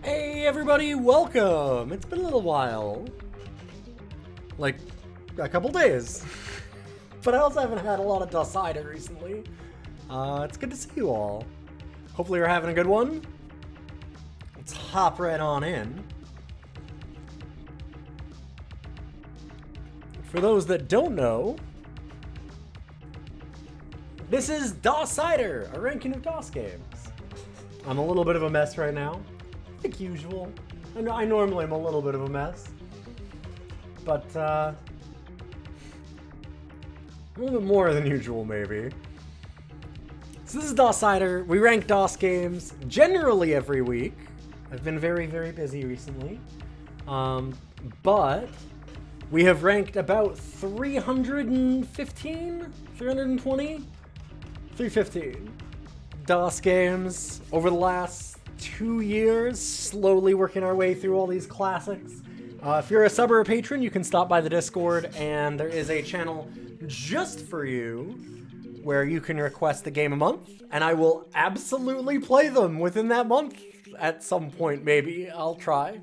Hey everybody, welcome! It's been a little while. Like, a couple days. But I also haven't had a lot of DOScider recently. It's good to see you all. Hopefully you're having a good one. Let's hop right on in. For those that don't know, this is DOScider, a ranking of DOS games. I'm a little bit of a mess right now. Like usual. I normally am a little bit of a mess. But, a little bit more than usual, maybe. So this is DOScider. We rank DOS games generally every week. I've been very, very busy recently. But we have ranked about 315? 320? 315 DOS games over the last 2 years, slowly working our way through all these classics. If you're a sub or a patron, you can stop by the Discord, and there is a channel just for you where you can request a game a month, and I will absolutely play them within that month at some point, maybe. I'll try.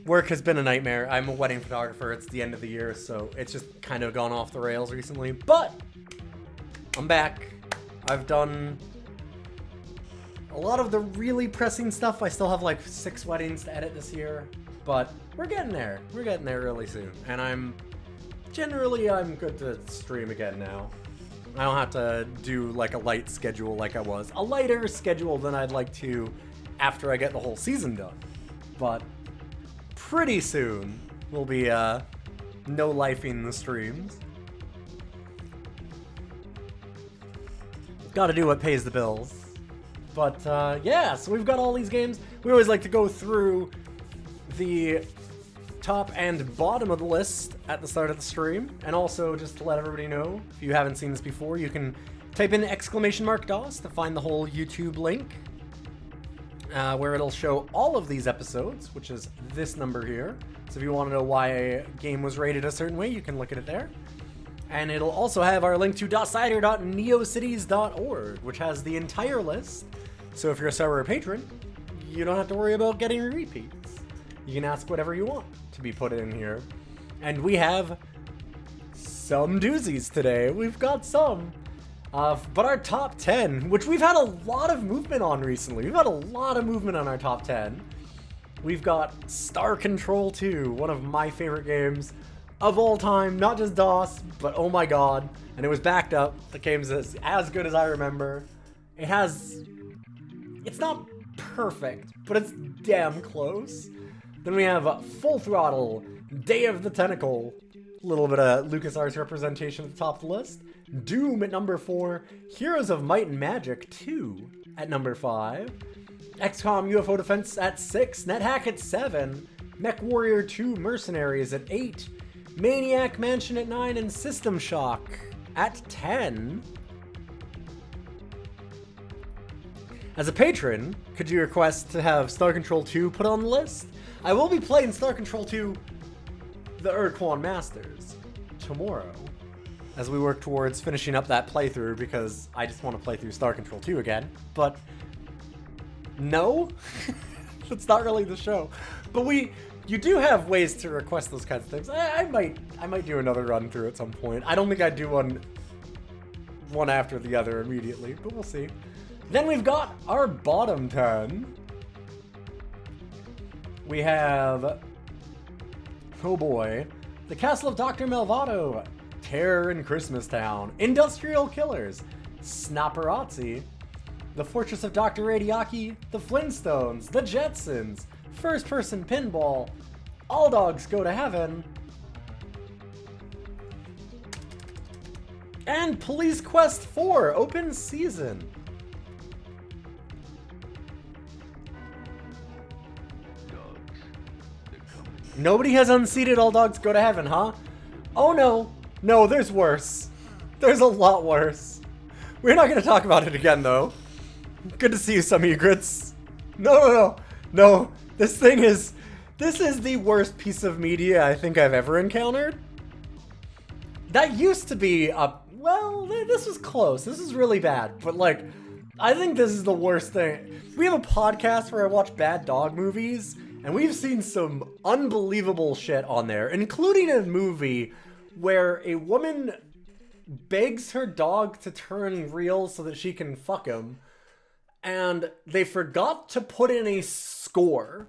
Work has been a nightmare. I'm a wedding photographer. It's the end of the year, so it's just kind of gone off the rails recently, but I'm back. I've done a lot of the really pressing stuff. I still have like 6 weddings to edit this year, but we're getting there. We're getting there really soon. And I'm good to stream again now. I don't have to do like a light schedule like I was. A lighter schedule than I'd like to after I get the whole season done. But pretty soon we'll be no lifing the streams. Gotta do what pays the bills. But, yeah, so we've got all these games. We always like to go through the top and bottom of the list at the start of the stream. And also, just to let everybody know, if you haven't seen this before, you can type in !DOS to find the whole YouTube link, where it'll show all of these episodes, which is this number here. So if you want to know why a game was rated a certain way, you can look at it there. And it'll also have our link to DOScider.neocities.org, which has the entire list. So if you're a sub or a patron, you don't have to worry about getting repeats. You can ask whatever you want to be put in here. And we have some doozies today. We've got some. But our top 10, which we've had a lot of movement on recently. We've had a lot of movement on our top 10. We've got Star Control 2, one of my favorite games of all time, not just DOS, but oh my god. And it was backed up. The game's as good as I remember. It's not perfect, but it's damn close. Then we have Full Throttle, Day of the Tentacle, a little bit of LucasArts representation at the top of the list. Doom at number 4, Heroes of Might and Magic 2 at number 5, XCOM UFO Defense at 6, NetHack at 7, MechWarrior 2 Mercenaries at 8, Maniac Mansion at 9, and System Shock at 10. As a patron, could you request to have Star Control 2 put on the list? I will be playing Star Control 2, the Urquan Masters, tomorrow, as we work towards finishing up that playthrough, because I just want to play through Star Control 2 again. But no, it's not really the show. But you do have ways to request those kinds of things. I might do another run through at some point. I don't think I'd do one after the other immediately, but we'll see. Then we've got our bottom 10. We have, oh boy, The Castle of Dr. Malvado, Terror in Christmas Town, Industrial Killers, Snapperazzi, The Fortress of Dr. Radiaki, The Flintstones, The Jetsons, First Person Pinball, All Dogs Go to Heaven, and Police Quest 4 Open Season. Nobody has unseated All Dogs Go to Heaven, huh? Oh no. No, there's worse. There's a lot worse. We're not going to talk about it again, though. Good to see you, some egrets. No. This is the worst piece of media I think I've ever encountered. That used to be a, well, this was close. This is really bad. But like, I think this is the worst thing. We have a podcast where I watch bad dog movies, and we've seen some unbelievable shit on there, including a movie where a woman begs her dog to turn real so that she can fuck him, and they forgot to put in a score.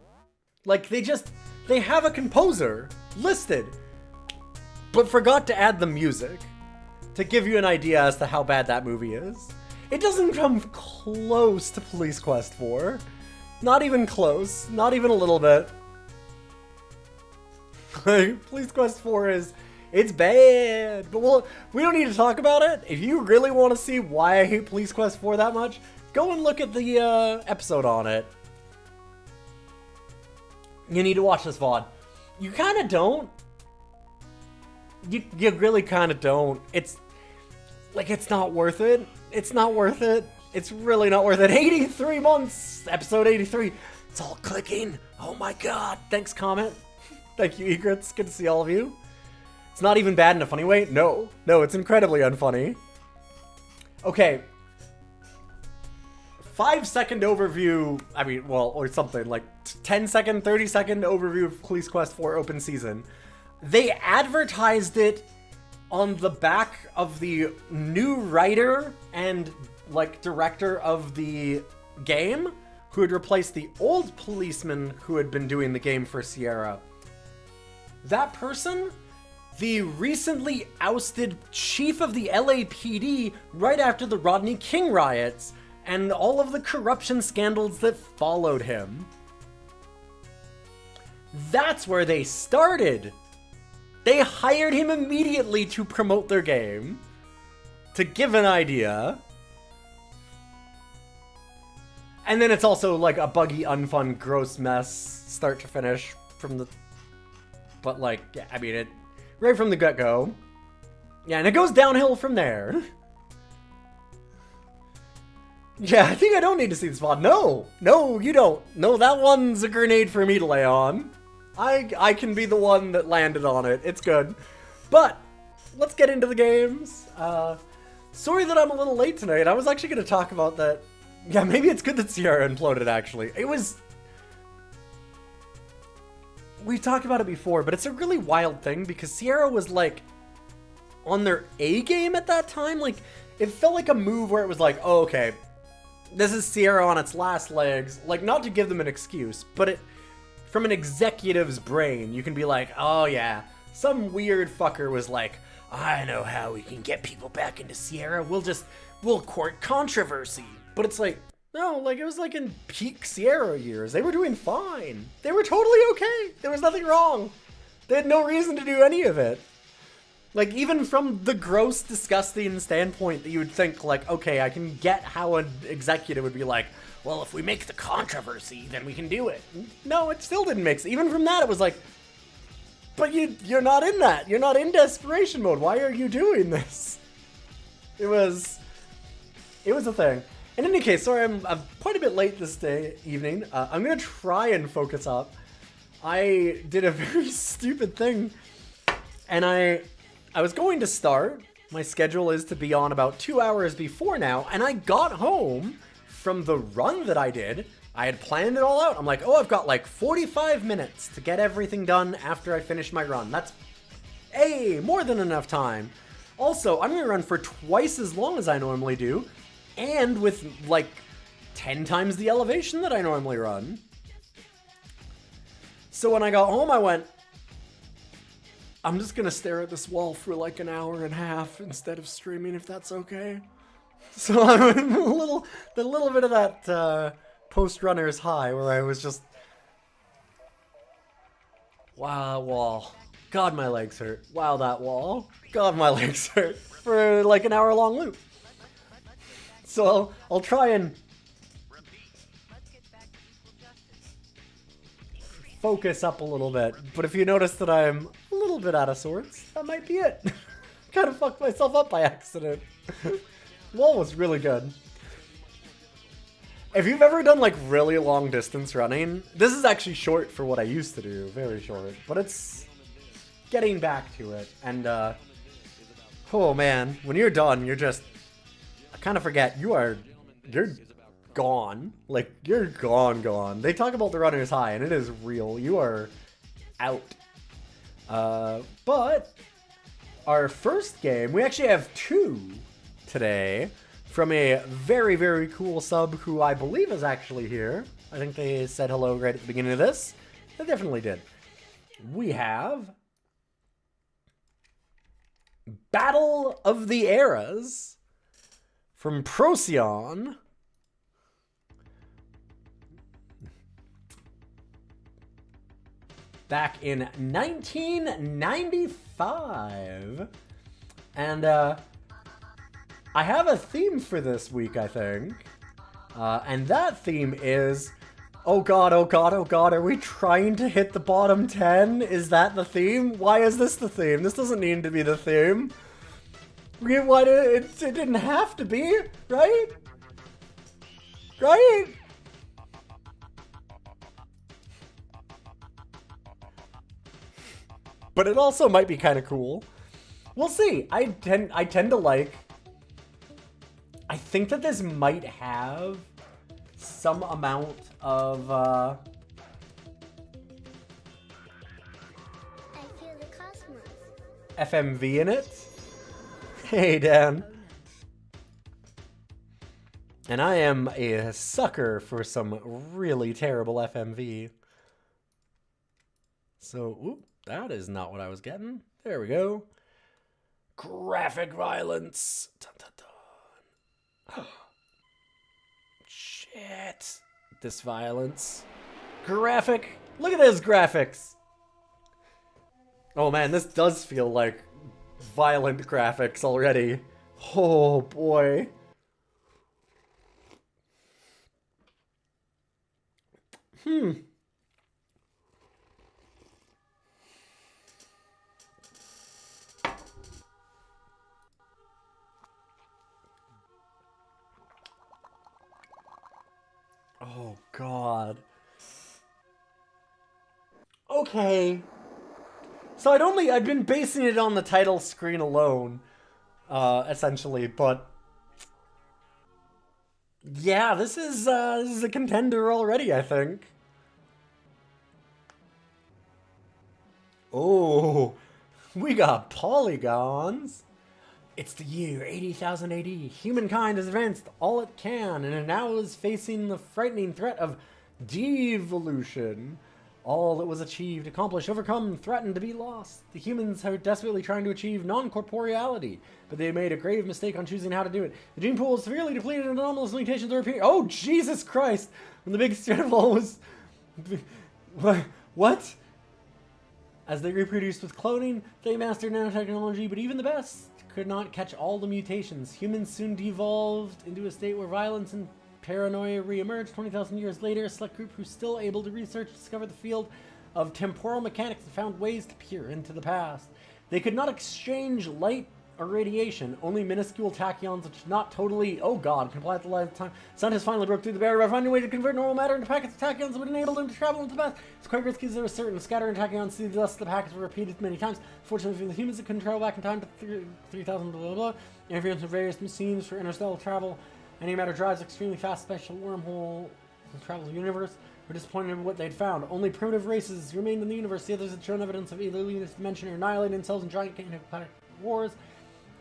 Like, they have a composer listed, but forgot to add the music to give you an idea as to how bad that movie is. It doesn't come close to Police Quest 4. Not even close. Not even a little bit. Like, Police Quest 4 it's bad. But we don't need to talk about it. If you really want to see why I hate Police Quest 4 that much, go and look at the episode on it. You need to watch this VOD. You kind of don't. You really kind of don't. It's not worth it. It's not worth it. It's really not worth it. 83 months, episode 83. It's all clicking. Oh my god. Thanks, comment. Thank you, Egrets. Good to see all of you. It's not even bad in a funny way. No, it's incredibly unfunny. Okay. 5-second overview. I mean, well, or something like 10-second, 30-second overview of Police Quest 4 open season. They advertised it on the back of the new writer and like director of the game, who had replaced the old policeman who had been doing the game for Sierra. That person, the recently ousted chief of the LAPD right after the Rodney King riots and all of the corruption scandals that followed him. That's where they started. They hired him immediately to promote their game. To give an idea. And then it's also like a buggy, unfun, gross mess, start to finish from the... But like, yeah, I mean, it right from the get-go. Yeah, and it goes downhill from there. Yeah, I think I don't need to see this VOD. No, you don't. No, that one's a grenade for me to lay on. I can be the one that landed on it. It's good. But, let's get into the games. Sorry that I'm a little late tonight. I was actually going to talk about that. Yeah, maybe it's good that Sierra imploded, actually. We talked about it before, but it's a really wild thing because Sierra was, like, on their A game at that time. Like, it felt like a move where it was like, oh, okay, this is Sierra on its last legs. Like, not to give them an excuse, but it... From an executive's brain, you can be like, oh yeah, some weird fucker was like, I know how we can get people back into Sierra, we'll court controversy. But it's like, no, like it was like in peak Sierra years. They were doing fine. They were totally okay. There was nothing wrong. They had no reason to do any of it. Like, even from the gross, disgusting standpoint that you would think, like, okay, I can get how an executive would be like, well, if we make the controversy, then we can do it. No, it still didn't make sense. Even from that, it was like, but you're not in that. You're not in desperation mode. Why are you doing this? It was a thing. In any case, sorry, I'm quite a bit late this evening. I'm going to try and focus up. I did a very stupid thing, and I was going to start. My schedule is to be on about 2 hours before now, and I got home from the run that I did. I had planned it all out. I'm like, oh, I've got like 45 minutes to get everything done after I finish my run. That's more than enough time. Also, I'm gonna run for twice as long as I normally do, and with like 10 times the elevation that I normally run. So when I got home, I went, I'm just gonna stare at this wall for like an hour and a half instead of streaming, if that's okay. So I'm in a little bit of that post-runner's high where I was just, wow, wall. God, my legs hurt. Wow, that wall. God, my legs hurt. For like an hour-long loop. So I'll try and focus up a little bit. But if you notice that I'm a little bit out of sorts, that might be it. Kind of fucked myself up by accident. Wall was really good. If you've ever done like really long distance running, this is actually short for what I used to do, very short, but it's getting back to it. And oh man, when you're done, you're just, I kind of forget, you are you're gone. Like, you're gone. They talk about the runner's high, and it is real. You are out. But our first game, we actually have two today from a very, very cool sub who I believe is actually here. I think they said hello right at the beginning of this. They definitely did. We have Battle of the Eras from Procyon. Back in 1995. And I have a theme for this week, I think. And that theme is, oh god, are we trying to hit the bottom 10? Is that the theme? Why is this the theme? This doesn't need to be the theme. It didn't have to be, right? Right? But it also might be kind of cool. We'll see. I tend to like... I think that this might have some amount of, I feel the cosmos. FMV in it. Hey, Dan. And I am a sucker for some really terrible FMV. So, oop, that is not what I was getting. There we go. Graphic violence. Dun, dun, dun. Shit. This violence. Graphic. Look at those graphics. Oh man, this does feel like violent graphics already. Oh boy. Oh god. Okay. So I'd been basing it on the title screen alone, essentially, but yeah, this is a contender already, I think. Oh, we got polygons. It's the year 80,000 AD. Humankind has advanced all it can, and it now is facing the frightening threat of devolution. All that was achieved, accomplished, overcome, threatened to be lost. The humans are desperately trying to achieve non-corporeality, but they made a grave mistake on choosing how to do it. The gene pool is severely depleted and anomalous mutations are appearing. Oh, Jesus Christ! When the biggest threat of all was... What? As they reproduced with cloning, they mastered nanotechnology, but even the best could not catch all the mutations. Humans soon devolved into a state where violence and paranoia re-emerged. 20,000 years later, a select group who's still able to research discovered the field of temporal mechanics and found ways to peer into the past. They could not exchange light or radiation, only minuscule tachyons which not totally, oh god, comply with the light of time. Scientists finally broke through the barrier by finding a way to convert normal matter into packets of tachyons that would enable them to travel into the past. It's quite risky as there was certain scattering tachyons through the dust. The packets were repeated many times. Fortunately for the humans, it couldn't travel back in time to 3,000 blah blah blah. Interference with various machines for interstellar travel. Antimatter drives extremely fast special wormhole that travels the universe. We're disappointed in what they'd found. Only primitive races remained in the universe. The others had shown evidence of either leaving this dimension or annihilating themselves in giant galactic wars.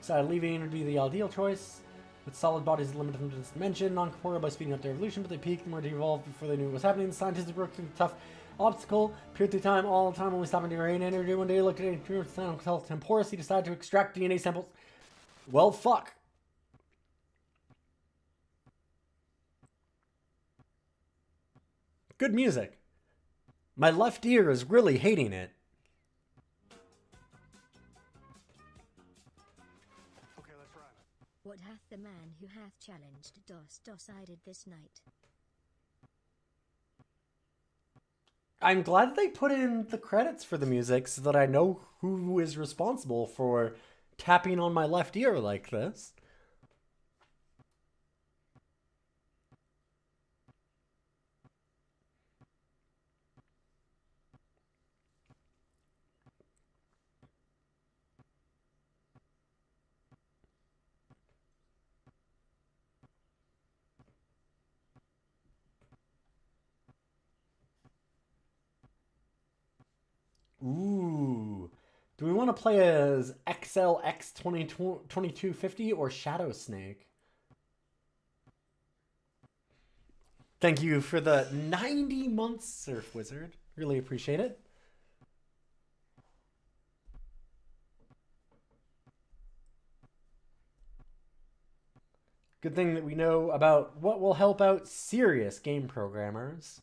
Decided leaving would be the ideal choice. With solid bodies limited to this dimension, non-corporeal by speeding up their evolution, but they peaked and were devolved before they knew what was happening. The scientists broke through the tough obstacle, peered through time all the time, only stopping to rain energy. One day, looked at a temporous, he decided to extract DNA samples. Well, fuck. Good music. My left ear is really hating it. Okay, let's run. What hath the man who hath challenged DOScider this night? I'm glad they put in the credits for the music so that I know who is responsible for tapping on my left ear like this. want to play as XLX2250 or Shadow Snake? Thank you for the 90 months, Surf Wizard. Really appreciate it. Good thing that we know about what will help out serious game programmers.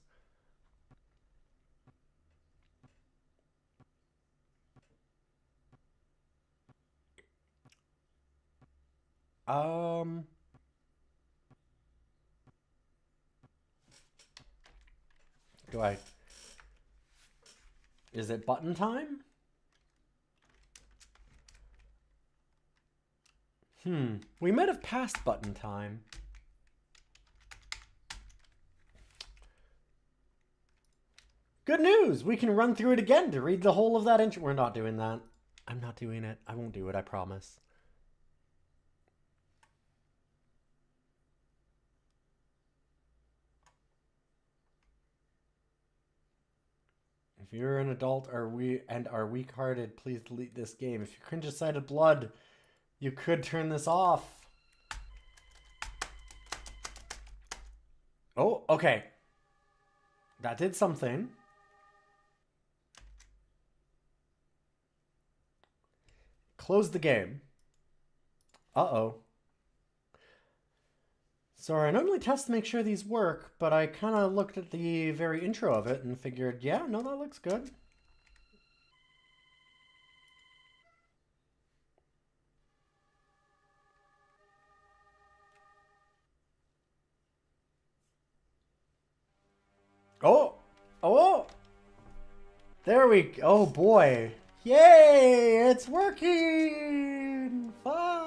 Is it button time? We might have passed button time. Good news! We can run through it again to read the whole of that intro. We're not doing that. I'm not doing it. I won't do it, I promise. If you're an adult are weak-hearted, please delete this game. If you cringe-sided blood, you could turn this off. Oh, okay. That did something. Close the game. Uh-oh. Sorry, I normally test to make sure these work, but I kind of looked at the very intro of it and figured, yeah, no, that looks good. Oh! Oh! There we go. Oh, boy. Yay! It's working! Fuck!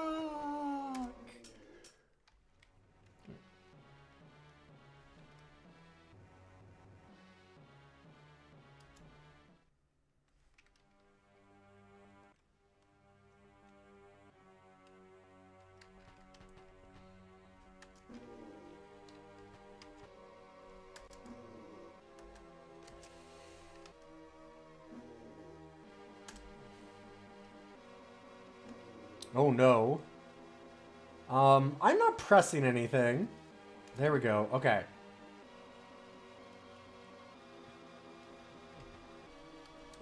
Oh no. I'm not pressing anything. There we go. Okay.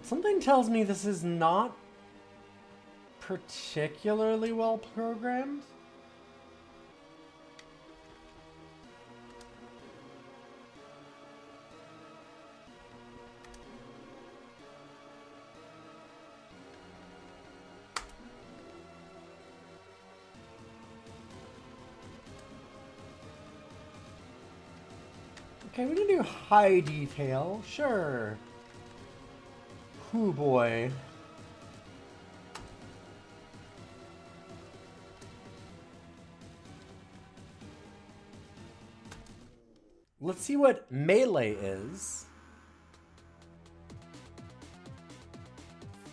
Something tells me this is not particularly well programmed. Okay, we can do high detail, sure. Hoo boy. Let's see what melee is.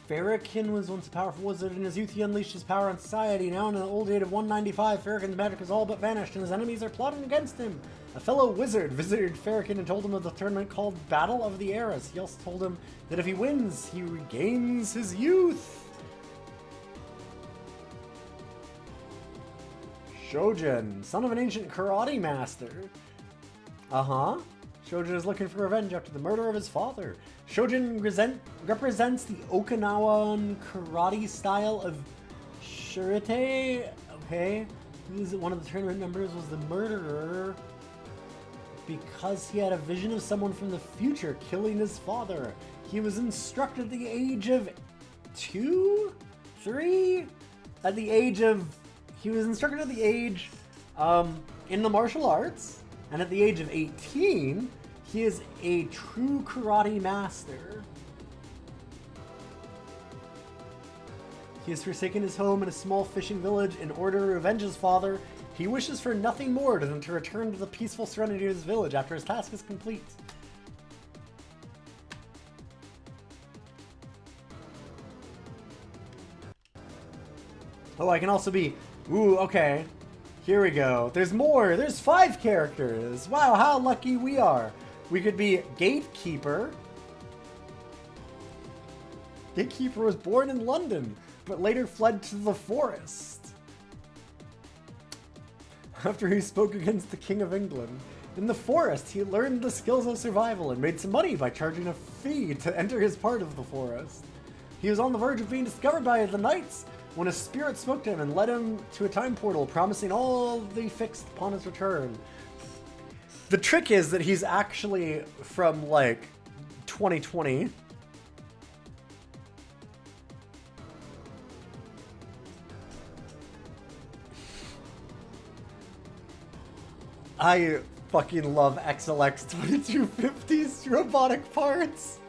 Farrakhan was once a powerful wizard. In his youth, he unleashed his power on society. Now, in the old age of 195, Farrakhan's magic has all but vanished, and his enemies are plotting against him. A fellow wizard visited Farrakhan and told him of the tournament called Battle of the Eras. He also told him that if he wins, he regains his youth. Shojin, son of an ancient karate master. Uh-huh. Shojin is looking for revenge after the murder of his father. Shojin represents the Okinawan karate style of shurite. Okay. One of the tournament members was the murderer because he had a vision of someone from the future killing his father. He was instructed at the age of 2? 3? He was instructed at the age in the martial arts, and at the age of 18, he is a true karate master. He has forsaken his home in a small fishing village in order to revenge his father. He wishes for nothing more than to return to the peaceful serenity of his village after his task is complete. Oh, I can also be... Ooh, okay. Here we go. There's more. There's 5 characters. Wow, how lucky we are. We could be Gatekeeper. gatekeeper was born in London, but later fled to the forest. After he spoke against the King of England, in the forest he learned the skills of survival and made some money by charging a fee to enter his part of the forest. He was on the verge of being discovered by the knights when a spirit spoke to him and led him to a time portal, promising all the fixed upon his return. The trick is that he's actually from, like, 2020. I fucking love XLX 2250's robotic parts.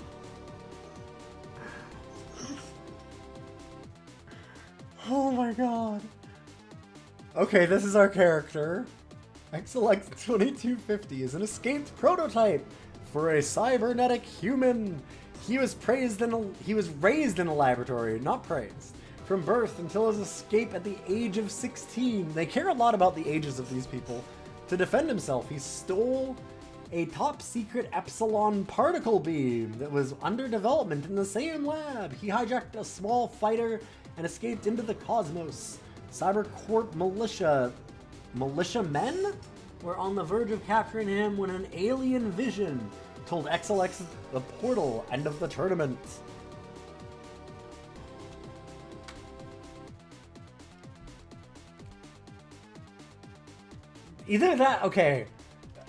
Oh my god. Okay, this is our character. XLX 2250 is an escaped prototype for a cybernetic human. He was raised in a laboratory, not praised, from birth until his escape at the age of 16. They care a lot about the ages of these people. To defend himself, he stole a top-secret Epsilon particle beam that was under development in the same lab. He hijacked a small fighter and escaped into the cosmos. Cybercorp militiamen were on the verge of capturing him when an alien vision told XLX the portal end of the tournament. Either that, okay.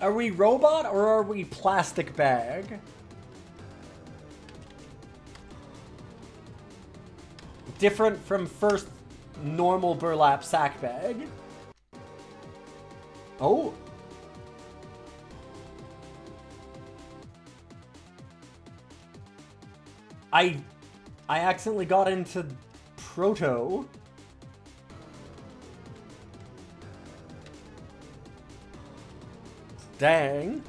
Are we robot or are we plastic bag? Different from first normal burlap sack bag. Oh. I accidentally got into Proto. Dang.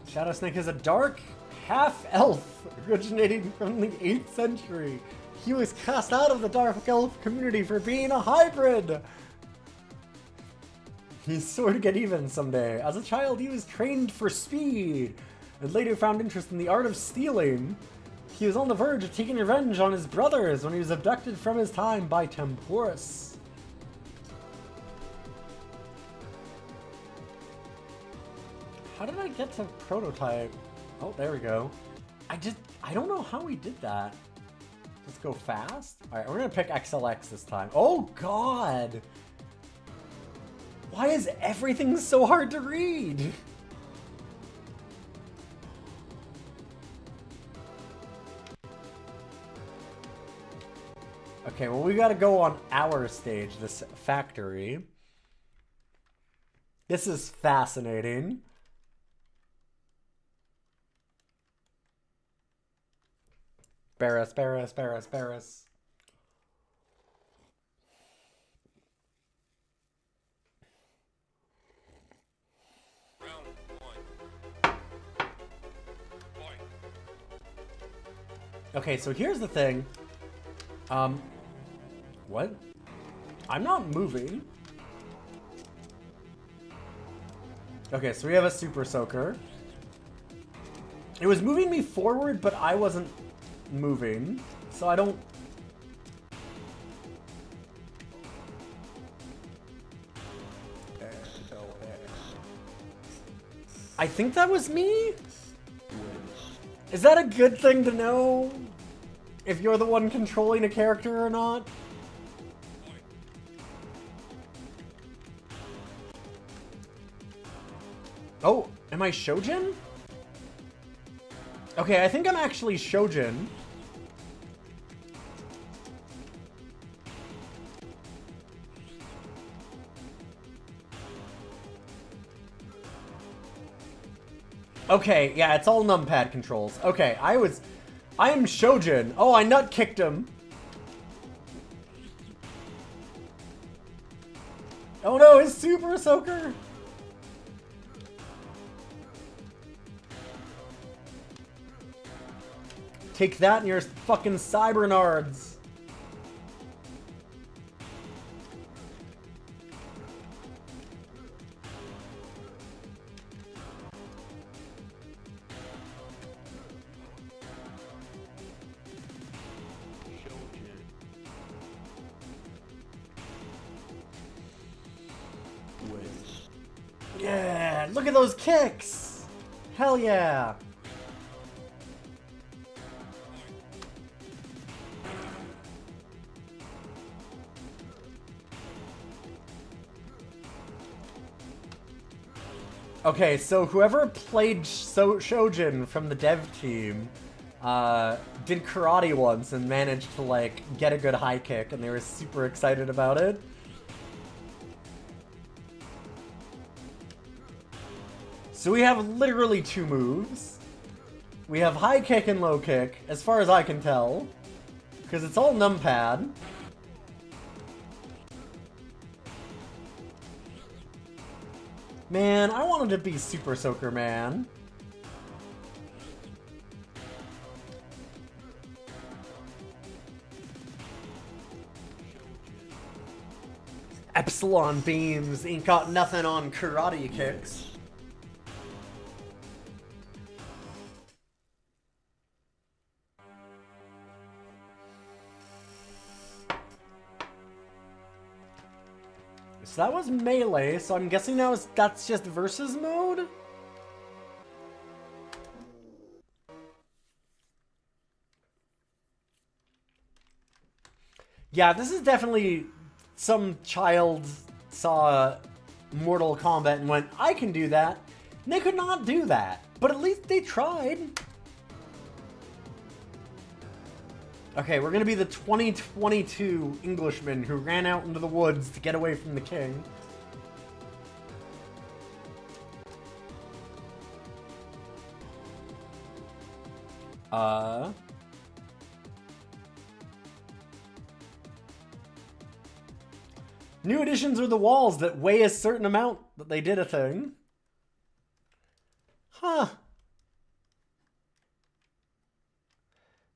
Shadow Snake is a dark half-elf originating from the 8th century. He was cast out of the dark elf community for being a hybrid. He's sure to get even someday. As a child, he was trained for speed and later found interest in the art of stealing. He was on the verge of taking revenge on his brothers when he was abducted from his time by Temporus. How did I get to prototype? Oh, there we go. I don't know how we did that. Let's go fast. All right, we're gonna pick XLX this time. Oh God! Why is everything so hard to read? Okay, well we gotta go on our stage, this factory. This is fascinating. Barris. Round one. Boy. Okay, so here's the thing. What? I'm not moving. Okay, so we have a Super Soaker. It was moving me forward, but I wasn't moving, so I don't... I think that was me? Is that a good thing to know? If you're the one controlling a character or not? Oh, am I Shojin? Okay, I think I'm actually Shojin. Okay, yeah, it's all numpad controls. Okay, I am Shojin. Oh, I nut kicked him. Oh no, his Super Soaker. Take that and your fucking cybernards. Look at those kicks! Hell yeah! Okay, so whoever played Shojin from the dev team did karate once and managed to, like, get a good high kick, and they were super excited about it. So we have literally 2 moves. We have high kick and low kick, as far as I can tell, because it's all numpad. Man, I wanted to be Super Soaker Man. Epsilon beams ain't got nothing on karate kicks. So that was melee, so I'm guessing now that's just versus mode? Yeah, this is definitely some child saw Mortal Kombat and went, I can do that. And they could not do that, but at least they tried. Okay, we're gonna be the 2022 Englishman who ran out into the woods to get away from the king. New additions are the walls that weigh a certain amount that they did a thing. Huh.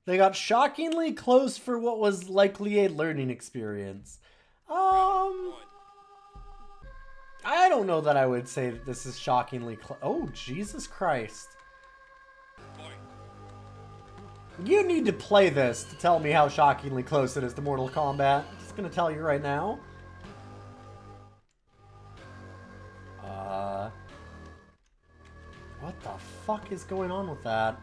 They got shockingly close for what was likely a learning experience. I don't know that I would say that this is shockingly close. Oh, Jesus Christ. You need to play this to tell me how shockingly close it is to Mortal Kombat. I'm just gonna tell you right now. What the fuck is going on with that?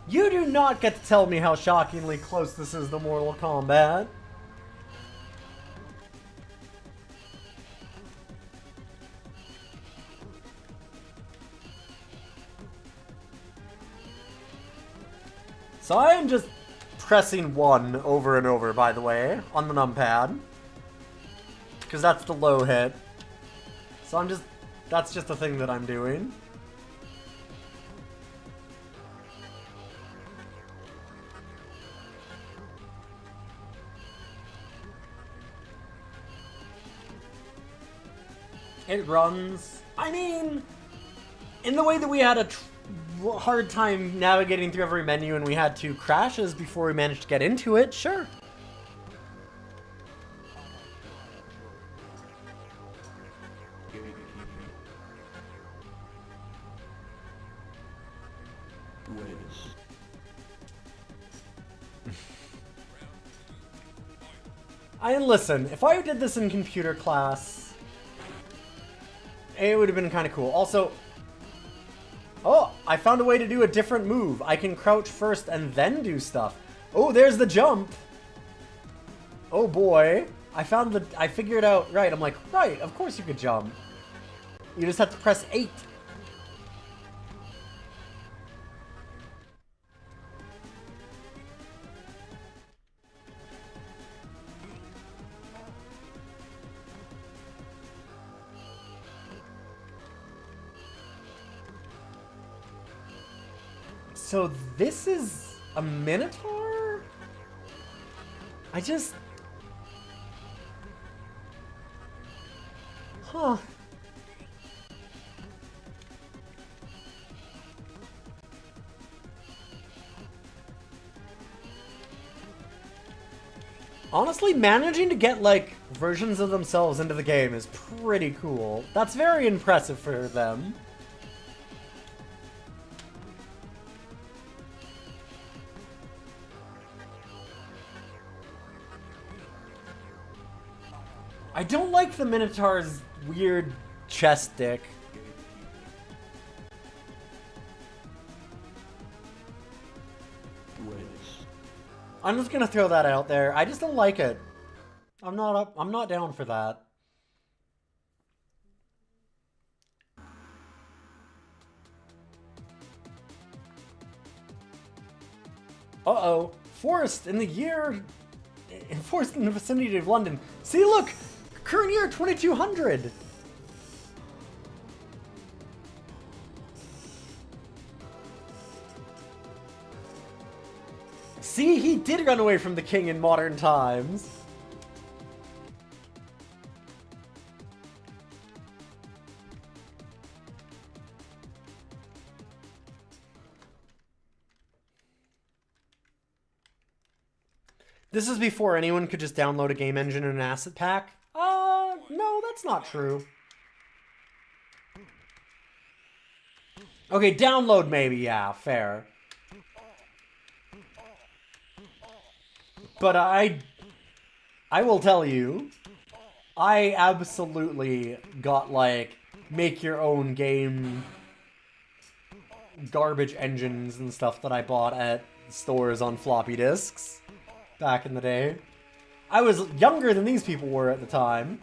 You do not get to tell me how shockingly close this is to Mortal Kombat. So I am just pressing 1 over and over, by the way, on the numpad. Because that's the low hit. So that's just a thing that I'm doing. It runs. I mean, in the way that we had a hard time navigating through every menu and we had 2 crashes before we managed to get into it, sure. And listen, if I did this in computer class, it would have been kind of cool. Also, oh, I found a way to do a different move. I can crouch first and then do stuff. Oh, there's the jump. Oh boy. I figured out, right, I'm like, right, of course you could jump. You just have to press 8. So this is a Minotaur? Huh. Honestly, managing to get, like, versions of themselves into the game is pretty cool. That's very impressive for them. I don't like the Minotaur's weird chest dick. I'm just gonna throw that out there. I just don't like it. I'm not down for that. Uh-oh. Forest in the vicinity of London. See, look! Current year, 2200! See, he did run away from the king in modern times. This is before anyone could just download a game engine and an asset pack? No, that's not true. Okay, download maybe, yeah, fair. But I will tell you, I absolutely got, like, make your own game garbage engines and stuff that I bought at stores on floppy disks back in the day. I was younger than these people were at the time.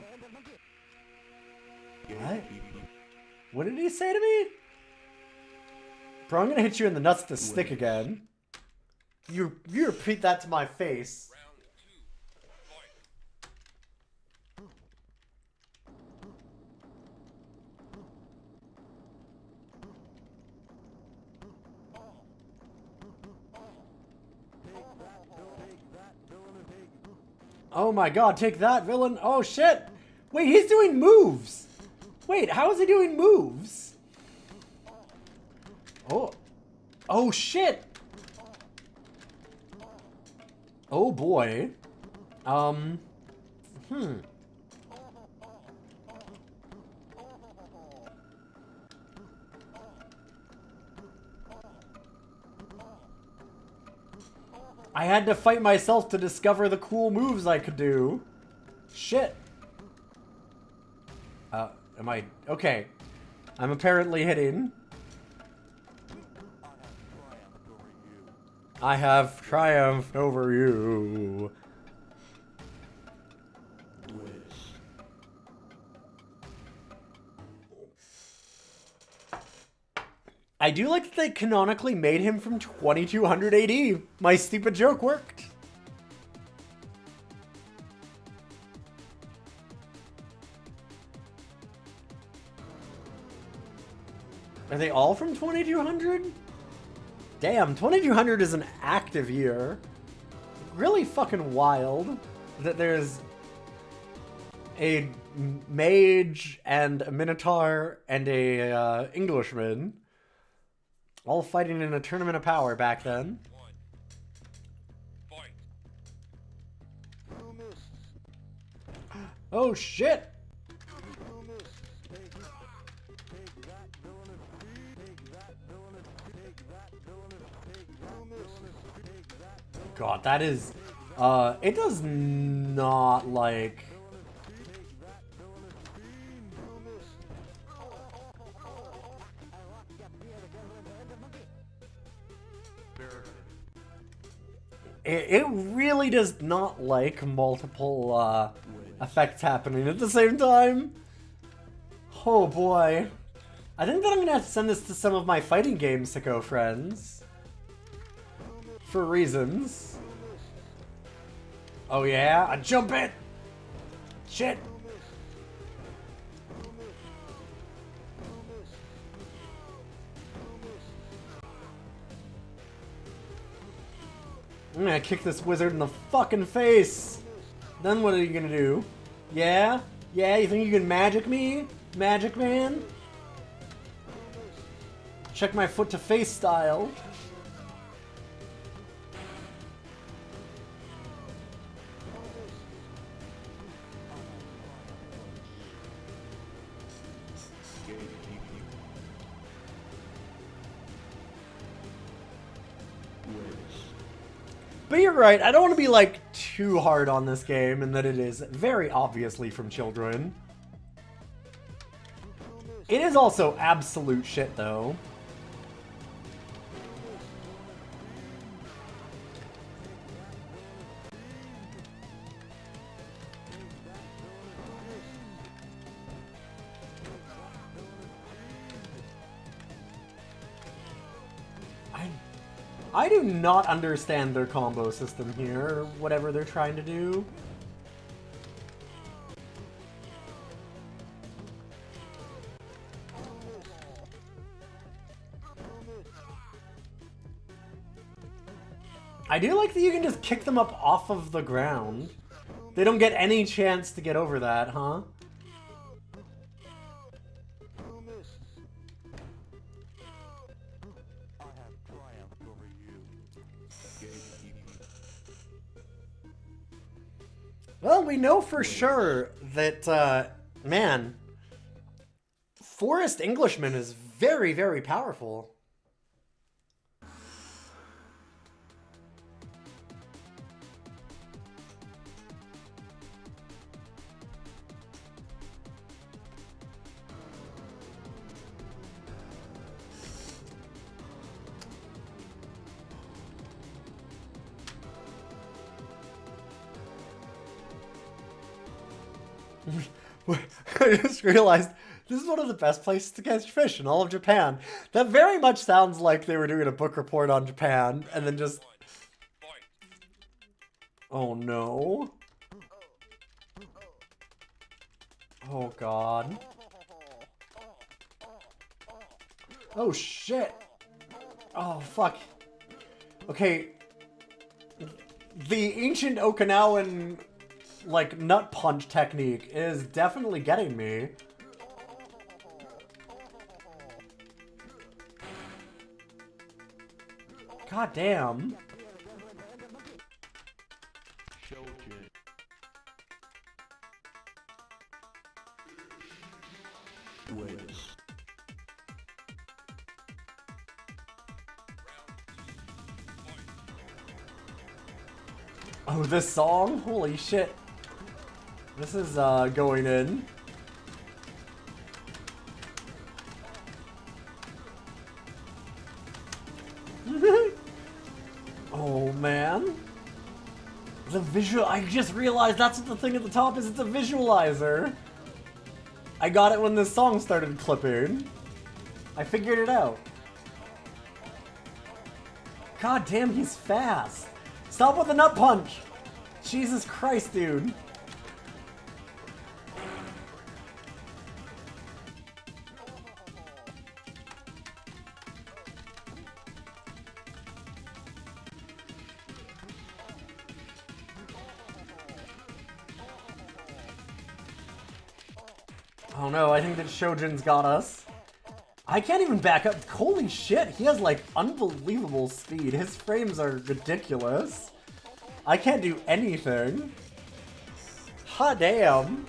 What? What did he say to me? Bro, I'm gonna hit you in the nuts with the stick again. You repeat that to my face. Oh my god, take that, villain. Oh shit. Wait, he's doing moves. Wait, how is he doing moves? Oh. Oh shit. Oh boy. I had to fight myself to discover the cool moves I could do. Shit. Am I... Okay. I'm apparently hitting. I have triumphed over you. I do like that they canonically made him from 2200 AD. My stupid joke worked. Are they all from 2200? Damn, 2200 is an active year. Really fucking wild that there's a mage and a minotaur and a Englishman all fighting in a tournament of power back then. Oh shit! God, that is... it does not like... It really does not like multiple effects happening at the same time. Oh boy. I think that I'm gonna have to send this to some of my fighting game sicko friends. For reasons. Oh yeah? I jump it! Shit! I'm gonna kick this wizard in the fucking face! Then what are you gonna do? Yeah? Yeah, you think you can magic me? Magic man? Check my foot to face style. But you're right, I don't want to be like too hard on this game and that it is very obviously from children. It is also absolute shit, though. I do not understand their combo system here, or whatever they're trying to do. I do like that you can just kick them up off of the ground. They don't get any chance to get over that, huh? Well, we know for sure that, man, Forest Englishman is very, very powerful. I just realized this is one of the best places to catch fish in all of Japan. That very much sounds like they were doing a book report on Japan and then just... Oh no. Oh god. Oh shit. Oh fuck. Okay. The ancient Okinawan, like, nut punch technique is definitely getting me. God damn. Oh, this song? Holy shit. This is, going in. Oh, man. The visual... I just realized that's what the thing at the top is. It's a visualizer. I got it when this song started clipping. I figured it out. God damn, he's fast. Stop with the nut punch. Jesus Christ, dude. Oh no, I think that Shojin's got us. I can't even back up. Holy shit, he has like unbelievable speed. His frames are ridiculous. I can't do anything. Hot damn.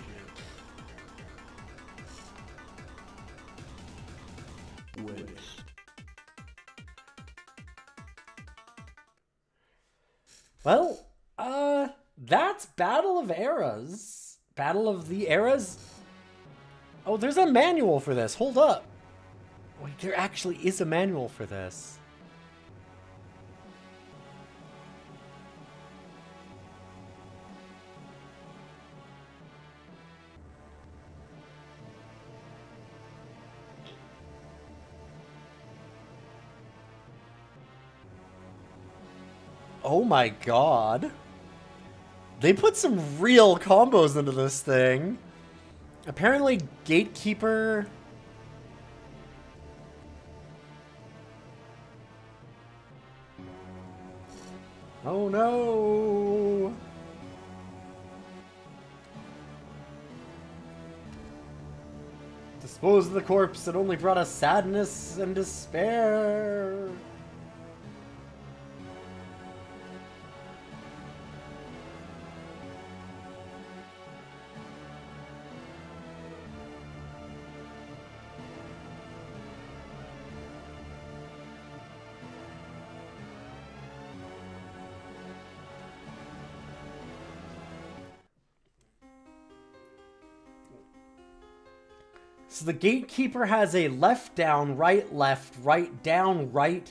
Well, that's Battle of Eras. Battle of the Eras? Oh, there's a manual for this. Hold up. Wait, there actually is a manual for this. Oh my god. They put some real combos into this thing. Apparently, Gatekeeper... Oh no! Dispose of the corpse, it only brought us sadness and despair. So the gatekeeper has a left, down, right, down, right,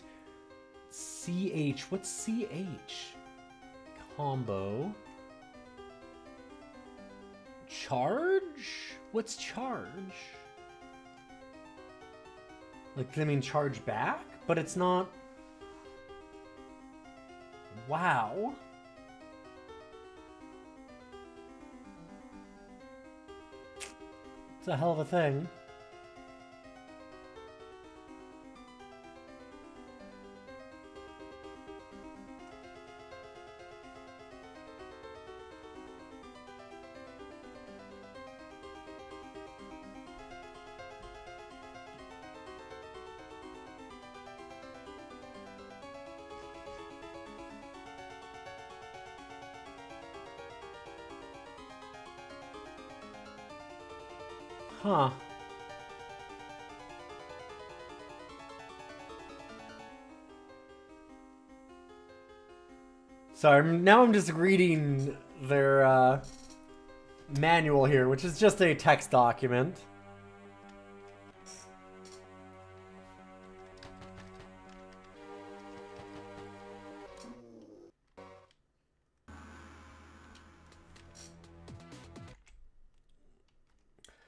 CH. What's CH? Combo. Charge? What's charge? Like, does it mean charge back? But it's not... Wow. It's a hell of a thing. Huh. So now I'm just reading their manual here, which is just a text document.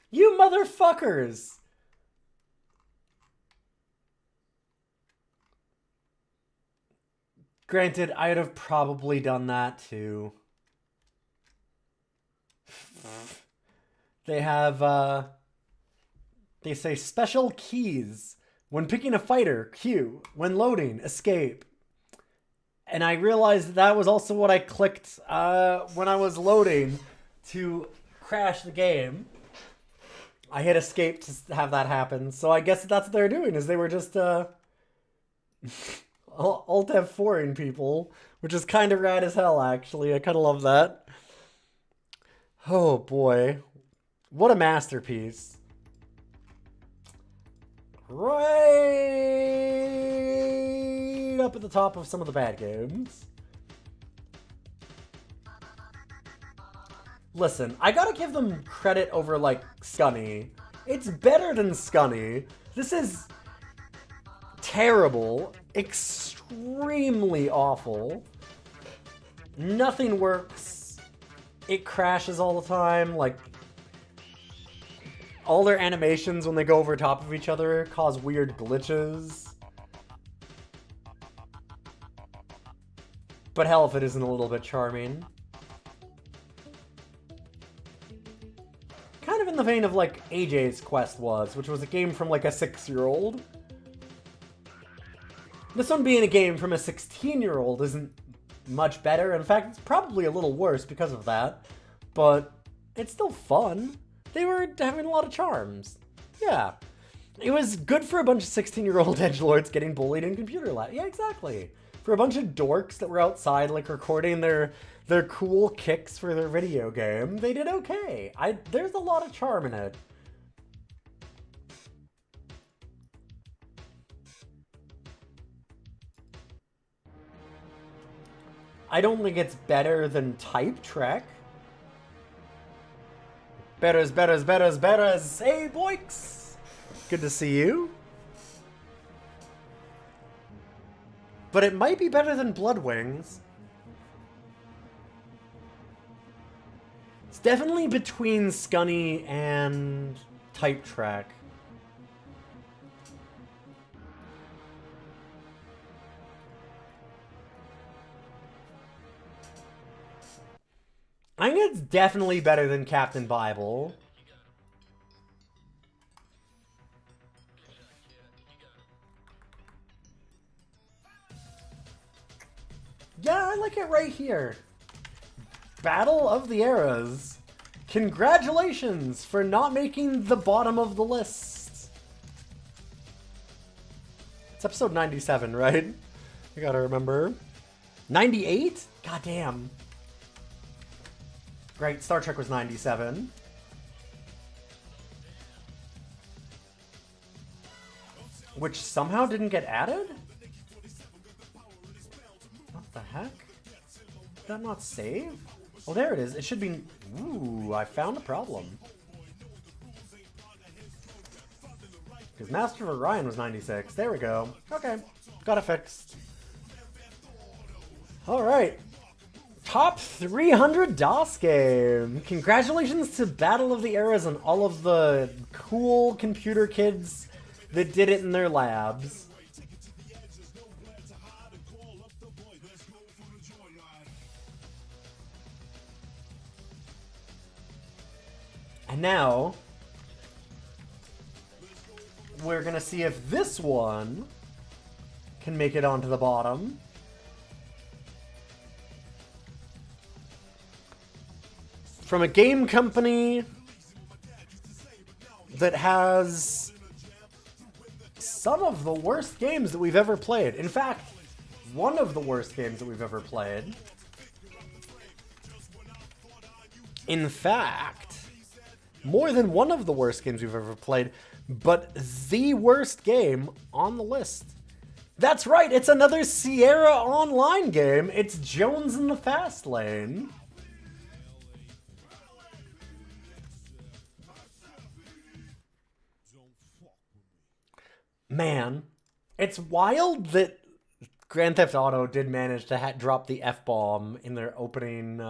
You motherfuckers! Granted, I'd have probably done that too. They have, they say special keys. When picking a fighter, Q. When loading, escape. And I realized that was also what I clicked when I was loading to crash the game. I hit escape to have that happen. So I guess that's what they're doing, is they were just Alt F4ing people, which is kind of rad as hell, actually. I kind of love that. Oh boy. What a masterpiece. Right up at the top of some of the bad games. Listen, I gotta give them credit over, like, Scunny. It's better than Scunny. This is terrible. Extremely awful. Nothing works. It crashes all the time. Like, all their animations when they go over top of each other cause weird glitches. But hell if it isn't a little bit charming. Kind of in the vein of, like, AJ's Quest was, which was a game from, like, a 6-year-old. This one being a game from a 16-year-old isn't much better. In fact, it's probably a little worse because of that. But it's still fun. They were having a lot of charms. Yeah. It was good for a bunch of 16-year-old edgelords getting bullied in computer lab. Yeah, exactly. For a bunch of dorks that were outside, like, recording their cool kicks for their video game, they did okay. There's a lot of charm in it. I don't think it's better than Type Trek. Betters. Hey, boys! Good to see you. But it might be better than Bloodwings. It's definitely between Scunny and Type Track. I think it's definitely better than Captain Bible. Yeah, I like it right here. Battle of the Eras. Congratulations for not making the bottom of the list. It's episode 97, right? I gotta remember. 98? Goddamn. Great, Star Trek was 97. Which somehow didn't get added? What the heck? Did that not save? Oh, there it is. It should be... Ooh, I found a problem. Because Master of Orion was 96. There we go. Okay. Got it fixed. Alright. Top 300 DOS game. Congratulations to Battle of the Eras and all of the cool computer kids that did it in their labs. And now, we're gonna see if this one can make it onto the bottom. From a game company that has some of the worst games that we've ever played. In fact, one of the worst games that we've ever played. In fact, more than one of the worst games we've ever played, but the worst game on the list. That's right, it's another Sierra Online game. It's Jones in the Fast Lane. Man, it's wild that Grand Theft Auto did manage to drop the F-bomb in their opening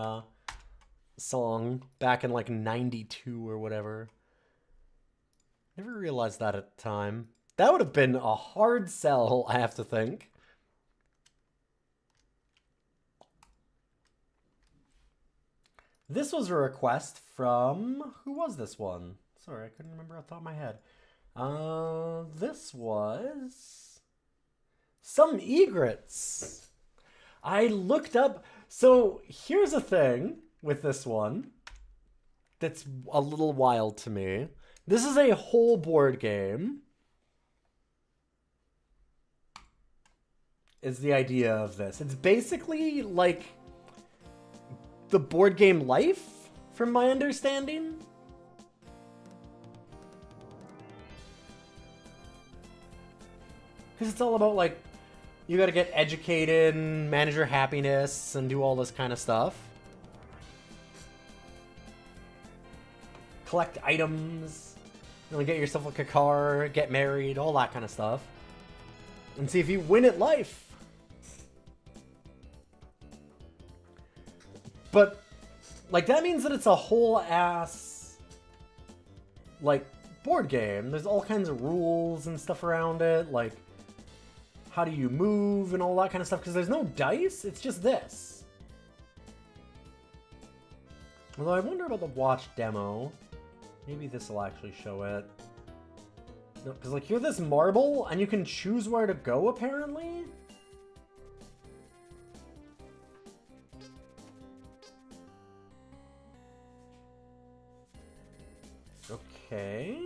song back in like 92 or whatever. Never realized that at the time. That would have been a hard sell, I have to think. This was a request from... Who was this one? Sorry, I couldn't remember off the top of my head. This was... Some Egrets. I looked up... So, here's a thing with this one that's a little wild to me. This is a whole board game. Is the idea of this. It's basically like the board game Life, from my understanding. Because it's all about, like, you gotta get educated and manage your happiness and do all this kind of stuff. Collect items, you know, get yourself like a car, get married, all that kind of stuff. And see if you win at life. But, like, that means that it's a whole ass, like, board game. There's all kinds of rules and stuff around it, like, how do you move and all that kind of stuff, because there's no dice, it's just this. Although I wonder about the watch demo. Maybe this will actually show it. No, because, like, you're this marble, and you can choose where to go, apparently? Okay.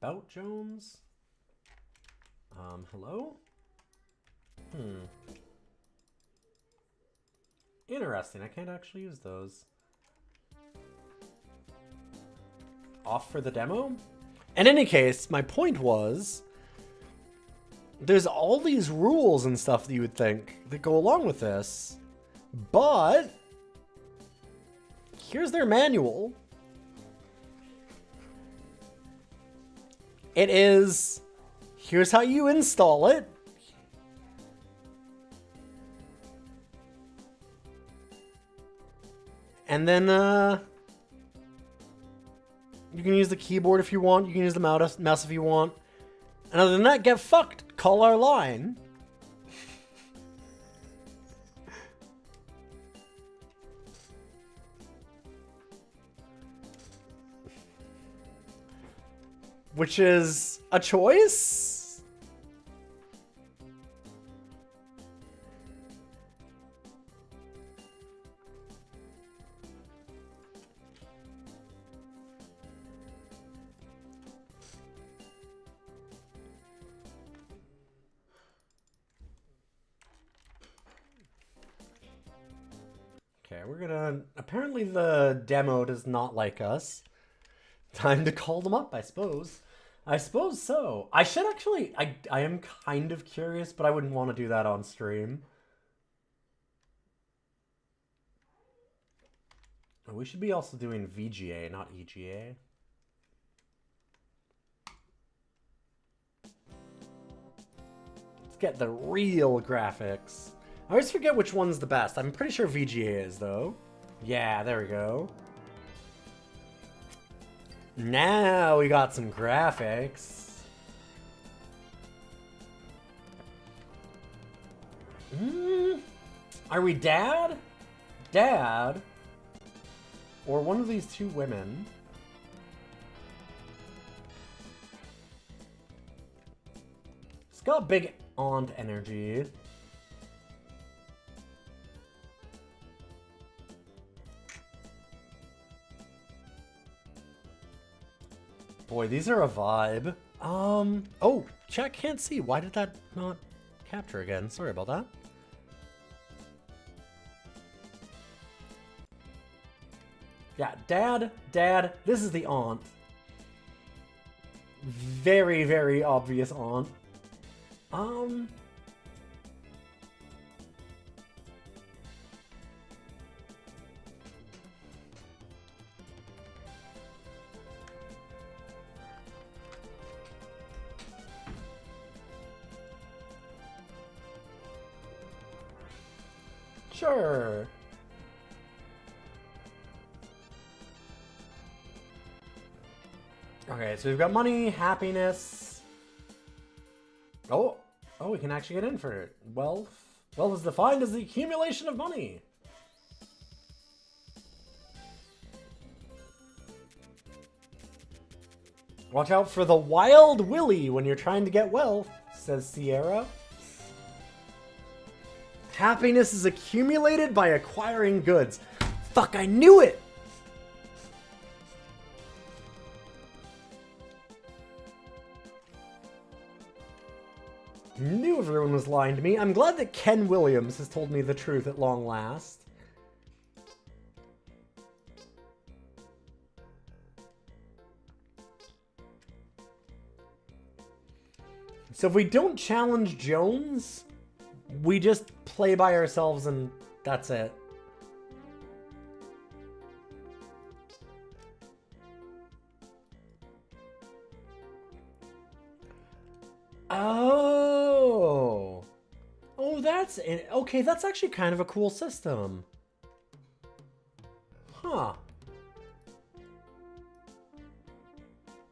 About Jones? Hello? Interesting, I can't actually use those. Off for the demo? In any case, my point was, there's all these rules and stuff that you would think that go along with this, but here's their manual. It is, here's how you install it. And then, you can use the keyboard if you want. You can use the mouse if you want. And other than that, get fucked. Call our line. Which is a choice? Okay, we're gonna... Apparently the demo does not like us. Time to call them up, I suppose. I suppose so. I should actually... I am kind of curious, but I wouldn't want to do that on stream. We should be also doing VGA, not EGA. Let's get the real graphics. I always forget which one's the best. I'm pretty sure VGA is, though. Yeah, there we go. Now we got some graphics. Are we dad? Dad? Or one of these two women? It's got big aunt energy. Boy, these are a vibe. Oh, chat can't see. Why did that not capture again? Sorry about that. Yeah, dad, this is the aunt. Very, very obvious aunt. Sure. Okay, so we've got money, happiness. Oh, we can actually get in for it. Wealth. Wealth is defined as the accumulation of money. Watch out for the wild willy when you're trying to get wealth, says Sierra. Happiness is accumulated by acquiring goods. Fuck, I knew it! Knew everyone was lying to me. I'm glad that Ken Williams has told me the truth at long last. So if we don't challenge Jones, we just play by ourselves and that's it. Oh, that's okay. That's actually kind of a cool system. Huh.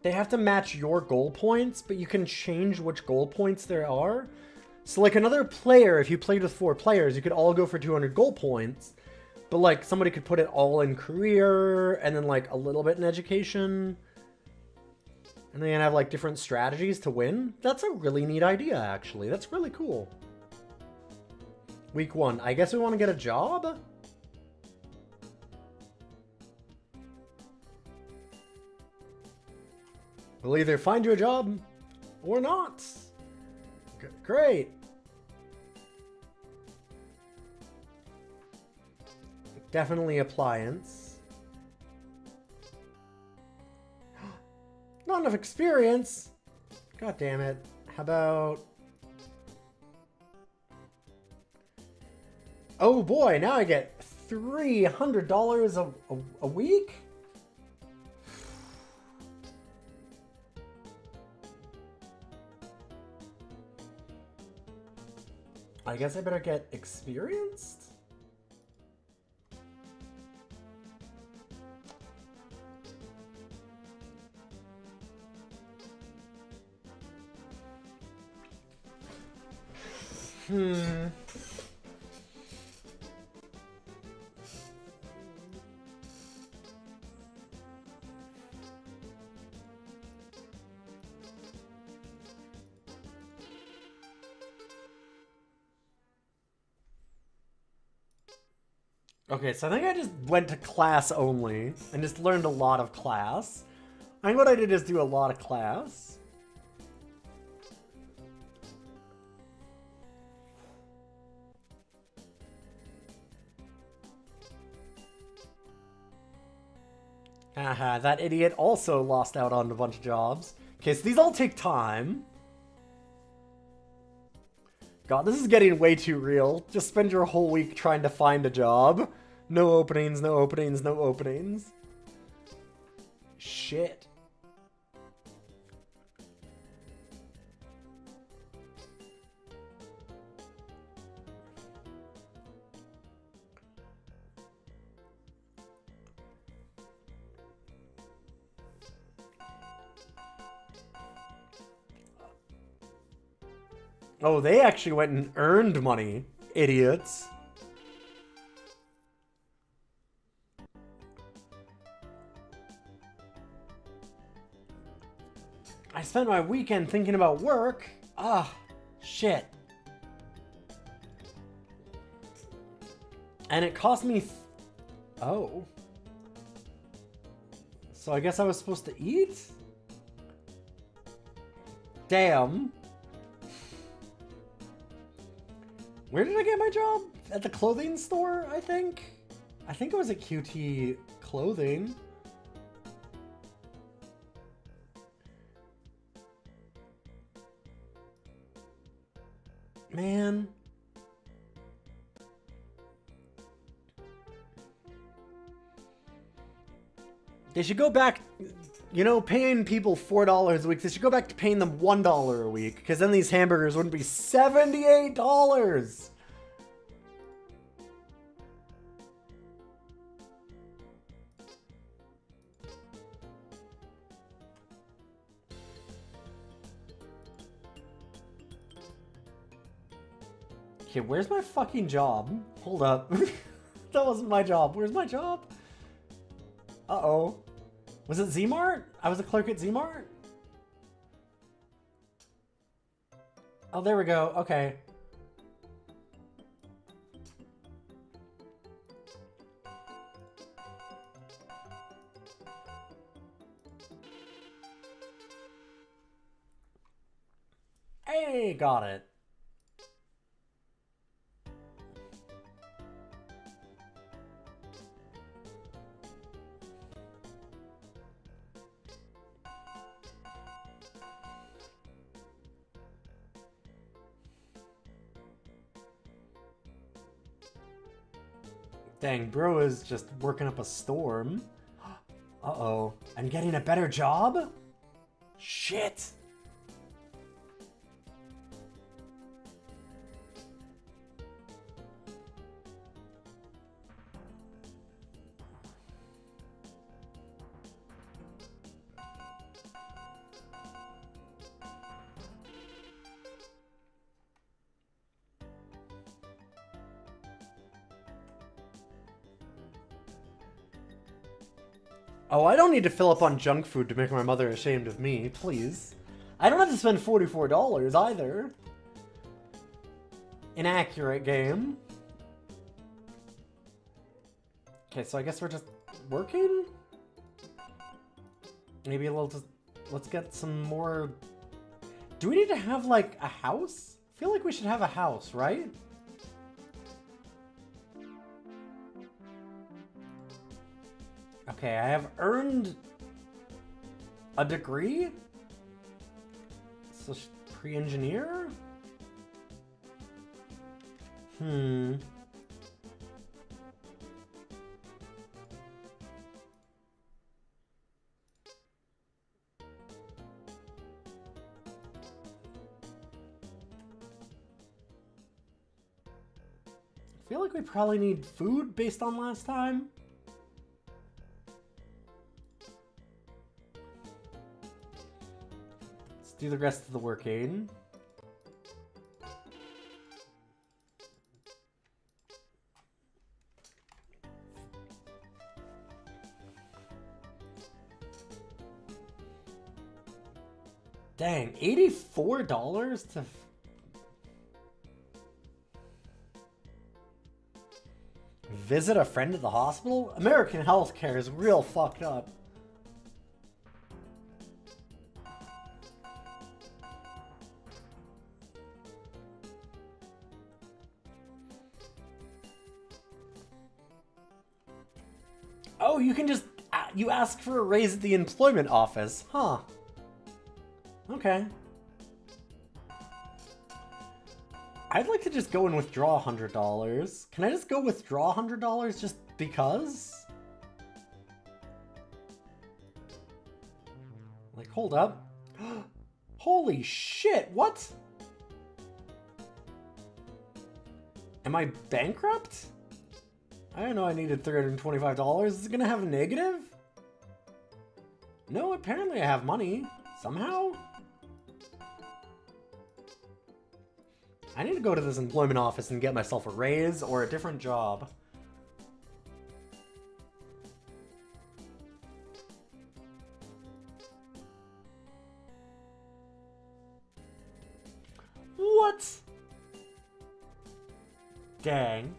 They have to match your goal points, but you can change which goal points there are. So like another player, if you played with 4 players, you could all go for 200 goal points. But like somebody could put it all in career and then like a little bit in education. And then have like different strategies to win. That's a really neat idea, actually. That's really cool. Week 1. I guess we want to get a job? We'll either find you a job or not. Great. Definitely appliance. Not enough experience. God damn it. How about... Oh boy, now I get $300 a week? I guess I better get experienced? Okay, so I think I just went to class only and just learned a lot of class. I think what I did is do a lot of class. Haha, that idiot also lost out on a bunch of jobs. Okay, so these all take time. God, this is getting way too real. Just spend your whole week trying to find a job. No openings, no openings, no openings. Shit. Oh, they actually went and earned money, idiots. I spent my weekend thinking about work. Ah, shit. And it cost me... Oh. So I guess I was supposed to eat? Damn. Where did I get my job? At the clothing store, I think? I think it was at QT Clothing. Man. They should go back, you know, paying people $4 a week. They should go back to paying them $1 a week, because then these hamburgers wouldn't be $78. Okay, where's my fucking job? Hold up. That wasn't my job. Where's my job? Uh-oh. Was it Z-Mart? I was a clerk at Z-Mart? Oh, there we go. Okay. Hey, got it. Dang, bro is just working up a storm. Uh-oh. I'm getting a better job? Shit. Oh, I don't need to fill up on junk food to make my mother ashamed of me, please. I don't have to spend $44 either. Inaccurate game. Okay, so I guess we're just working? Maybe a little just... Let's get some more... Do we need to have, like, a house? I feel like we should have a house, right? Okay, I have earned a degree? So, pre-engineer? I feel like we probably need food based on last time. Do the rest of the working. Dang, $84 to... Visit a friend at the hospital? American healthcare is real fucked up. Oh, you can just... You ask for a raise at the employment office. Huh. Okay. I'd like to just go and withdraw $100. Can I just go withdraw $100 just because? Like, hold up. Holy shit, what? Am I bankrupt? I didn't know I needed $325. Is it gonna have a negative? No, apparently I have money. Somehow? I need to go to this employment office and get myself a raise or a different job. What? Dang.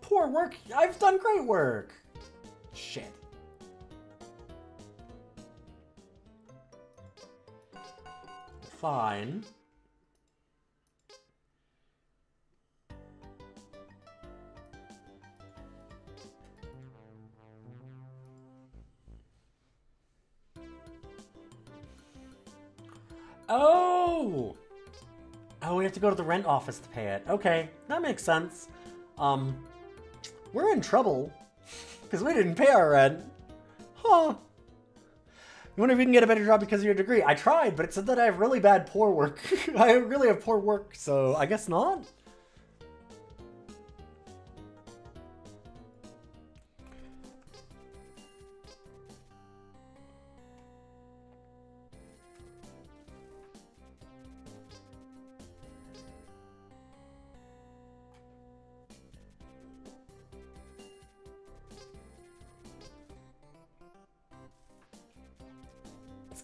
Poor work. I've done great work. Shit. Fine. Oh! Oh, we have to go to the rent office to pay it. Okay, that makes sense. We're in trouble because we didn't pay our rent. Huh. You wonder if you can get a better job because of your degree. I tried, but it said that I have really bad poor work. I really have poor work, so I guess not.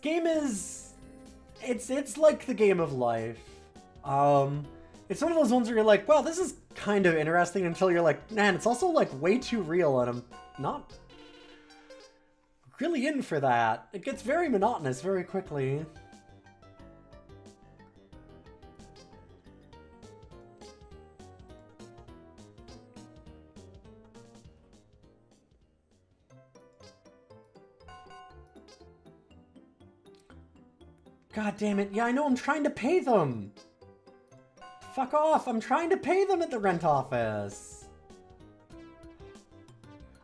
Game is it's like the game of life. It's one of those ones where you're like, well, this is kind of interesting until you're like, man, it's also like way too real and I'm not really in for that. It gets very monotonous very quickly. God damn it. Yeah, I know, I'm trying to pay them. Fuck off. I'm trying to pay them at the rent office.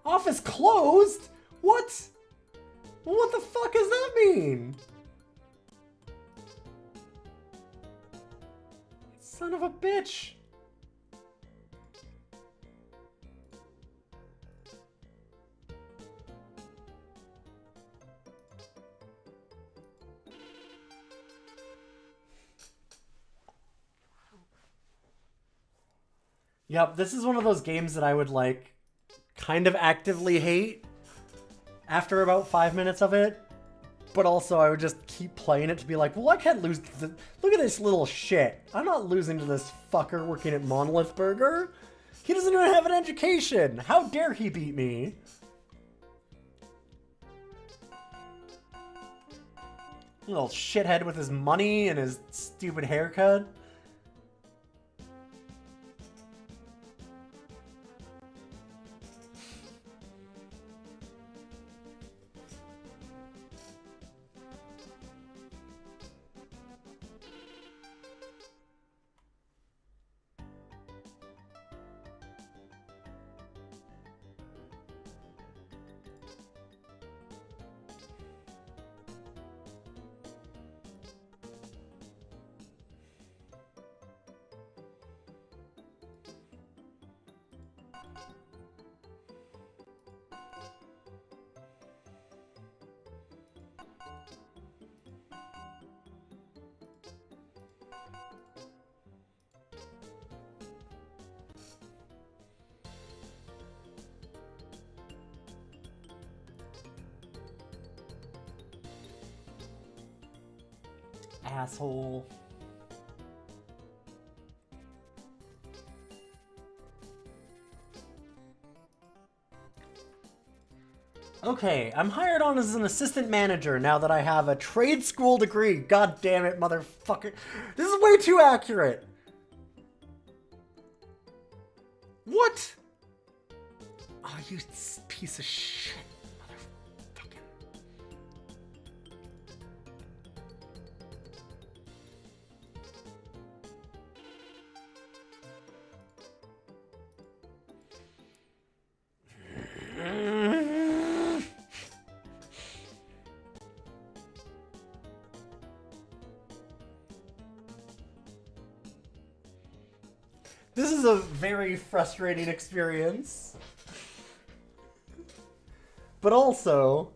Office closed? What? What the fuck does that mean? Son of a bitch. Yep, this is one of those games that I would, like, kind of actively hate after about 5 minutes of it. But also, I would just keep playing it to be like, well, I can't lose to look at this little shit. I'm not losing to this fucker working at Monolith Burger. He doesn't even have an education. How dare he beat me? Little shithead with his money and his stupid haircut. Asshole. Okay, I'm hired on as an assistant manager now that I have a trade school degree. God damn it, motherfucker. This is way too accurate. What? Oh, you piece of shit, motherfucker. This is a very frustrating experience. But also,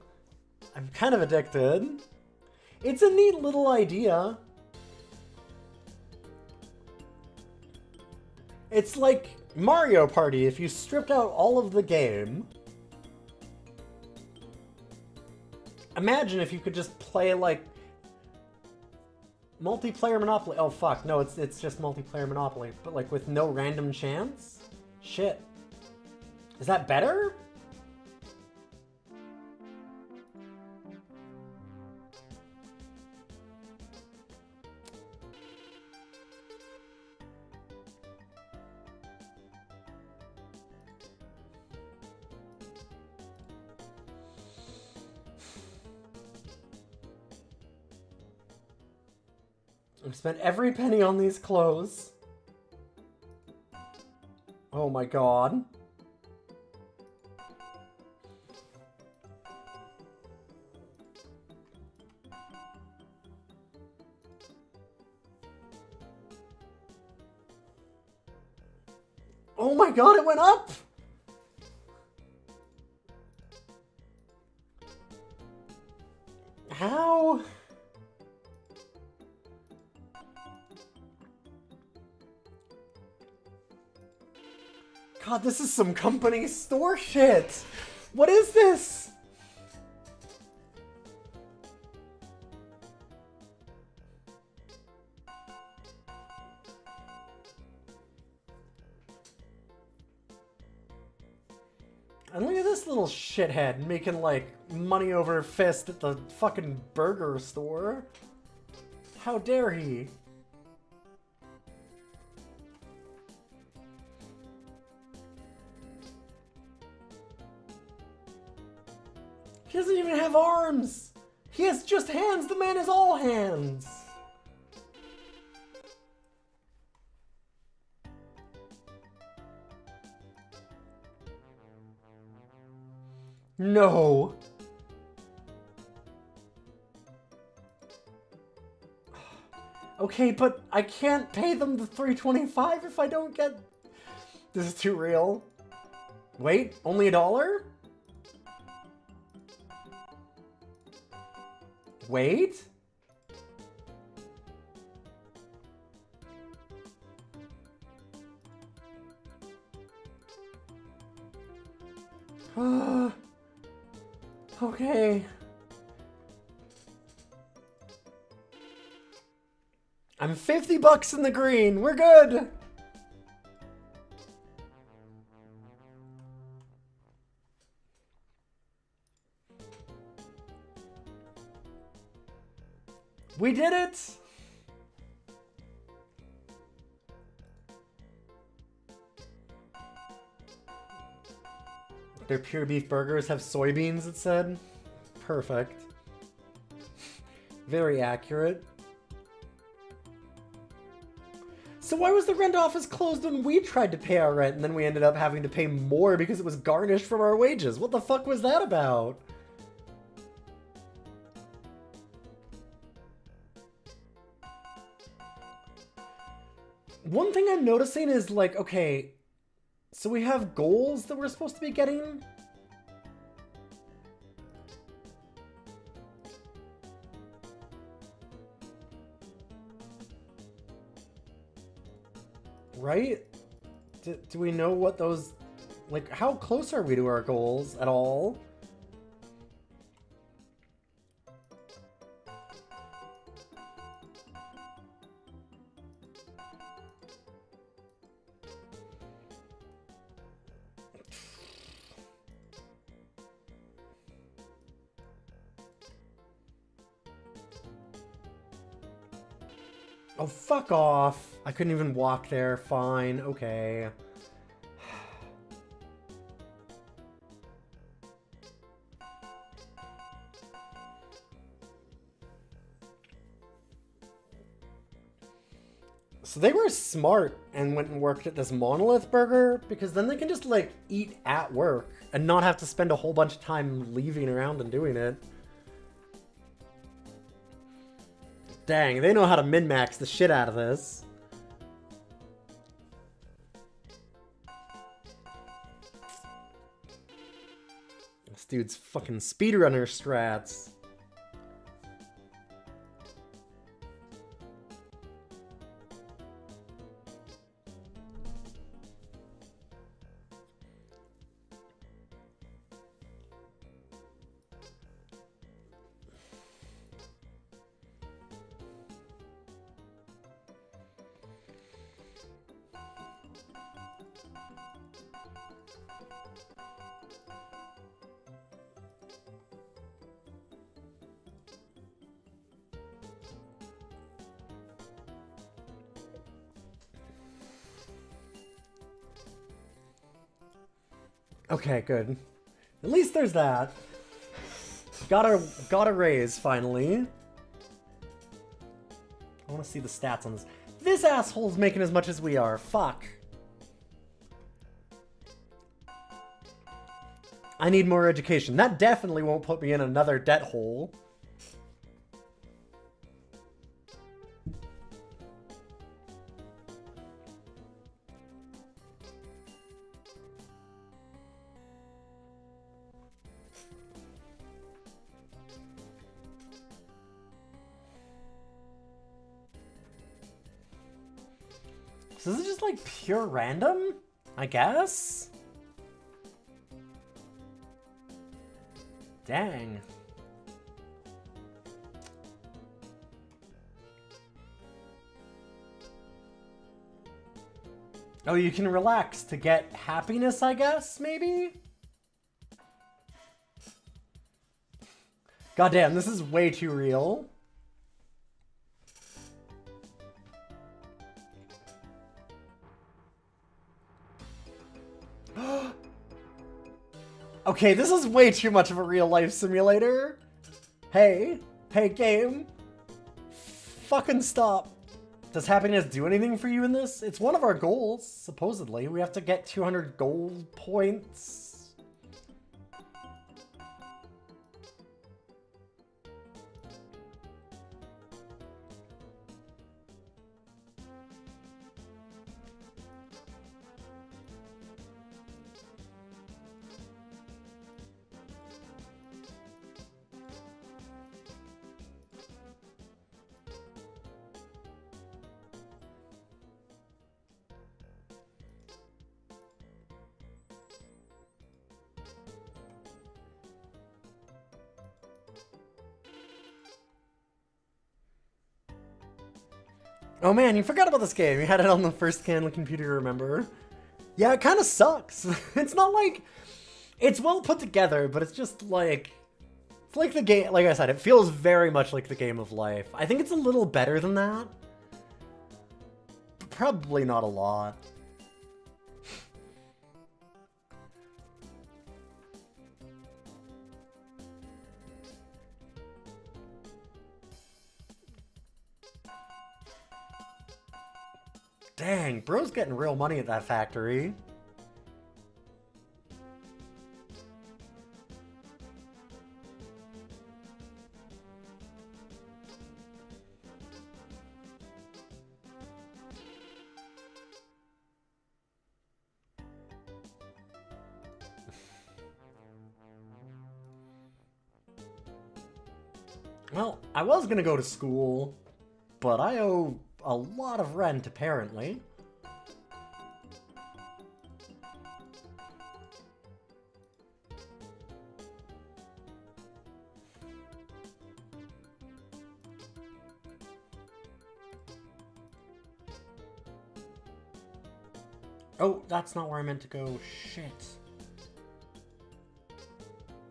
I'm kind of addicted. It's a neat little idea. It's like Mario Party if you stripped out all of the game. Imagine if you could just play like multiplayer Monopoly. Oh fuck, no, it's just multiplayer Monopoly, but like with no random chance? Shit. Is that better? I've spent every penny on these clothes. Oh my god. Oh my god, it went up! How? God, this is some company store shit! What is this? And look at this little shithead making like money over fist at the fucking burger store. How dare he? He doesn't even have arms! He has just hands! The man is all hands! No! Okay, but I can't pay them the $3.25 if I don't get... This is too real. Wait, only $1? Wait? Okay. I'm 50 bucks in the green. We're good. We did it. Their pure beef burgers have soybeans, it said. Perfect. Very accurate. So why was the rent office closed when we tried to pay our rent and then we ended up having to pay more because it was garnished from our wages? What the fuck was that about? One thing I'm noticing is like, okay, so we have goals that we're supposed to be getting. Right? Do we know what those... Like, how close are we to our goals at all? Oh, fuck off. I couldn't even walk there. Fine. Okay. So they were smart and went and worked at this Monolith Burger, because then they can just, like, eat at work and not have to spend a whole bunch of time leaving around and doing it. Dang, they know how to min-max the shit out of this. This dude's fucking speedrunner strats. Okay, good. At least there's that. Got a raise, finally. I want to see the stats on this. This asshole's making as much as we are. Fuck. I need more education. That definitely won't put me in another debt hole. So this is just like pure random, I guess? Dang. Oh, you can relax to get happiness, I guess, maybe? Goddamn, this is way too real. Okay, this is way too much of a real-life simulator. Hey, game. Fucking stop. Does happiness do anything for you in this? It's one of our goals, supposedly. We have to get 200 gold points. Oh man, you forgot about this game. You had it on the first scan of the computer, remember? Yeah, it kind of sucks. It's not like... It's well put together, but it's just like... It's like the game... Like I said, it feels very much like the game of life. I think it's a little better than that. But probably not a lot. Dang, bro's getting real money at that factory. Well, I was gonna go to school, but I owe a lot of rent, apparently. Oh, that's not where I meant to go. Shit.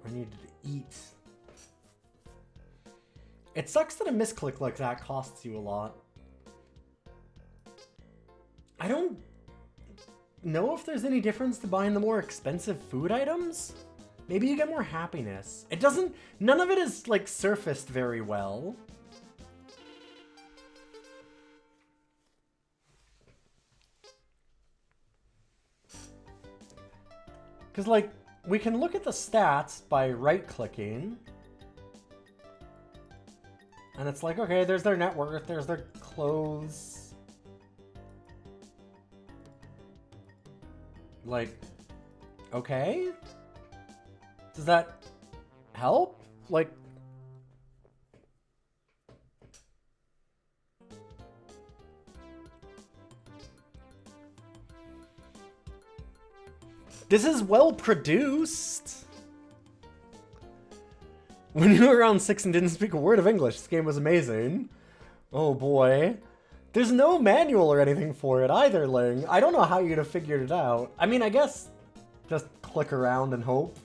I needed to eat. It sucks that a misclick like that costs you a lot. I don't know if there's any difference to buying the more expensive food items. Maybe you get more happiness. It doesn't... None of it is, like, surfaced very well. Because, like, we can look at the stats by right-clicking. And it's like, okay, there's their net worth, there's their clothes. Like, okay? Does that help? Like... This is well produced. When you were around 6 and didn't speak a word of English, this game was amazing. Oh boy. There's no manual or anything for it either, Ling. I don't know how you'd have figured it out. I mean, I guess just click around and hope.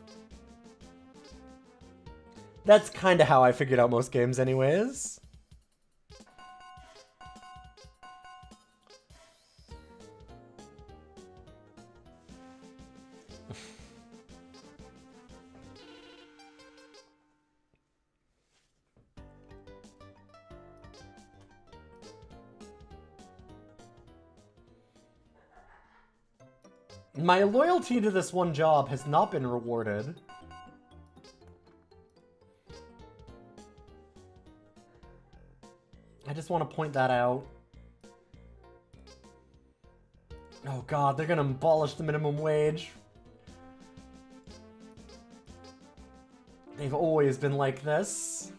That's kind of how I figured out most games anyways. My loyalty to this one job has not been rewarded. I just want to point that out. Oh god, they're gonna abolish the minimum wage. They've always been like this.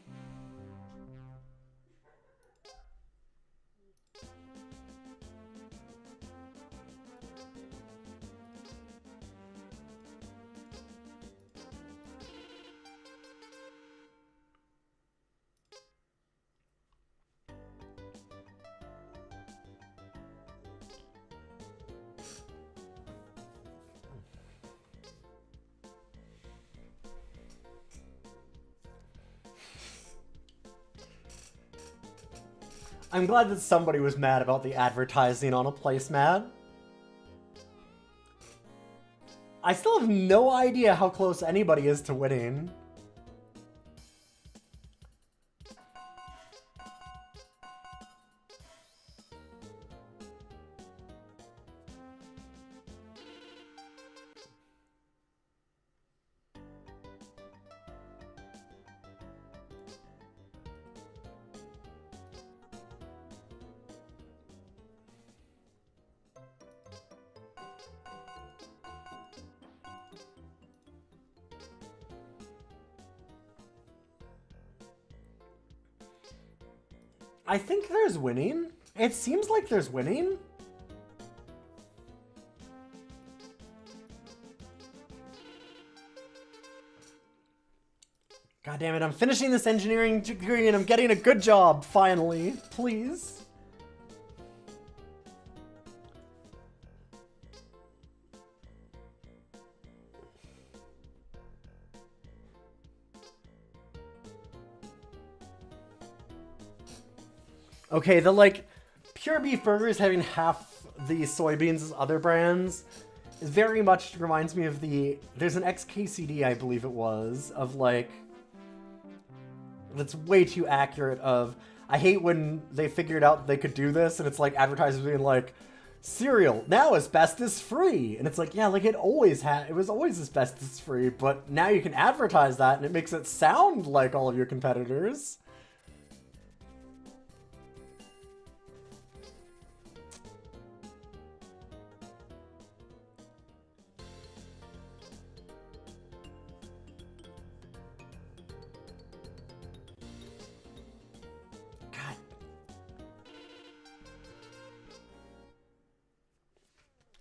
I'm glad that somebody was mad about the advertising on a placemat. I still have no idea how close anybody is to winning. I think there's winning. It seems like there's winning. God damn it, I'm finishing this engineering degree and I'm getting a good job, finally. Please. Okay, the, like, pure beef burgers having half the soybeans as other brands is very much reminds me of the... There's an XKCD, I believe it was, of, like... That's way too accurate of... I hate when they figured out they could do this, and it's like advertisers being like, cereal, now asbestos free! And it's like, yeah, like it always had... It was always asbestos free, but now you can advertise that, and it makes it sound like all of your competitors.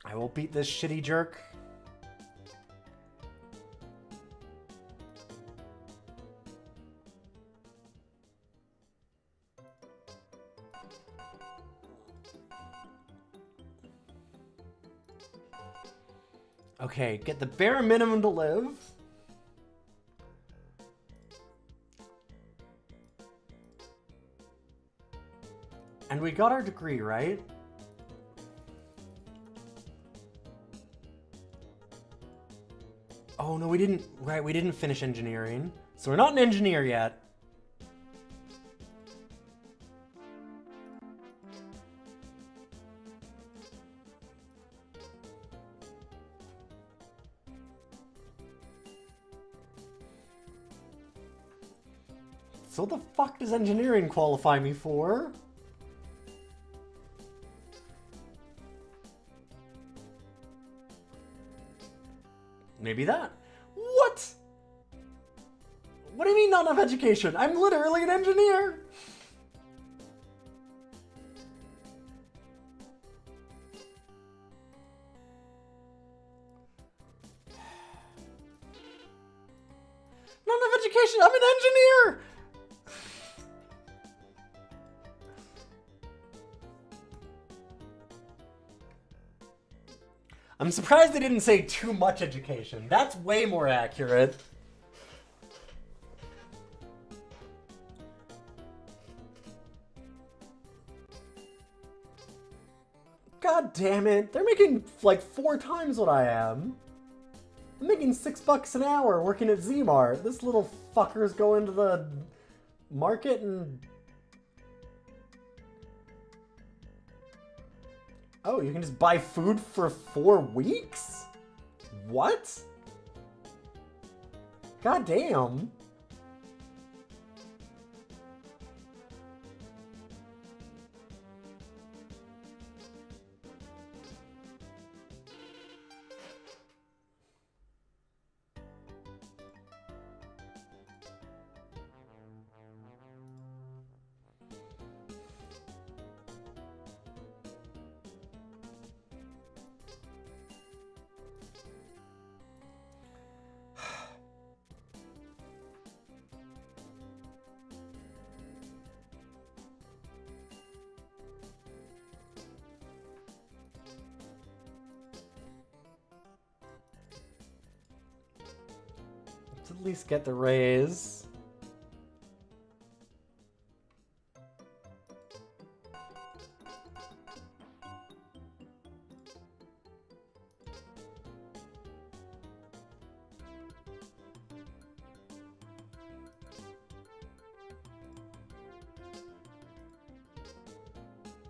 I will beat this shitty jerk. Okay, get the bare minimum to live. And we got our degree, right? Oh, no, we didn't. Right, we didn't finish engineering. So we're not an engineer yet. So what the fuck does engineering qualify me for? Maybe that. What? What do you mean not enough education? I'm literally an engineer! Not enough education! I'm an engineer! I'm surprised they didn't say too much education. That's way more accurate. God damn it. They're making like 4 times what I am. I'm making $6 an hour working at Z-Mart. This little fucker's going to the market and... Oh, you can just buy food for 4 weeks? What? God damn. Let's at least get the raise.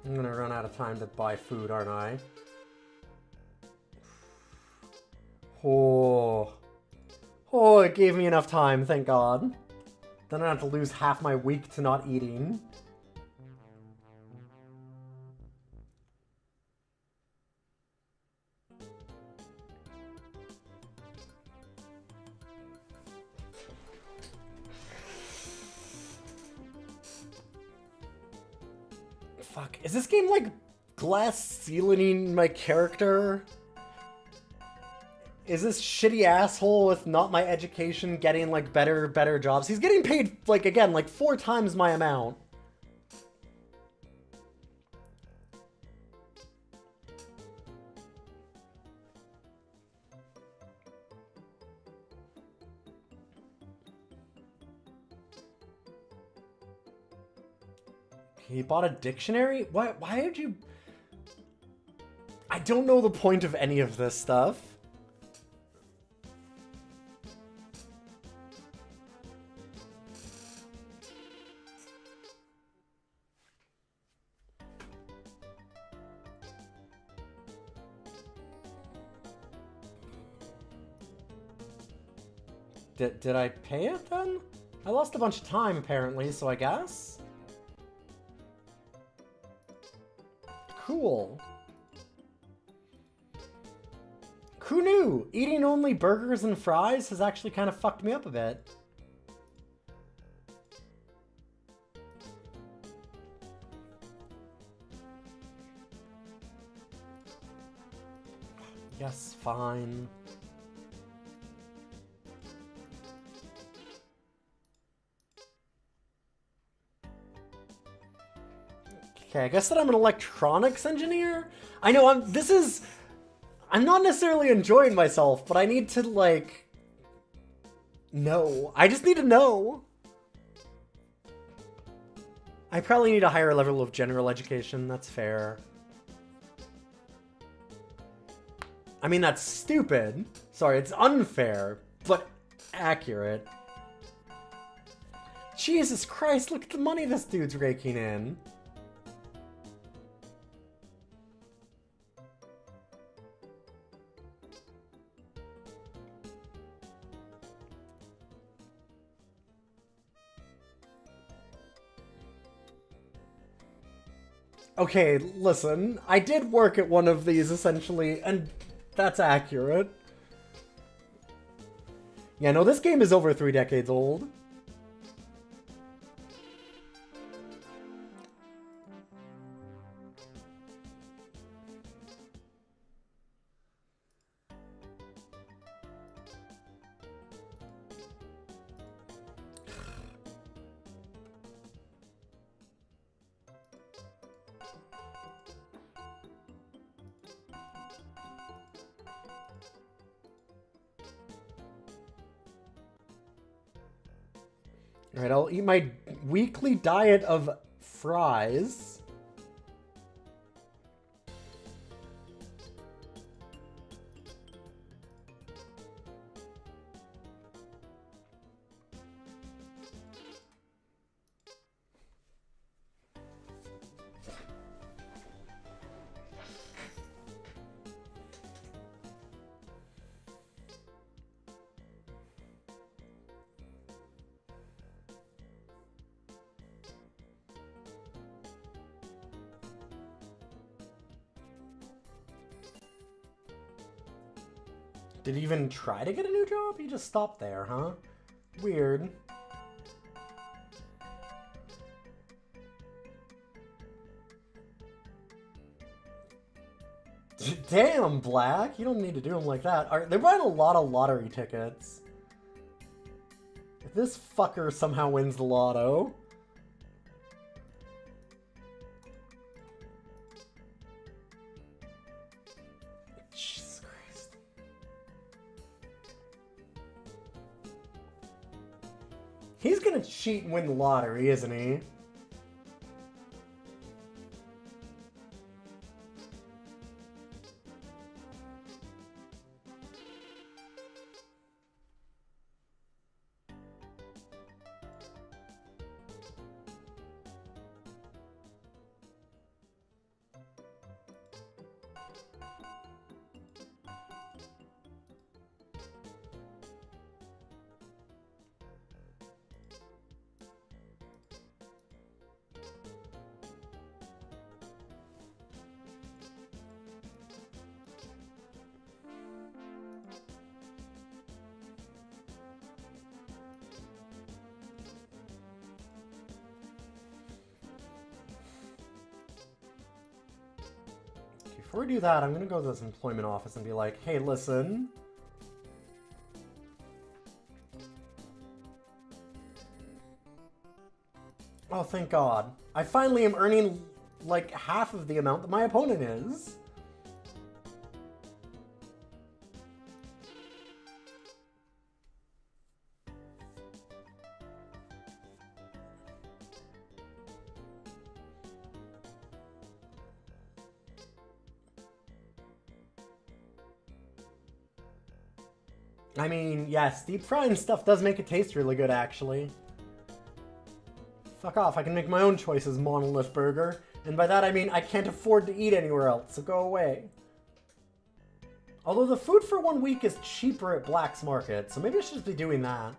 I'm gonna run out of time to buy food, aren't I? Oh. Oh, it gave me enough time, thank God. Then I don't have to lose half my week to not eating. Fuck, is this game like glass ceilinging my character? Is this shitty asshole with not my education getting like better jobs? He's getting paid like again like 4 times my amount. He bought a dictionary? Why did you... I don't know the point of any of this stuff. Did I pay it then? I lost a bunch of time apparently, so I guess? Cool. Who knew? Eating only burgers and fries has actually kind of fucked me up a bit. Yes, fine. Okay, I guess that I'm an electronics engineer? I know, I'm not necessarily enjoying myself, but I need to, like... know. I just need to know. I probably need a higher level of general education, that's fair. I mean, that's stupid. Sorry, it's unfair, but accurate. Jesus Christ, look at the money this dude's raking in. Okay, listen. I did work at one of these, essentially, and that's accurate. Yeah, no, this game is over 3 decades old. Alright, I'll eat my weekly diet of fries. Did he even try to get a new job? He just stopped there, huh? Weird. Damn, Black! You don't need to do them like that. They're buying a lot of lottery tickets. If this fucker somehow wins the lotto... Jesus Christ. He's gonna cheat and win the lottery, isn't he? Before we do that, I'm gonna go to this employment office and be like, hey, listen. Oh, thank God. I finally am earning, like, half of the amount that my opponent is. I mean, yes, deep frying stuff does make it taste really good, actually. Fuck off, I can make my own choices, Monolith Burger. And by that I mean I can't afford to eat anywhere else, so go away. Although the food for 1 week is cheaper at Black's Market, so maybe I should just be doing that.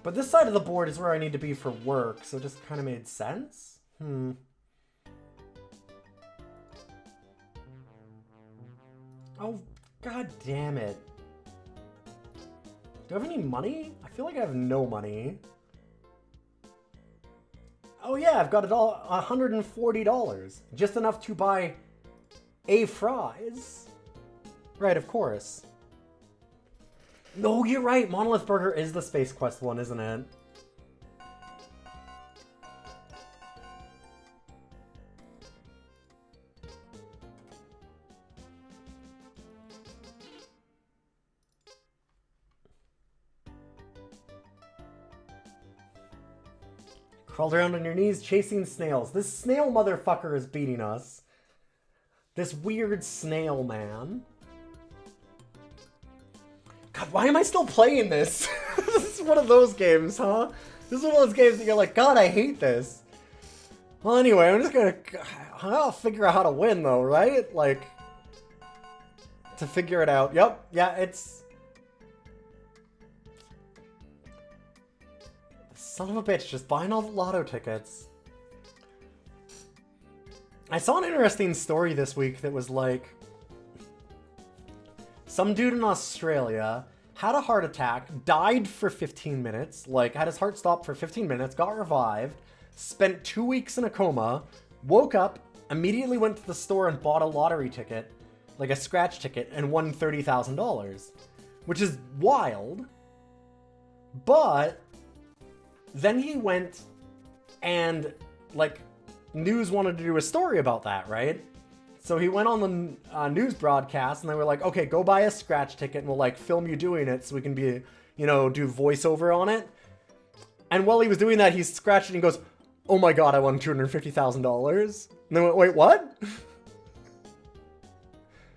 But this side of the board is where I need to be for work, so it just kind of made sense? Oh, god damn it. Do I have any money? I feel like I have no money. Oh yeah, I've got it all $140. Just enough to buy a fries. Right, of course. No, you're right. Monolith Burger is the Space Quest one, isn't it? Crawled around on your knees chasing snails. This snail motherfucker is beating us. This weird snail man. God, why am I still playing this? This is one of those games, huh? This is one of those games that you're like, God, I hate this. Well, anyway, I'll figure out how to win, though, right? Like, to figure it out. Yep, yeah, it's... Son of a bitch, just buying all the lotto tickets. I saw an interesting story this week that was like, some dude in Australia had a heart attack, died for 15 minutes, like had his heart stopped for 15 minutes, got revived, spent 2 weeks in a coma, woke up, immediately went to the store and bought a lottery ticket, like a scratch ticket, and won $30,000, which is wild. But then he went and, like, news wanted to do a story about that, right? So he went on the news broadcast and they were like, okay, go buy a scratch ticket and we'll, like, film you doing it so we can be, you know, do voiceover on it. And while he was doing that, he scratched it and he goes, oh my god, I won $250,000. And they went, wait, what?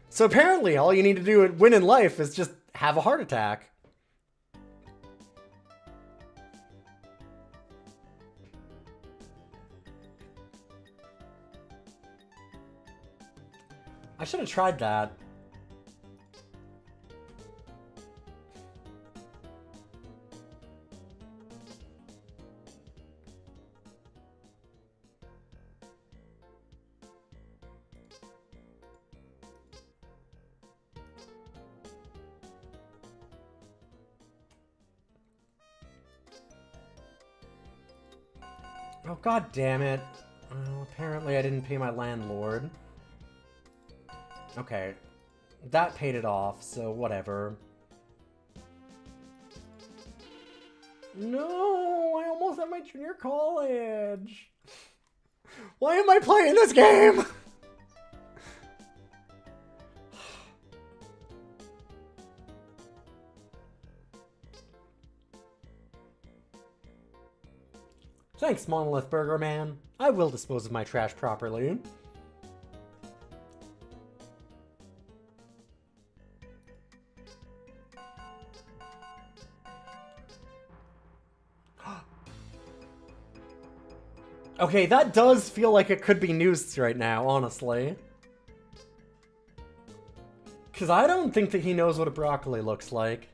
So apparently all you need to do to win in life is just have a heart attack. I should have tried that. Oh, god damn it. Well, apparently I didn't pay my landlord. Okay, that paid it off, so whatever. No, I almost had my junior college. Why am I playing this game? Thanks, Monolith Burger Man. I will dispose of my trash properly. Okay, that does feel like it could be news right now, honestly. Because I don't think that he knows what a broccoli looks like.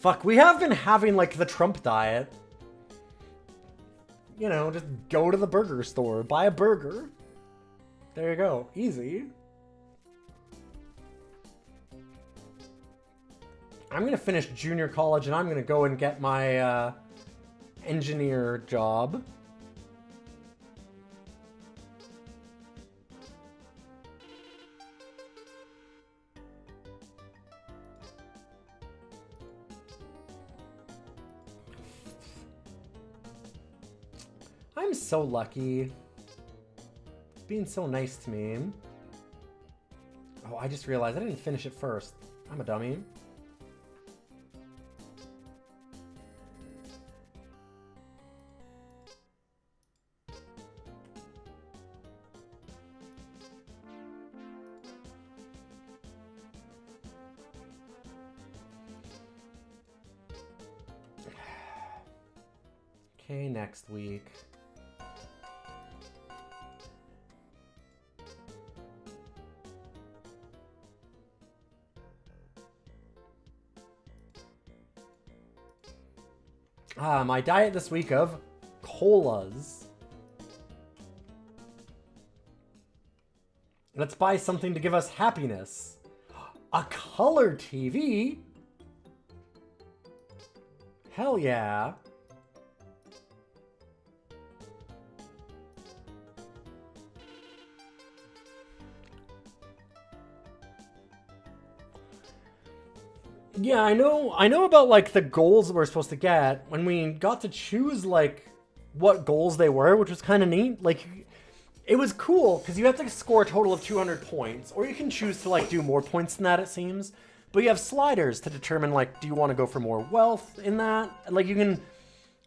Fuck, we have been having, like, the Trump diet. You know, just go to the burger store, buy a burger. There you go. Easy. I'm gonna finish junior college and I'm gonna go and get my engineer job. I'm so lucky. Being so nice to me. Oh, I just realized I didn't finish it first. I'm a dummy. Okay, next week. My diet this week of colas. Let's buy something to give us happiness. A color TV? Hell yeah. Yeah, I know about, like, the goals that we're supposed to get. When we got to choose, like, what goals they were, which was kind of neat. Like, it was cool, because you have to score a total of 200 points. Or you can choose to, like, do more points than that, it seems. But you have sliders to determine, like, do you want to go for more wealth in that? Like, you can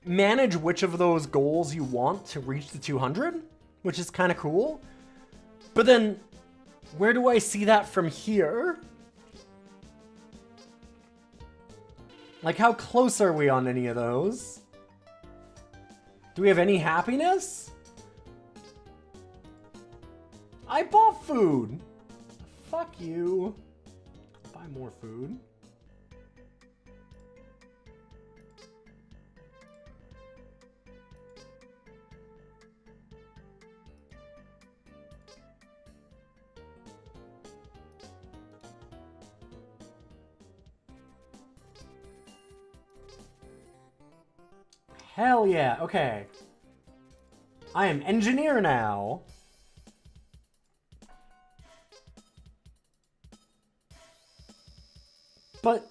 manage which of those goals you want to reach the 200, which is kind of cool. But then, where do I see that from here? Like, how close are we on any of those? Do we have any happiness? I bought food. Fuck you. buy more food. Hell yeah, okay. I am engineer now. But...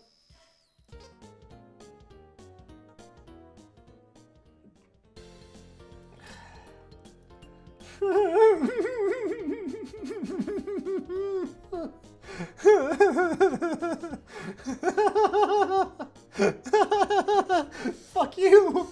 Fuck you!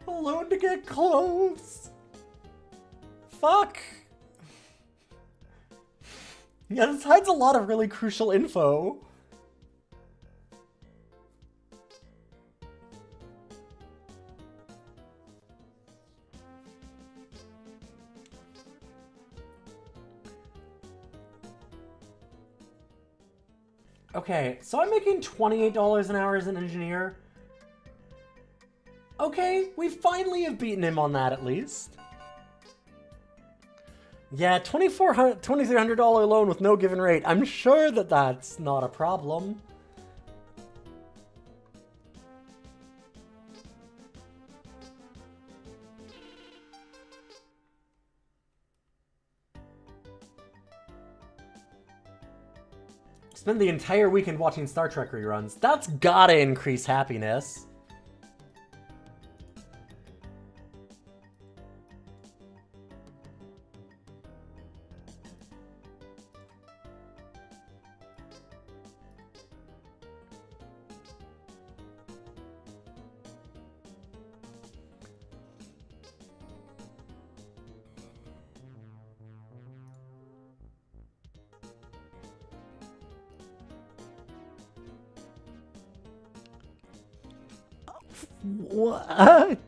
Alone to get clothes. Fuck. Yeah, this hides a lot of really crucial info. Okay, so I'm making $28 an hour as an engineer. Okay, we finally have beaten him on that at least. Yeah, $2,300 loan with no given rate. I'm sure that that's not a problem. Spend the entire weekend watching Star Trek reruns. That's gotta increase happiness. What?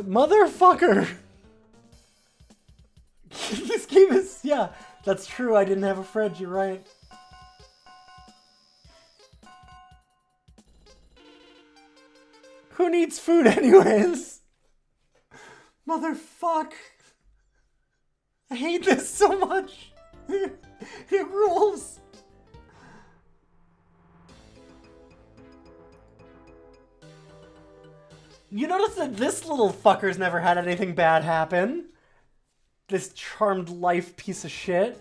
Motherfucker! This game is... Yeah, that's true. I didn't have a fridge. You're right. Who needs food anyways? Motherfuck. I hate this so much. It rules. You notice that this little fucker's never had anything bad happen? This charmed life piece of shit.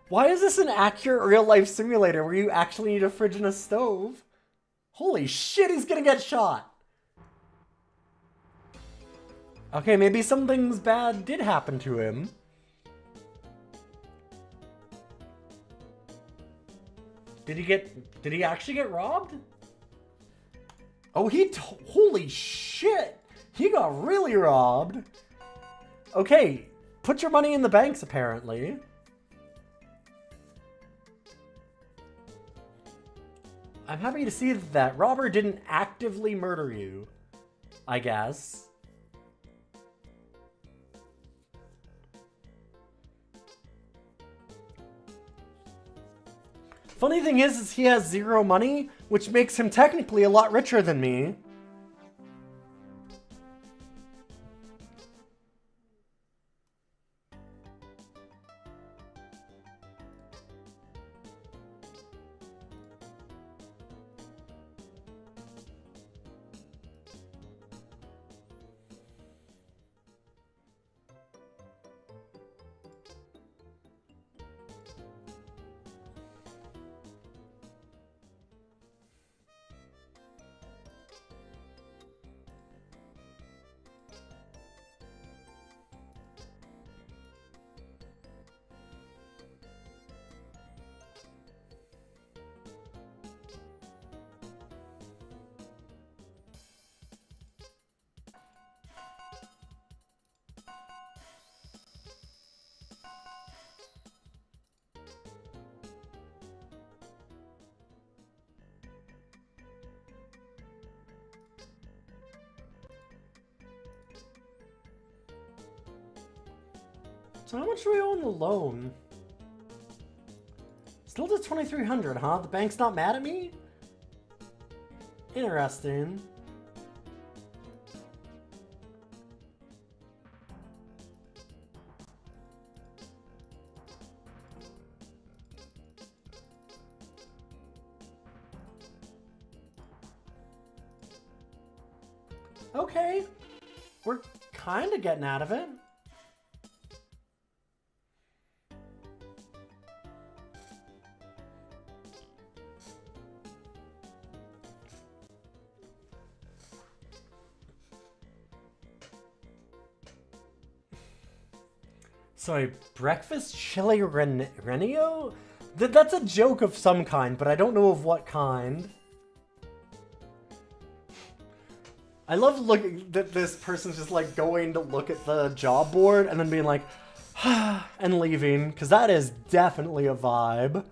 Why is this an accurate real-life simulator where you actually need a fridge and a stove? Holy shit, he's gonna get shot! Okay, maybe something bad did happen to him. Did he actually get robbed? Oh, holy shit! He got really robbed! Okay, put your money in the banks, apparently. I'm happy to see that that robber didn't actively murder you, I guess. Funny thing is he has 0 money, which makes him technically a lot richer than me. So how much do we owe on the loan? Still to 2,300, huh? The bank's not mad at me? Interesting. Okay. We're kind of getting out of it. Sorry, breakfast chili renio? That's a joke of some kind, but I don't know of what kind. I love looking that this person's just like going to look at the job board and then being like, and leaving, because that is definitely a vibe.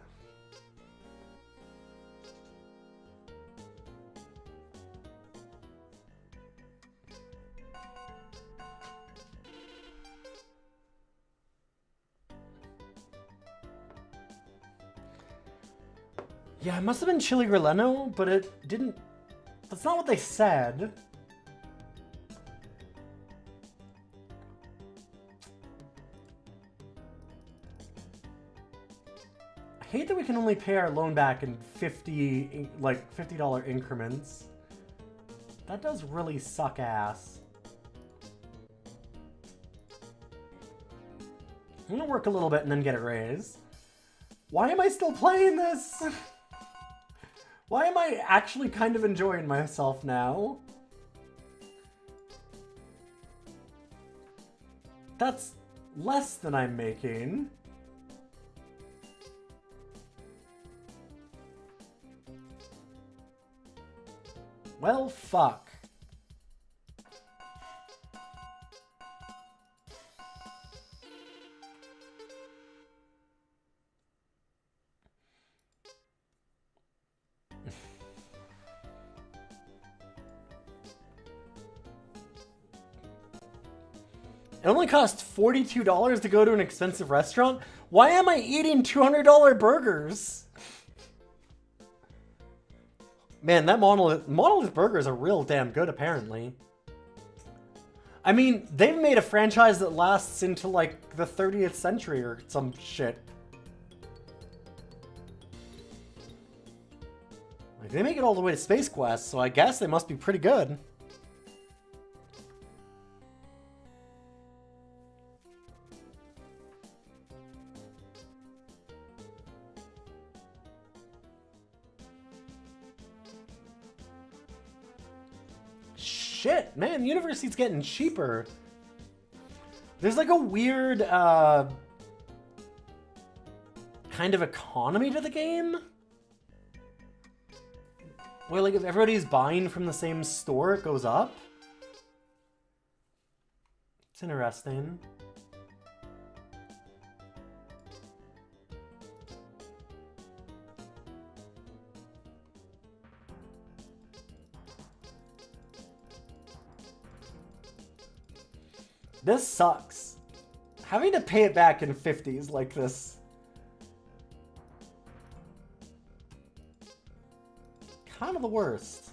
Yeah, it must have been chili relleno, but it didn't... That's not what they said. I hate that we can only pay our loan back in $50 increments. That does really suck ass. I'm gonna work a little bit and then get a raise. Why am I still playing this? Why am I actually kind of enjoying myself now? That's less than I'm making. Well, fuck. It only costs $42 to go to an expensive restaurant? Why am I eating $200 burgers? Man, that monolith burgers are real damn good, apparently. I mean, they've made a franchise that lasts into, like, the 30th century or some shit. Like, they make it all the way to Space Quest, so I guess they must be pretty good. Shit, man, University's getting cheaper. There's like a weird kind of economy to the game. Where like if everybody's buying from the same store, it goes up. It's interesting. This sucks. Having to pay it back in 50s like this. Kind of the worst.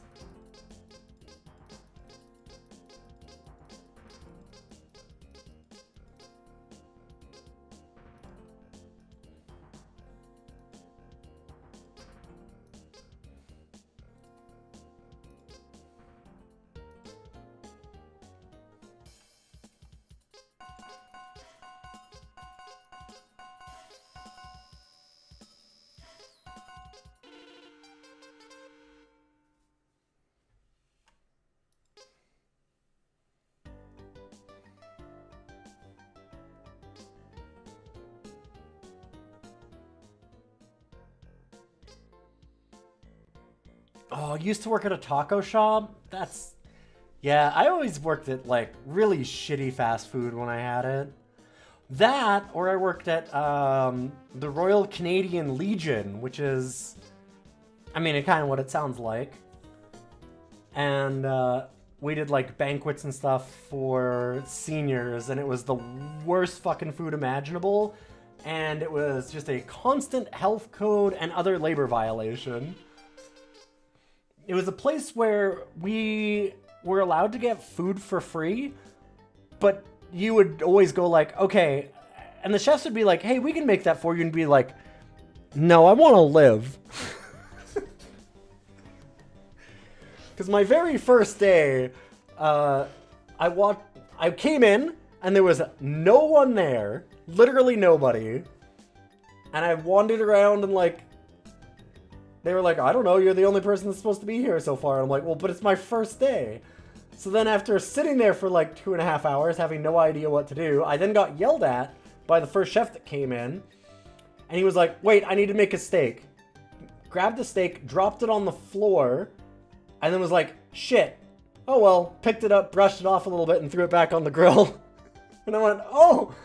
Oh, I used to work at a taco shop? That's... Yeah, I always worked at, like, really shitty fast food when I had it. That, or I worked at the Royal Canadian Legion, which is... I mean, kind of what it sounds like. And we did like banquets and stuff for seniors, and it was the worst fucking food imaginable, and it was just a constant health code and other labor violation. It was a place where we were allowed to get food for free, but you would always go like, okay, and the chefs would be like, hey, we can make that for you, and be like, no, I want to live. Because my very first day, I came in and there was no one there, literally nobody. And I wandered around and like, they were like, I don't know, you're the only person that's supposed to be here so far. And I'm like, well, but it's my first day. So then after sitting there for like 2.5 hours, having no idea what to do, I then got yelled at by the first chef that came in. And he was like, wait, I need to make a steak. Grabbed the steak, dropped it on the floor, and then was like, shit. Oh well, picked it up, brushed it off a little bit, and threw it back on the grill. And I went, oh.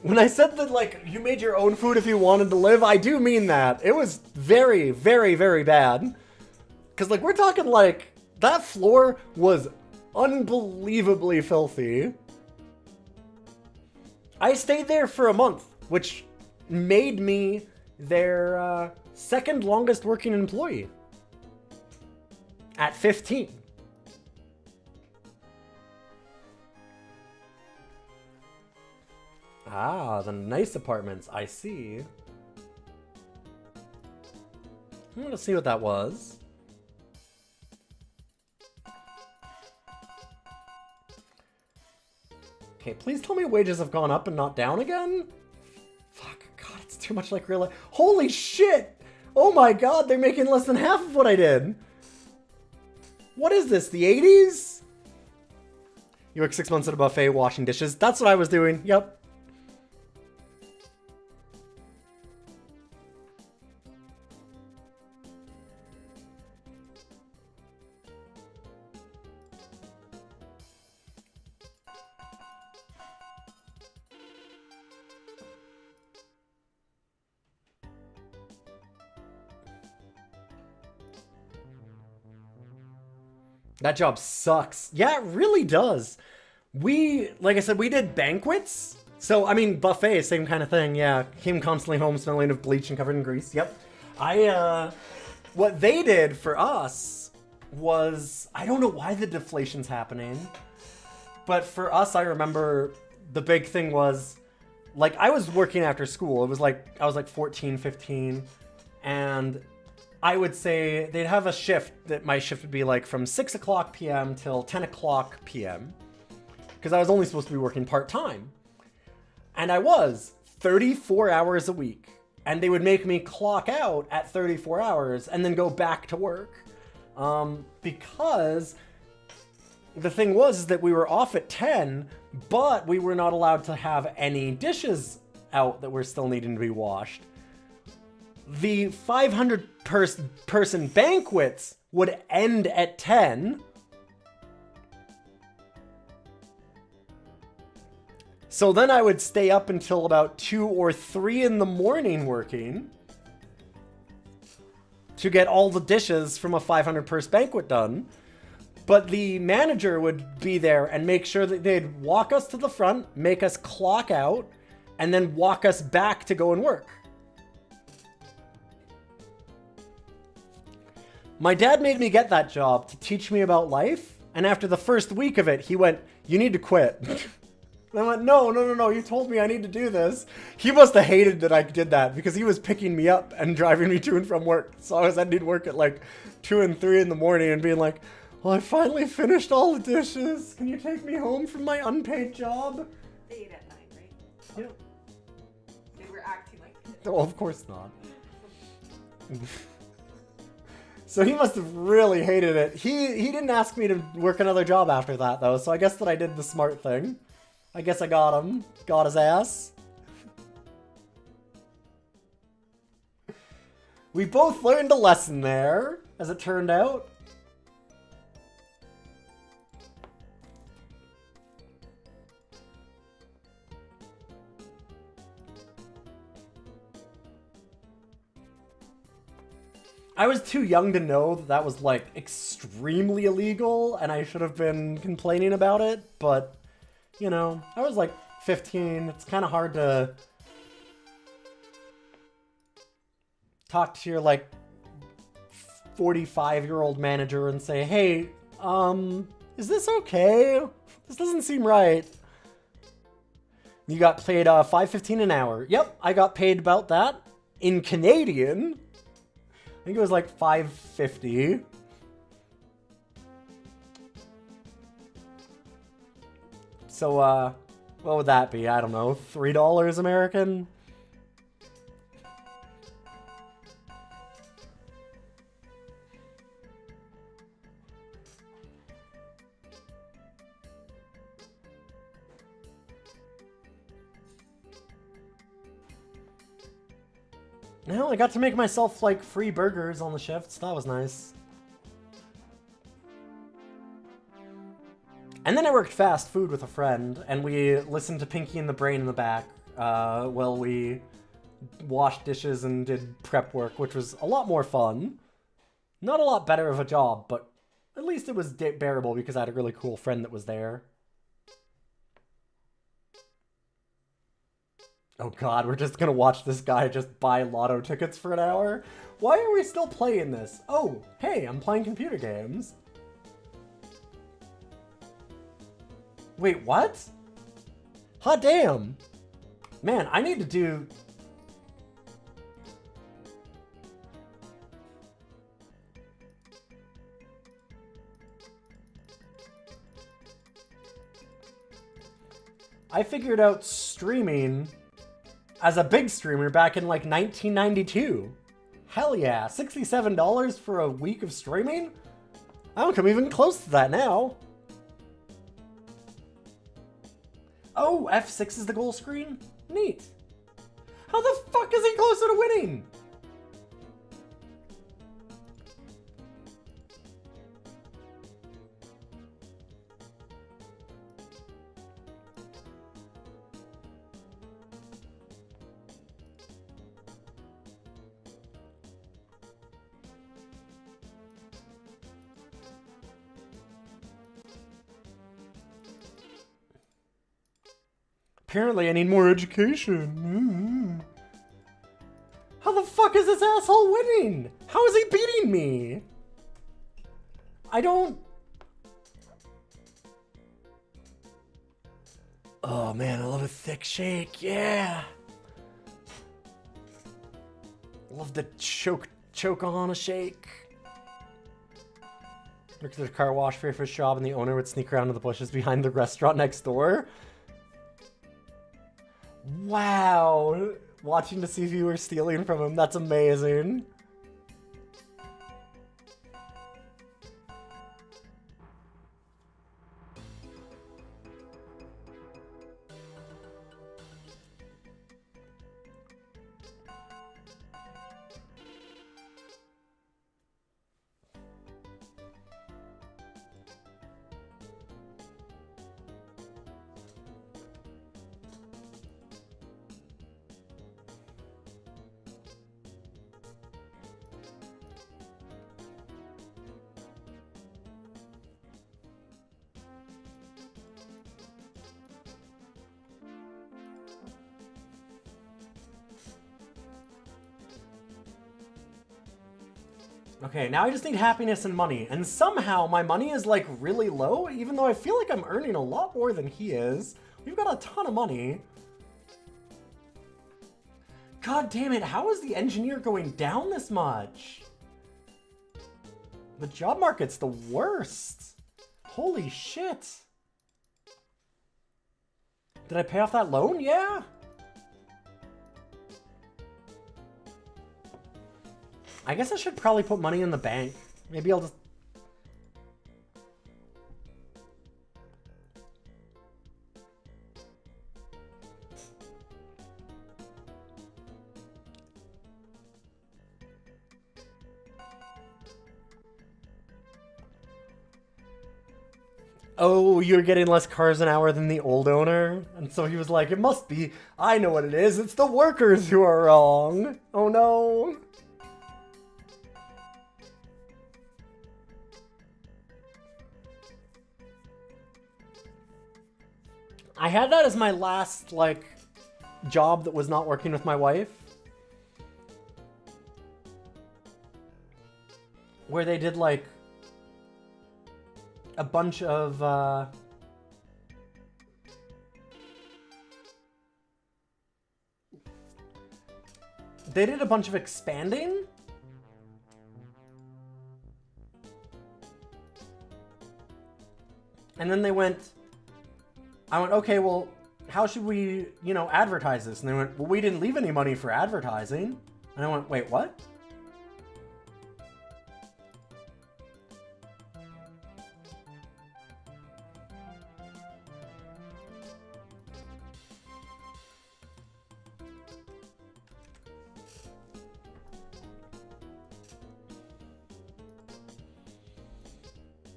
When I said that, like, you made your own food if you wanted to live, I do mean that. It was very, very, very bad. Because, like, we're talking, like, that floor was unbelievably filthy. I stayed there for a month, which made me their second longest working employee. At 15. Ah, the nice apartments, I see. I want to see what that was. Okay, please tell me wages have gone up and not down again? Fuck, God, it's too much like real life. Holy shit! Oh my God, they're making less than half of what I did. What is this, the 80s? You work 6 months at a buffet washing dishes. That's what I was doing, yep. That job sucks. Yeah, it really does. Like I said, we did banquets. So, I mean, buffet, same kind of thing. Yeah, came constantly home smelling of bleach and covered in grease. Yep. What they did for us was, I don't know why the deflation's happening, but for us, I remember the big thing was, like, I was working after school. It was like, I was like 14, 15, and I would say they'd have a shift that my shift would be like from 6 o'clock p.m. till 10 o'clock p.m. because I was only supposed to be working part-time. And I was 34 hours a week. And they would make me clock out at 34 hours and then go back to work. Because the thing was that we were off at 10, but we were not allowed to have any dishes out that were still needing to be washed. The 500 person banquets would end at 10. So then I would stay up until about 2 or 3 in the morning working to get all the dishes from a 500 person banquet done. But the manager would be there and make sure that they'd walk us to the front, make us clock out, and then walk us back to go and work. My dad made me get that job to teach me about life, and after the first week of it, he went, "You need to quit." And I went, no, you told me I need to do this. He must have hated that I did that, because he was picking me up and driving me to and from work. So I was ending work at like 2 and 3 in the morning and being like, well, I finally finished all the dishes. Can you take me home from my unpaid job? They ate at 9, right? Yeah. They were acting like it. Well, of course not. So he must have really hated it. He didn't ask me to work another job after that, though, so I guess that I did the smart thing. I guess I got him. Got his ass. We both learned a lesson there, as it turned out. I was too young to know that that was, like, extremely illegal, and I should have been complaining about it, but, you know, I was, like, 15. It's kind of hard to talk to your, like, 45-year-old manager and say, hey, is this okay? This doesn't seem right. You got paid $5.15 an hour. Yep, I got paid about that. In Canadian, I think it was like $5.50. So, what would that be? I don't know, $3 American? No, I got to make myself, like, free burgers on the shifts. That was nice. And then I worked fast food with a friend, and we listened to Pinky and the Brain in the back while we washed dishes and did prep work, which was a lot more fun. Not a lot better of a job, but at least it was bearable because I had a really cool friend that was there. Oh god, we're just gonna watch this guy just buy lotto tickets for an hour? Why are we still playing this? Oh, hey, I'm playing computer games. Wait, what? Hot damn. Man, I need to do... I figured out streaming as a big streamer back in like 1992. Hell yeah, $67 for a week of streaming? I don't come even close to that now. Oh, F6 is the goal screen? Neat. How the fuck is he closer to winning? Apparently I need more education. How the fuck is this asshole winning? How is he beating me? I don't... Oh man, I love a thick shake, yeah! Love to choke on a shake. Worked at a car wash for your first job and the owner would sneak around to the bushes behind the restaurant next door. Wow! Watching to see if you were stealing from him, that's amazing. Okay, now I just need happiness and money, and somehow my money is like really low, even though I feel like I'm earning a lot more than he is. We've got a ton of money. God damn it, how is the engineer going down this much? The job market's the worst. Holy shit. Did I pay off that loan? Yeah. I guess I should probably put money in the bank. Maybe I'll just... Oh, you're getting less cars an hour than the old owner? And so he was like, it must be, I know what it is, it's the workers who are wrong. Oh no. I had that as my last, like, job that was not working with my wife. Where they did, like, a bunch of, they did a bunch of expanding. And then I went, okay, well, how should we, advertise this? And they went, well, we didn't leave any money for advertising. And I went, wait, what?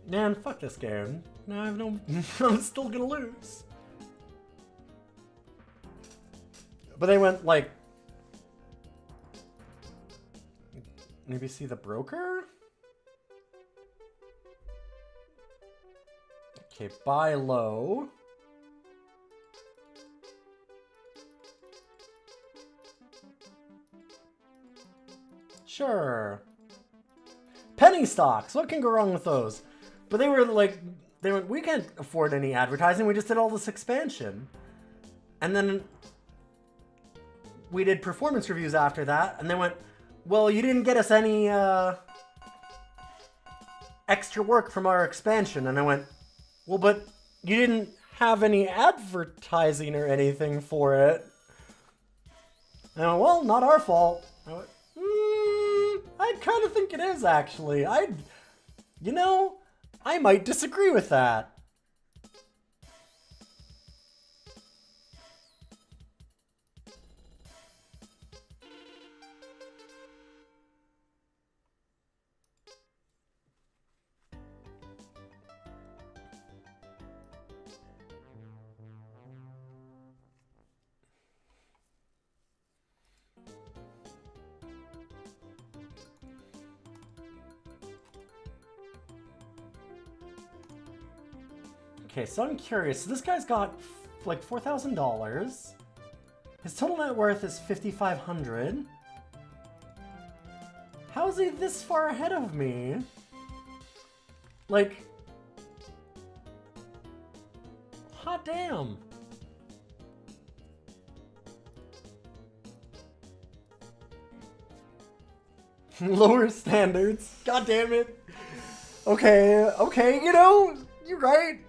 Man, fuck this game. No, I have no... I'm still gonna lose. But they went, like... Maybe see the broker? Okay, buy low. Sure. Penny stocks. What can go wrong with those? But they were like, we can't afford any advertising. We just did all this expansion. And then we did performance reviews after that. And they went, well, you didn't get us any extra work from our expansion. And I went, well, but you didn't have any advertising or anything for it. And I went, well, not our fault. I went, I kind of think it is, actually. I might disagree with that. Okay, so I'm curious. So this guy's got like $4,000. His total net worth is $5,500. How is he this far ahead of me? Like, hot damn. Lower standards. God damn it. Okay, you're right.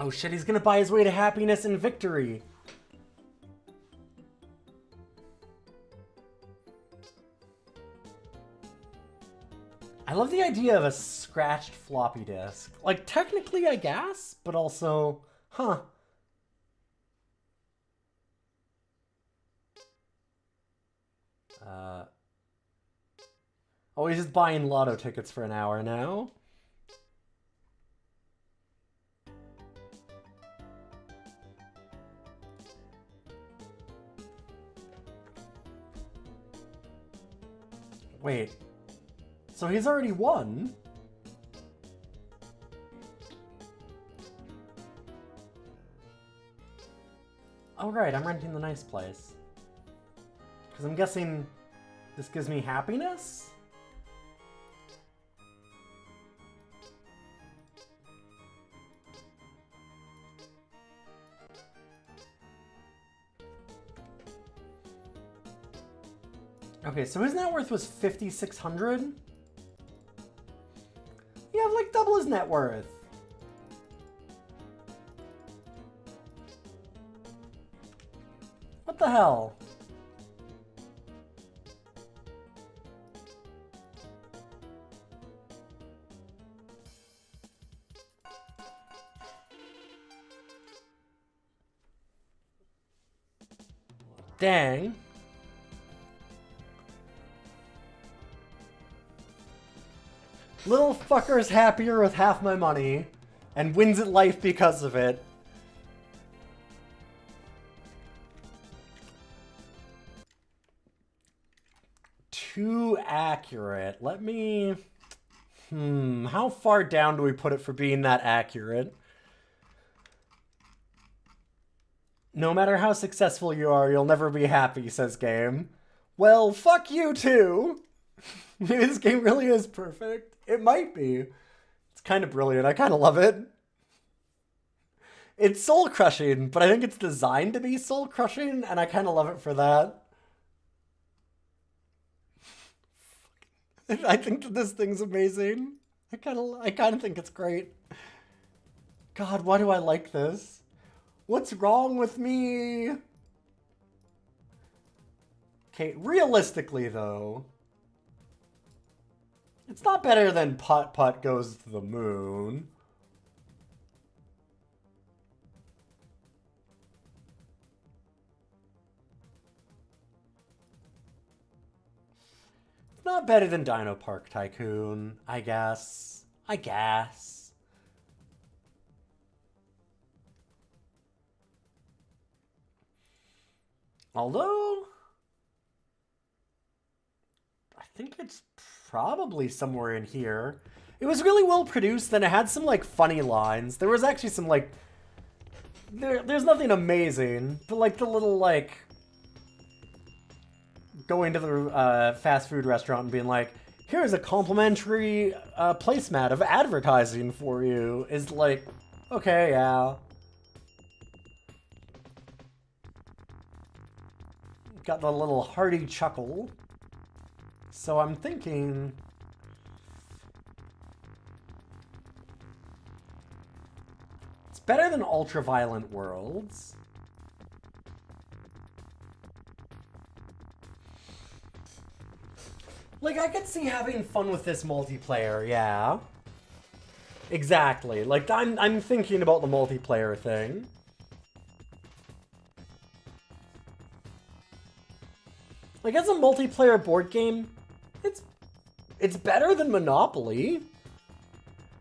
Oh shit, he's gonna buy his way to happiness and victory. I love the idea of a scratched floppy disk. Like, technically, I guess, but also, huh. Oh, he's just buying lotto tickets for an hour now. Wait, so he's already won? Oh right, I'm renting the nice place. Because I'm guessing this gives me happiness? Okay, so his net worth was $5,600. You have like double his net worth. What the hell? Dang. Little fucker's happier with half my money and wins at life because of it. Too accurate. Let me... how far down do we put it for being that accurate? No matter how successful you are, you'll never be happy, says game. Well, fuck you too! Maybe this game really is perfect. It might be. It's kind of brilliant. I kind of love it. It's soul-crushing, but I think it's designed to be soul-crushing, and I kind of love it for that. I think that this thing's amazing. I kind of think it's great. God, why do I like this? What's wrong with me? Okay, realistically though, it's not better than Putt Putt Goes to the Moon. It's not better than Dino Park Tycoon, I guess. Although, I think it's probably somewhere in here. It was really well produced, and it had some, like, funny lines. There was actually some, like... There's nothing amazing, but, like, the little, like... going to the fast food restaurant and being like, here's a complimentary placemat of advertising for you, is like, okay, yeah. Got the little hearty chuckle. So I'm thinking... it's better than Ultraviolent Worlds. Like, I could see having fun with this multiplayer, yeah. Exactly. Like, I'm thinking about the multiplayer thing. Like, as a multiplayer board game, it's better than Monopoly.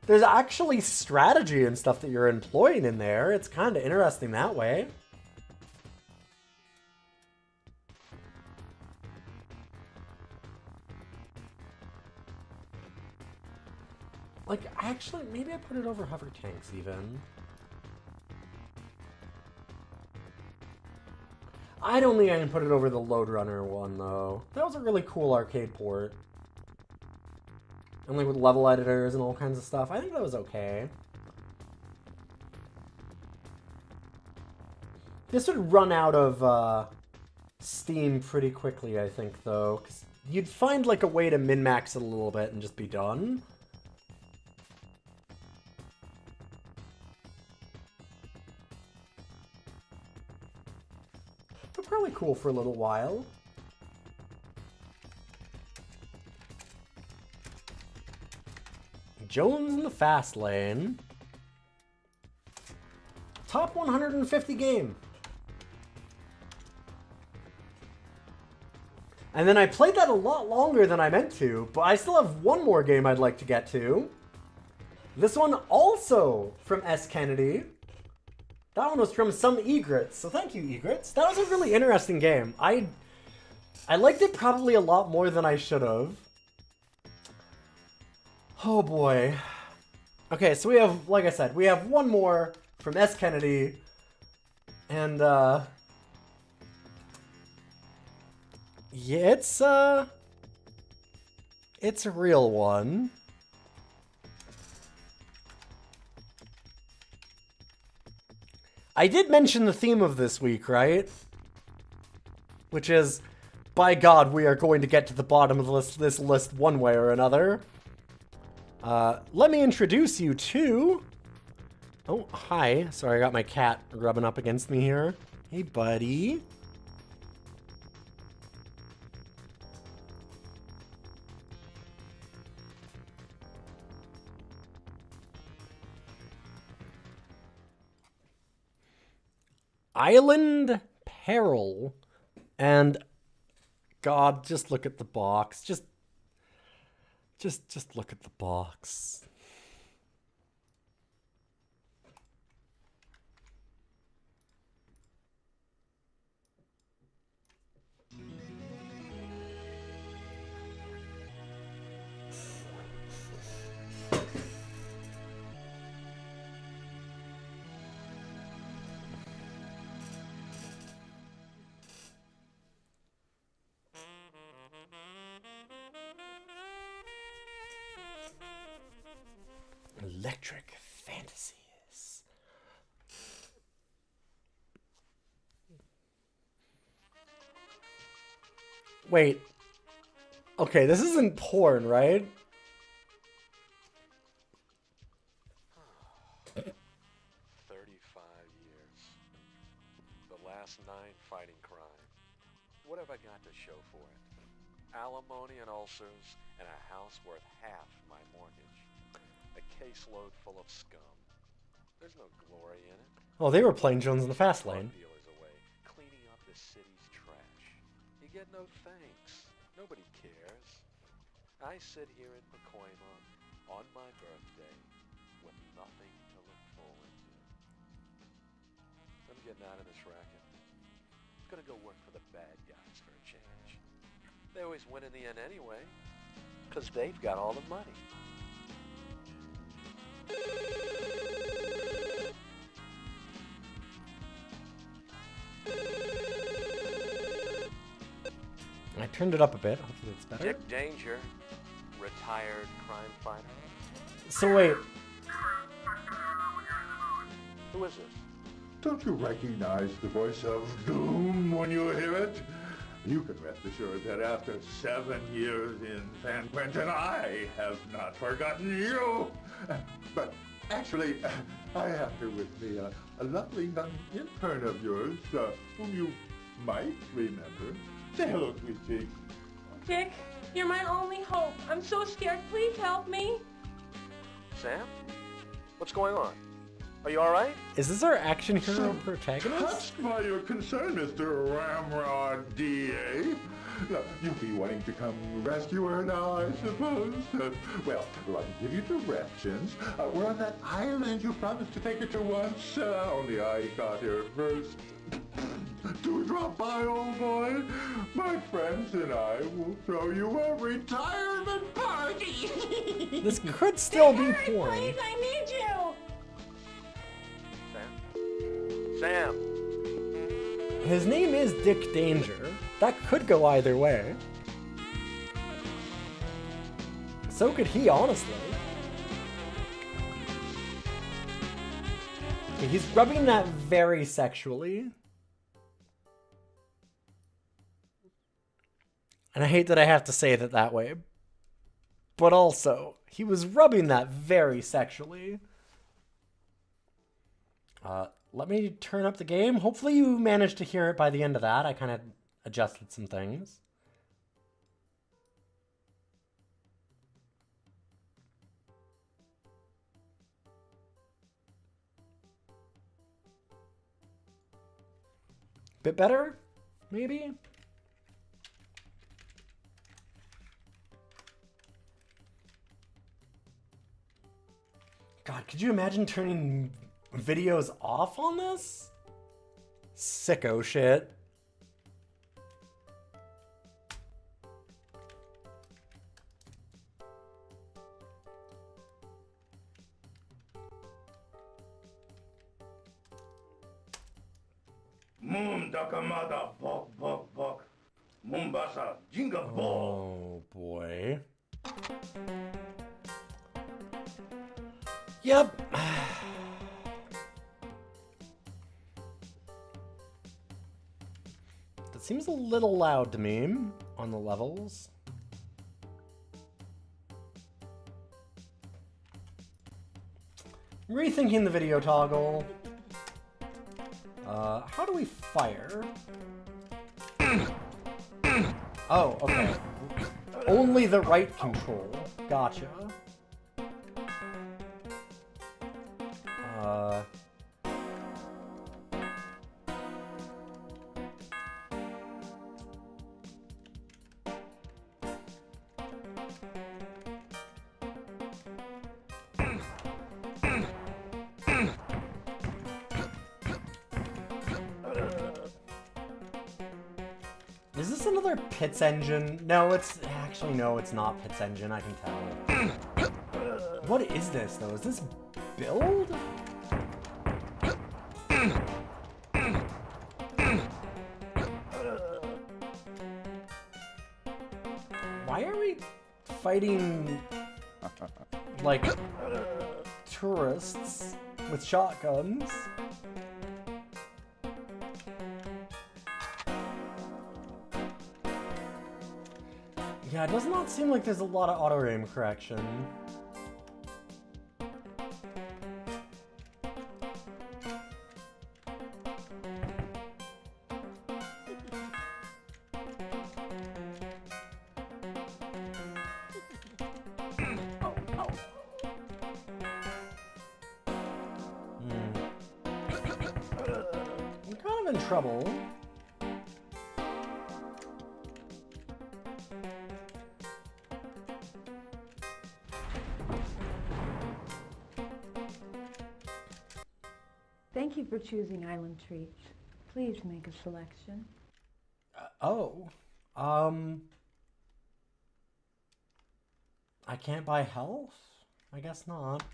There's actually strategy and stuff that you're employing in there. It's kind of interesting that way. Like, actually, maybe I put it over Hover Tanks, even. I don't think I can put it over the Load Runner one, though. That was a really cool arcade port. And, like, with level editors and all kinds of stuff. I think that was okay. This would run out of Steam pretty quickly, I think, though. 'Cause you'd find, like, a way to min-max it a little bit and just be done. Probably cool for a little while. Jones in the fast lane. Top 150 game. And then I played that a lot longer than I meant to, but I still have one more game I'd like to get to. This one also from S. Kennedy. That one was from some Egrets, so thank you, Egrets. That was a really interesting game. I liked it probably a lot more than I should have. Oh boy. Okay, so we have, like I said, we have one more from S. Kennedy. And, yeah, it's a real one. I did mention the theme of this week, right? Which is, by God, we are going to get to the bottom of this list one way or another. Let me introduce you to... Oh, hi. Sorry, I got my cat rubbing up against me here. Hey, buddy. Island Peril. And God, just look at the box. Just look at the box. Electric Fantasies. Wait. Okay, this isn't porn, right? 35 years. The last 9 fighting crime. What have I got to show for it? Alimony and ulcers and a house worth half my mortgage. A caseload full of scum. There's no glory in it. Oh, they were playing Jones in the fast lane. Drug dealers away, cleaning up the city's trash. You get no thanks. Nobody cares. I sit here in Procyon on my birthday with nothing to look forward to. I'm getting out of this racket. I'm gonna go work for the bad guys for a change. They always win in the end anyway, 'cause they've got all the money. I turned it up a bit. Hopefully it's better. Dick Danger, retired crime fighter. So wait. Who is this? Don't you recognize the voice of doom when you hear it? You can rest assured that after 7 years in San Quentin, I have not forgotten you. But actually, I have here with me a lovely young intern of yours, whom you might remember. Say hello, sweet cheek. Dick, you're my only hope. I'm so scared. Please help me. Sam? What's going on? Are you alright? Is this our action hero protagonist? Touched by your concern, Mr. Ramrod D.A. Now, you'll be wanting to come rescue her now, I suppose. Well, I can give you directions. We're on that island you promised to take her to once. Only I got here first. Do drop by, old boy. My friends and I will throw you a retirement party. This could still be Hurry, porn. please, I need you. Sam? His name is Dick Danger. That could go either way. So could he, honestly. Okay, he's rubbing that very sexually. And I hate that I have to say it that way. But also, he was rubbing that very sexually. Let me turn up the game. Hopefully you managed to hear it by the end of that. I kind of adjusted some things. Bit better? Maybe? God, could you imagine turning videos off on this? Sicko shit. Moom Dakamada Bok Bok Bok. Mombasa Jinga Bok. Oh boy. Yep. That seems a little loud to me on the levels. Rethinking the video toggle. How do we fire? Oh, okay. Only the right control. Gotcha. Is this another Pitts engine? No, it's... Actually, no, it's not Pitts engine. I can tell. What is this, though? Is this build? Why are we fighting, like, tourists with shotguns? Yeah, it does not seem like there's a lot of auto-aim correction. I'm kind of in trouble. Thank you for choosing Island Treats. Please make a selection. I can't buy health? I guess not.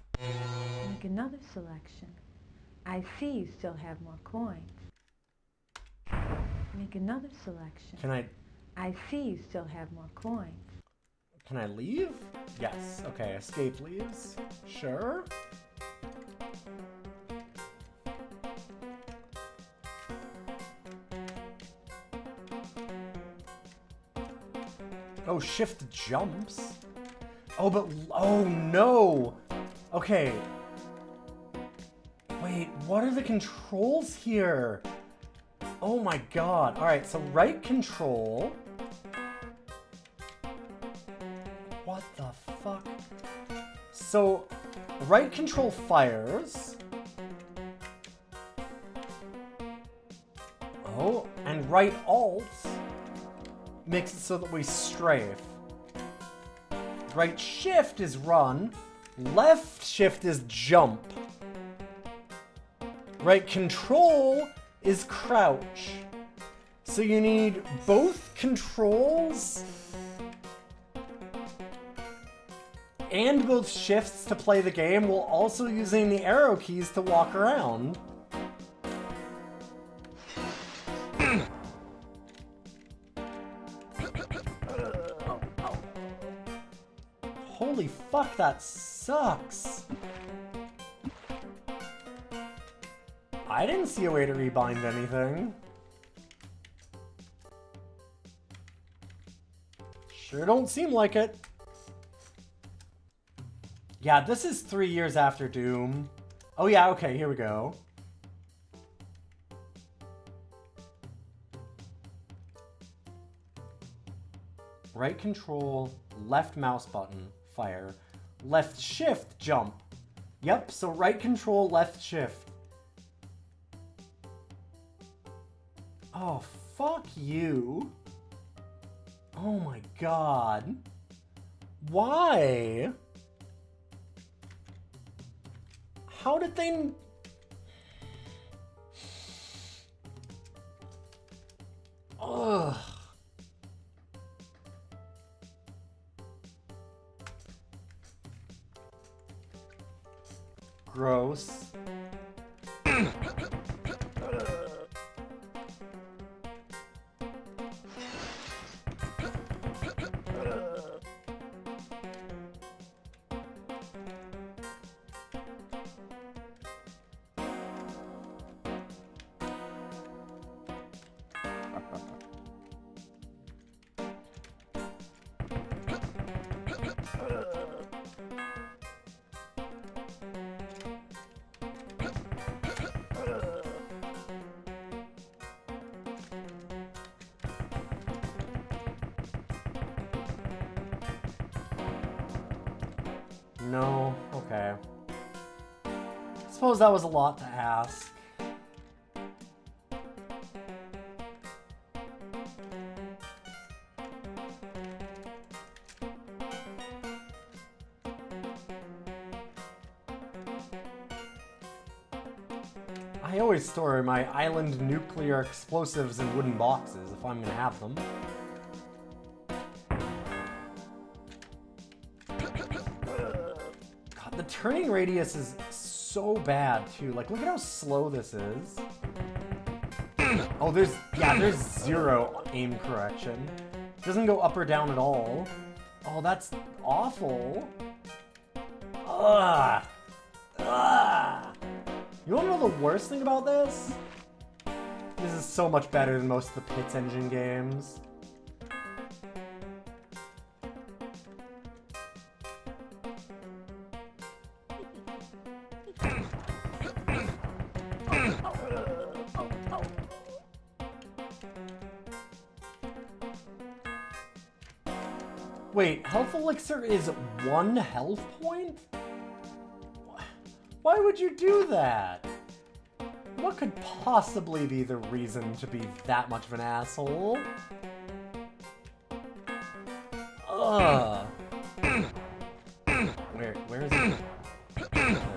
Make another selection. I see you still have more coins. Make another selection. Can I see you still have more coins. Can I leave? Yes. Okay, escape leaves. Sure. Oh, shift jumps. Oh, but... Oh, no! Okay. Wait, what are the controls here? Oh my god. Alright, so right control... What the fuck? So, right control fires. Oh, and right alt makes it so that we strafe. Right shift is run. Left shift is jump. Right control is crouch. So you need both controls and both shifts to play the game, while also using the arrow keys to walk around. Holy fuck, that sucks. I didn't see a way to rebind anything. Sure don't seem like it. Yeah, this is 3 years after Doom. Oh yeah, okay, here we go. Right control, left mouse button, fire. Left shift, jump. Yep, so right control, left shift. Oh, fuck you. Oh my god. Why? How did they... Ugh. Gross. No, okay. I suppose that was a lot to ask. I always store my island nuclear explosives in wooden boxes if I'm gonna have them. God, the turning radius is so bad too. Like, look at how slow this is. Oh, there's 0 aim correction. It doesn't go up or down at all. Oh, that's awful. Ugh. Ugh. You wanna know the worst thing about this? This is so much better than most of the Pits Engine games. Wait, health elixir is 1 health point? Why would you do that? What could possibly be the reason to be that much of an asshole? Ugh. Where is it? There we go.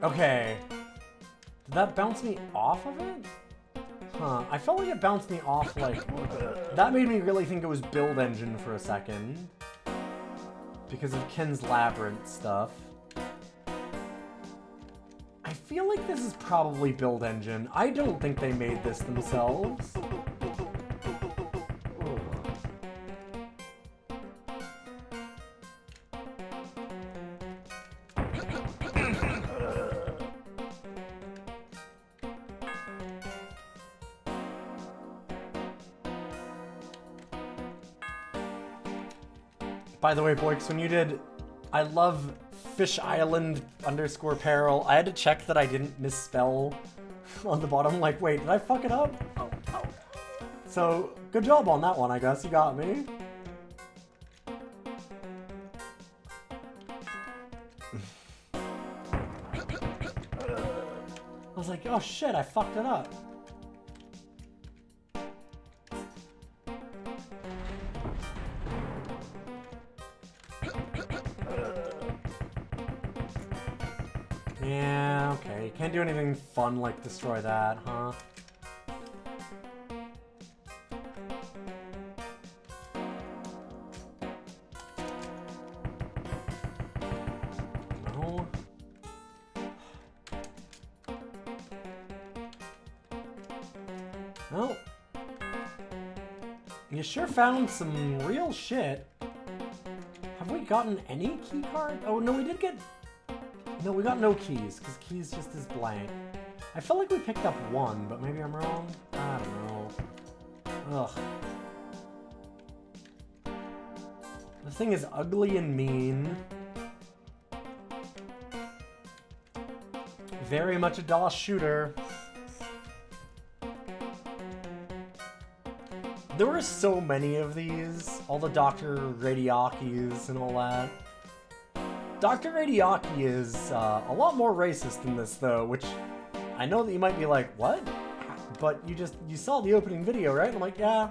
Okay. Did that bounce me off of it? Huh. I felt like it bounced me off, like... That made me really think it was Build Engine for a second. Because of Ken's Labyrinth stuff. I feel like this is probably Build Engine. I don't think they made this themselves. By the way, Boix, when you did I love Fish Island _ Peril, I had to check that I didn't misspell on the bottom. Like, wait, did I fuck it up? So, good job on that one, I guess. You got me. I was like, oh shit, I fucked it up. Yeah, okay. You can't do anything fun like destroy that, huh? No. Well, you sure found some real shit. Have we gotten any key card? Oh, no, we did get... No, we got no keys, because keys just is blank. I felt like we picked up one, but maybe I'm wrong? I don't know. Ugh. This thing is ugly and mean. Very much a DOS shooter. There were so many of these. All the Dr. Radiakis and all that. Dr. Radiaki is a lot more racist than this, though, which I know that you might be like, what? But you saw the opening video, right? And I'm like, yeah.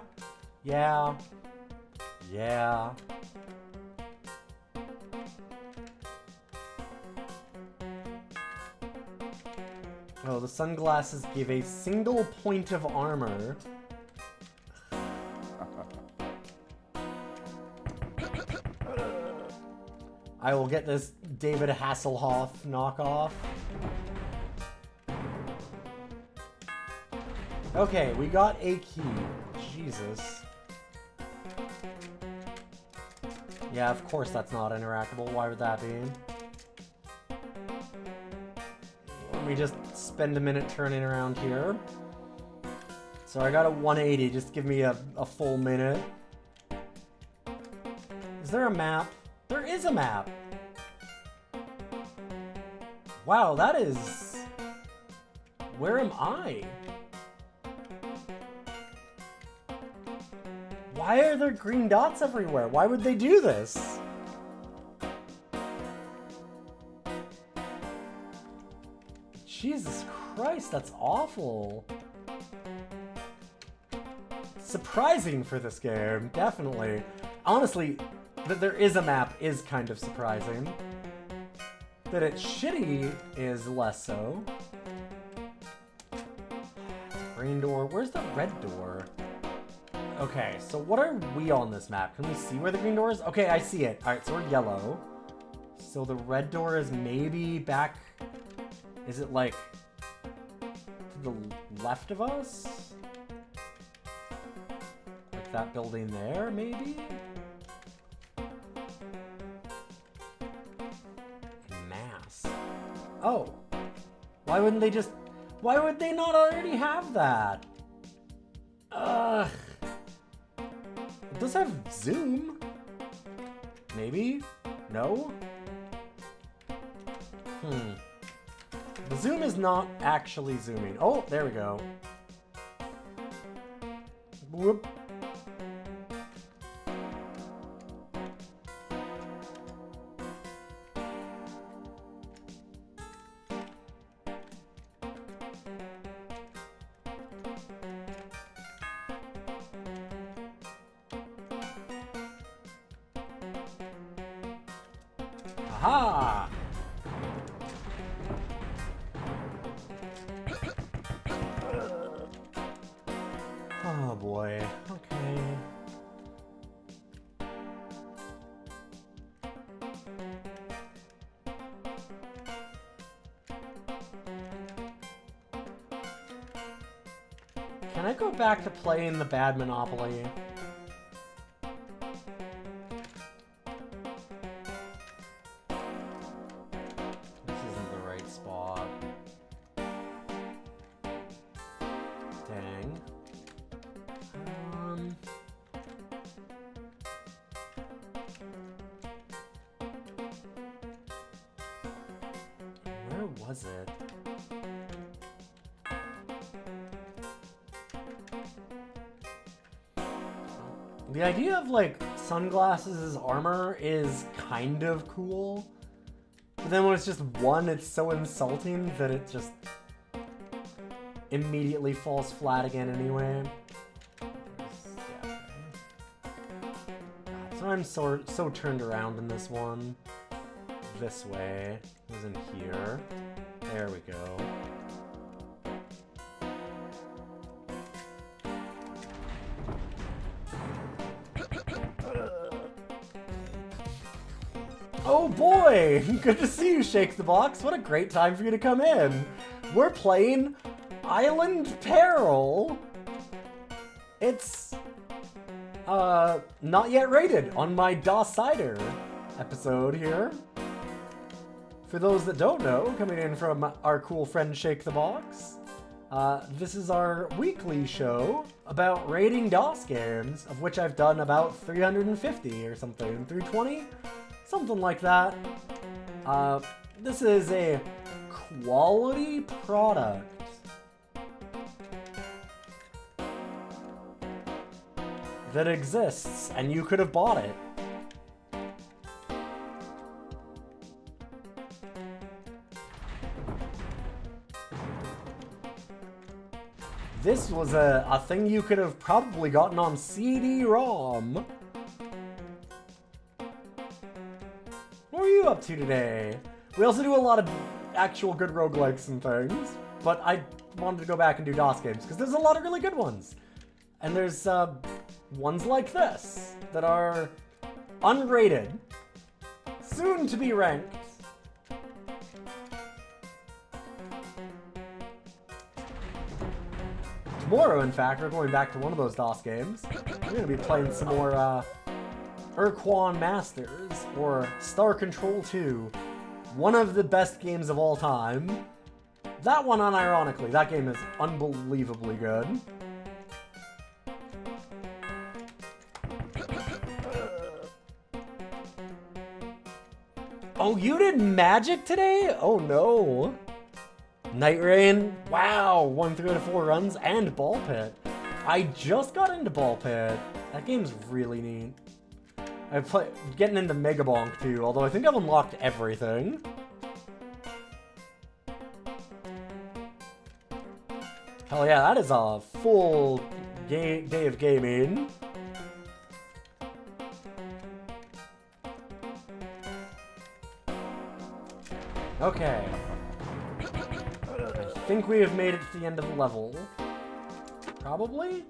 Oh, the sunglasses give a single point of armor. I will get this David Hasselhoff knockoff. Okay, we got a key. Jesus. Yeah, of course that's not interactable. Why would that be? Let me just spend a minute turning around here. So I got a 180. Just give me a full minute. Is there a map? There is a map! Wow, that is... Where am I? Why are there green dots everywhere? Why would they do this? Jesus Christ, that's awful. Surprising for this game, definitely. Honestly, that there is a map is kind of surprising. That it's shitty is less so. Green door. Where's the red door? Okay, so what are we on this map? Can we see where the green door is? Okay, I see it. Alright, so we're yellow. So the red door is maybe back... Is it like... to the left of us? Like that building there, maybe? Mass. Oh. Why wouldn't they just... Why would they not already have that? Ugh. It does have zoom. Maybe? No? The zoom is not actually zooming. Oh, there we go. Whoop. Aha! Oh boy, okay. Can I go back to playing the bad Monopoly? This isn't the right spot. Dang. Where was it? The idea of like sunglasses as armor is kind of cool, but then when it's just one, it's so insulting that it just immediately falls flat again anyway. So I'm so turned around in this one. This way. It was in here. There we go. Oh boy! Good to see you, Shake the Box. What a great time for you to come in. We're playing Island Peril. It's not yet rated on my DOScider episode here. For those that don't know, coming in from our cool friend Shake the Box, this is our weekly show about rating DOS games, of which I've done about 350 or something, 320? Something like that. This is a quality product. That exists, and you could have bought it. This was a thing you could have probably gotten on CD-ROM. What are you up to today? We also do a lot of actual good roguelikes and things, but I wanted to go back and do DOS games, because there's a lot of really good ones. And there's ones like this that are unrated, soon to be ranked. Tomorrow, in fact, we're going back to one of those DOS games. We're going to be playing some more Urquan Masters, or Star Control 2. One of the best games of all time. That one, unironically, that game is unbelievably good. Oh, you did Magic today? Oh no. Night Rain, wow, 1 through 4 runs, and Ball Pit. I just got into Ball Pit. That game's really neat. I'm getting into Mega Bonk too, although I think I've unlocked everything. Hell yeah, that is a full day of gaming. Okay. I think we have made it to the end of the level. Probably?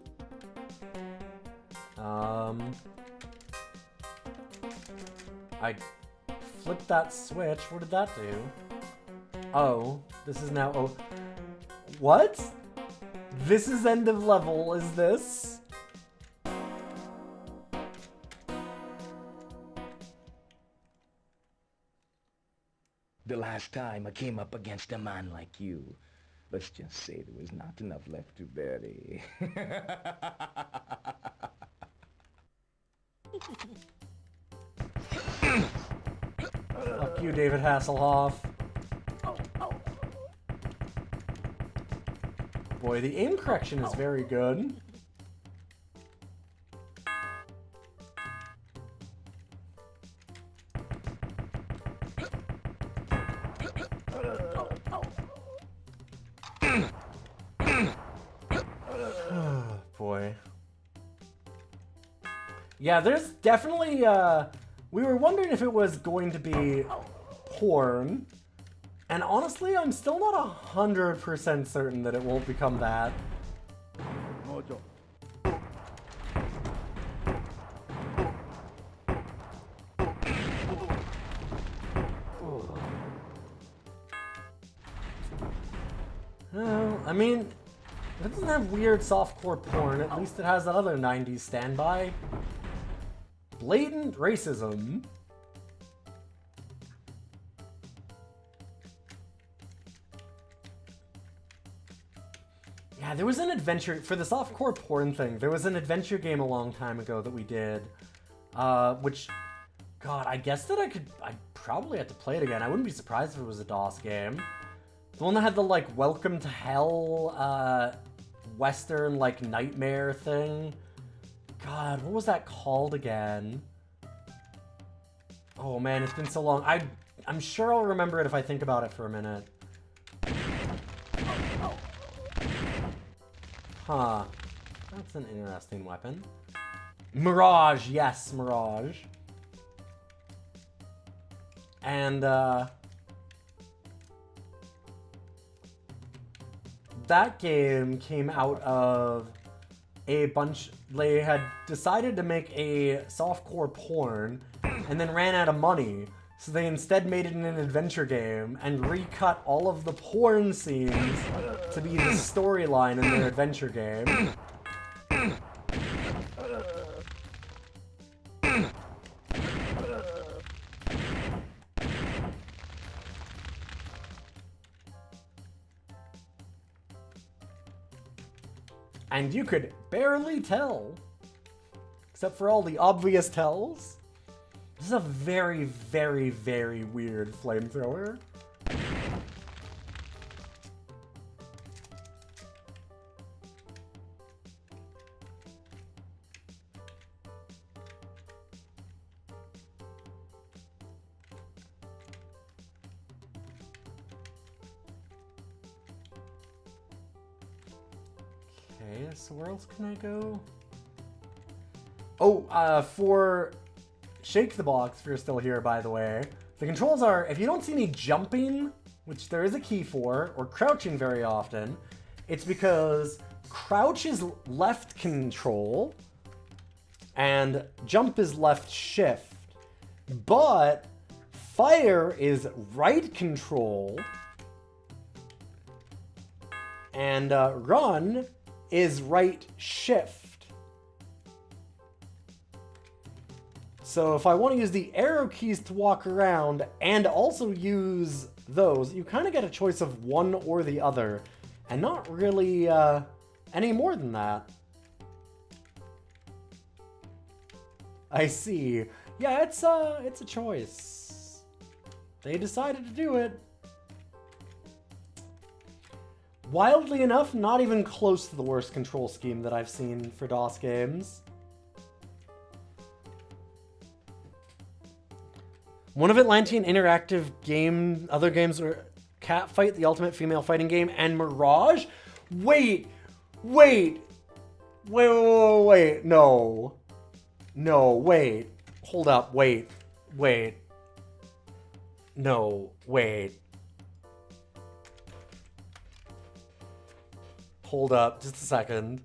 I flipped that switch. What did that do? Oh, this is now... Oh, what? This is end of level, is this? The last time I came up against a man like you, let's just say there was not enough left to bury. Fuck you, David Hasselhoff. Boy, the aim correction is very good. Boy. Yeah, there's definitely, we were wondering if it was going to be porn. And honestly, I'm still not 100% certain that it won't become that. I mean, it doesn't have weird softcore porn. At least it has that other 90s standby. Blatant racism. Yeah, there was an adventure, for the softcore porn thing, there was an adventure game a long time ago that we did, which, God, I guess that I'd probably have to play it again. I wouldn't be surprised if it was a DOS game. The one that had the, like, Welcome to Hell, Western, like, nightmare thing. God, what was that called again? Oh, man, it's been so long. I'm sure I'll remember it if I think about it for a minute. Huh. That's an interesting weapon. Mirage, yes, Mirage. And, that game came out of a bunch... They had decided to make a softcore porn and then ran out of money. So they instead made it in an adventure game and recut all of the porn scenes to be the storyline in their adventure game. And you could barely tell, except for all the obvious tells. This is a very, very, very weird flamethrower. Okay, so where else can I go? Oh, for Shake the Box, if you're still here, by the way. The controls are, if you don't see me jumping, which there is a key for, or crouching very often, it's because crouch is left control, and jump is left shift. But fire is right control, and run is right shift. So if I want to use the arrow keys to walk around and also use those, you kind of get a choice of one or the other, and not really any more than that. I see. Yeah, it's a choice. They decided to do it. Wildly enough, not even close to the worst control scheme that I've seen for DOS games. One of Atlantean interactive other games were Catfight, the ultimate female fighting game, and Mirage. Wait! Wait! Wait. No. No, wait. Hold up, wait. Wait. No, wait. Hold up, just a second.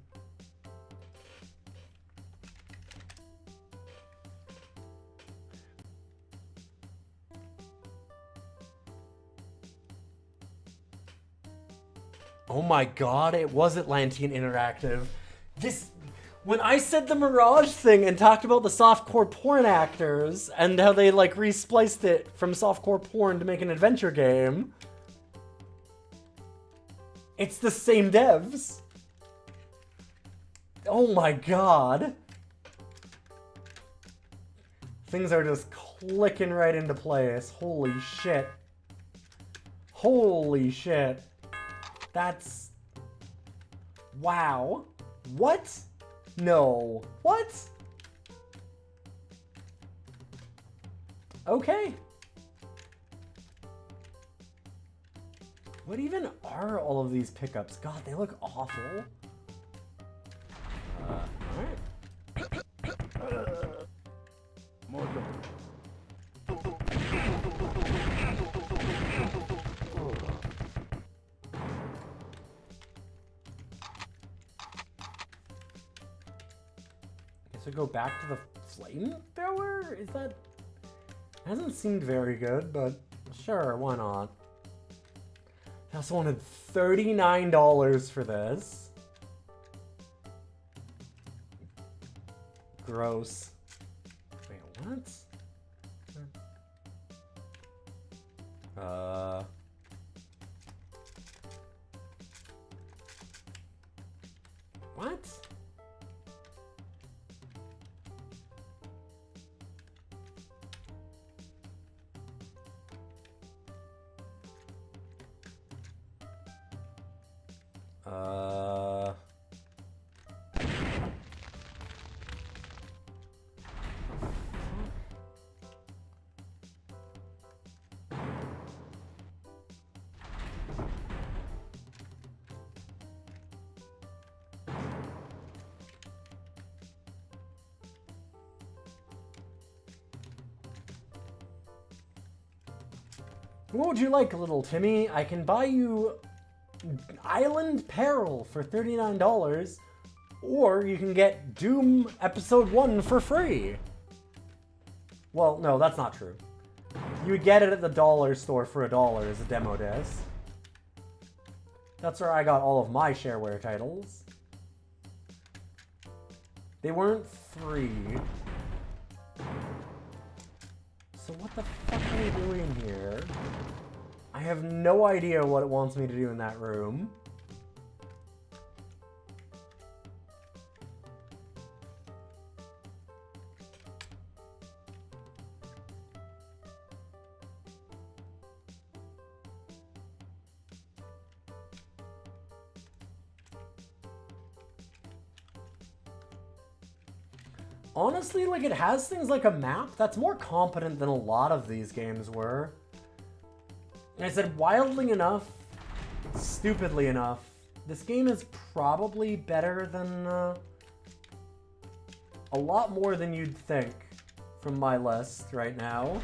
Oh my god, it was Atlantean Interactive. When I said the Mirage thing and talked about the softcore porn actors and how they like respliced it from softcore porn to make an adventure game, it's the same devs. Oh my god. Things are just clicking right into place. Holy shit. Holy shit. That's... Wow. What? No. What? Okay. What even are all of these pickups? God, they look awful. Alright. More To go back to the flamethrower? Is that... Hasn't seemed very good, but sure, why not? I also wanted $39 for this. Gross. Wait, what? What? What would you like, little Timmy? I can buy you Island Peril for $39, or you can get Doom Episode 1 for free. Well, no, that's not true. You would get it at the dollar store for $1 as a demo disc. That's where I got all of my shareware titles. They weren't free. So what the fuck are we doing here? I have no idea what it wants me to do in that room. Honestly, like, it has things like a map that's more competent than a lot of these games were. And I said, wildly enough, stupidly enough, this game is probably better than, a lot more than you'd think from my list right now.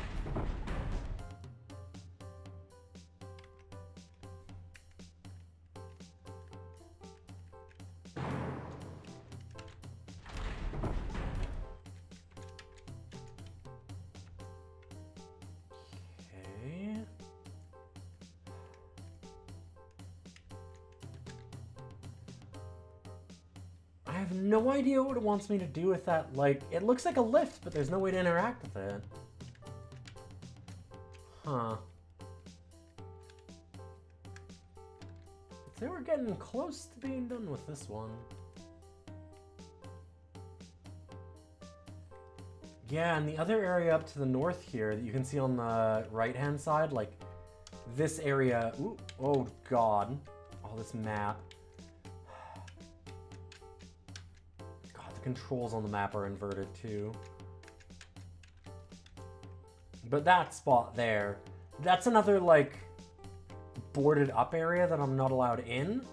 I have no idea what it wants me to do with that. Like, it looks like a lift, but there's no way to interact with it. Huh. I'd say we're getting close to being done with this one. Yeah, and the other area up to the north here that you can see on the right-hand side, like, this area... Ooh, oh, God. Oh, this map. Controls on the map are inverted too. But that spot there, that's another like boarded up area that I'm not allowed in.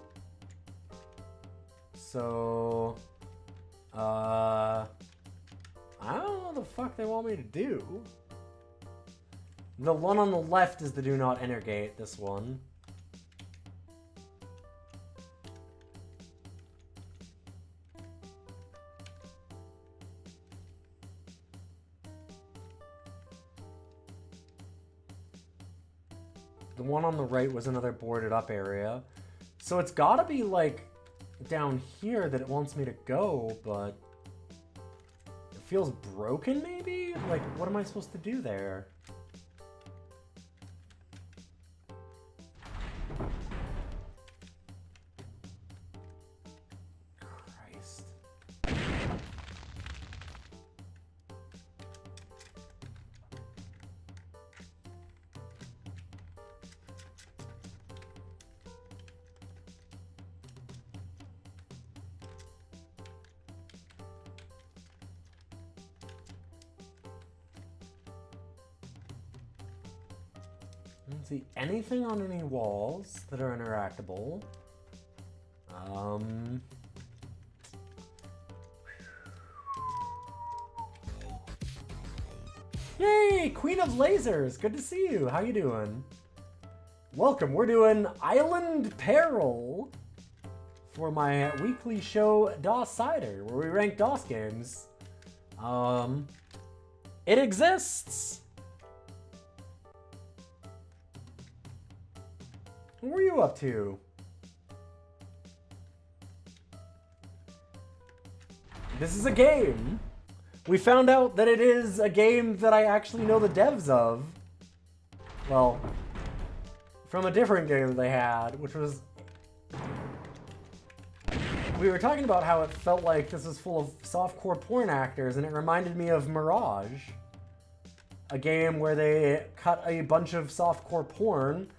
So, I don't know what the fuck they want me to do. The one on the left is the do not enter gate, this one. The one on the right was another boarded up area. So it's gotta be like down here that it wants me to go, but it feels broken maybe? Like, what am I supposed to do there? Christ. I don't see anything on any walls that are interactable. Yay! Queen of Lasers! Good to see you. How you doing? Welcome. We're doing Island Peril for my weekly show DOScider, where we rank DOS games. It exists! What were you up to? This is a game. We found out that it is a game that I actually know the devs of. Well, from a different game that they had, which was... We were talking about how it felt like this was full of softcore porn actors, and it reminded me of Mirage. A game where they cut a bunch of softcore porn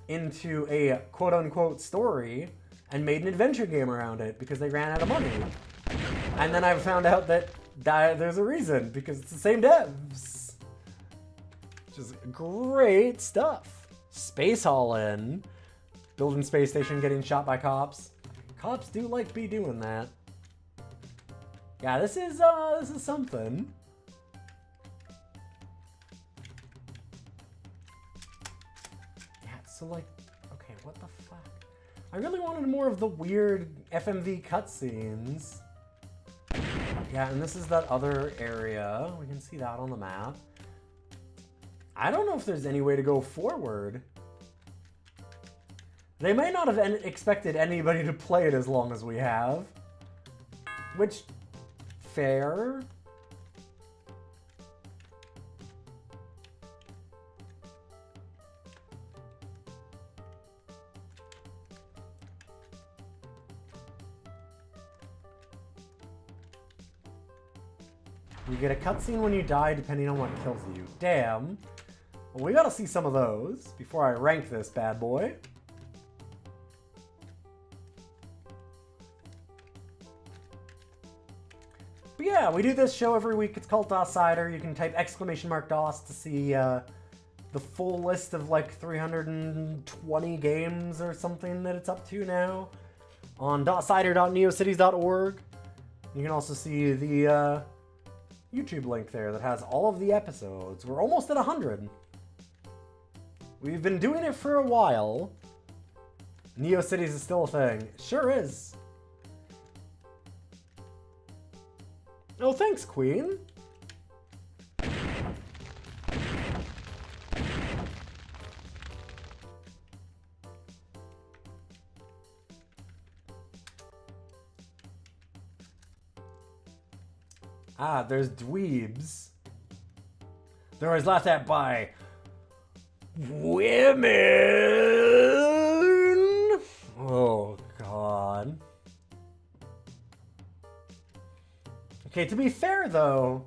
into a quote-unquote story and made an adventure game around it because they ran out of money. And then I found out that there's a reason, because it's the same devs. Which is great stuff. Space Haul-In. Building space station, getting shot by cops. Cops do like be doing that. Yeah, this is something. So like, okay, what the fuck? I really wanted more of the weird FMV cutscenes. Yeah, and this is that other area. We can see that on the map. I don't know if there's any way to go forward. They may not have expected anybody to play it as long as we have. Which, fair. You get a cutscene when you die, depending on what kills you. Damn. Well, we gotta see some of those before I rank this bad boy. But yeah, we do this show every week. It's called DOScider. You can type !DOS to see the full list of like 320 games or something that it's up to now on DOScider.neocities.org. You can also see the YouTube link there that has all of the episodes. We're almost at 100. We've been doing it for a while. NeoCities is still a thing. Sure is. Oh, thanks, Queen. Ah, there's dweebs. They're always laughed at by women. Oh, God. Okay, to be fair, though,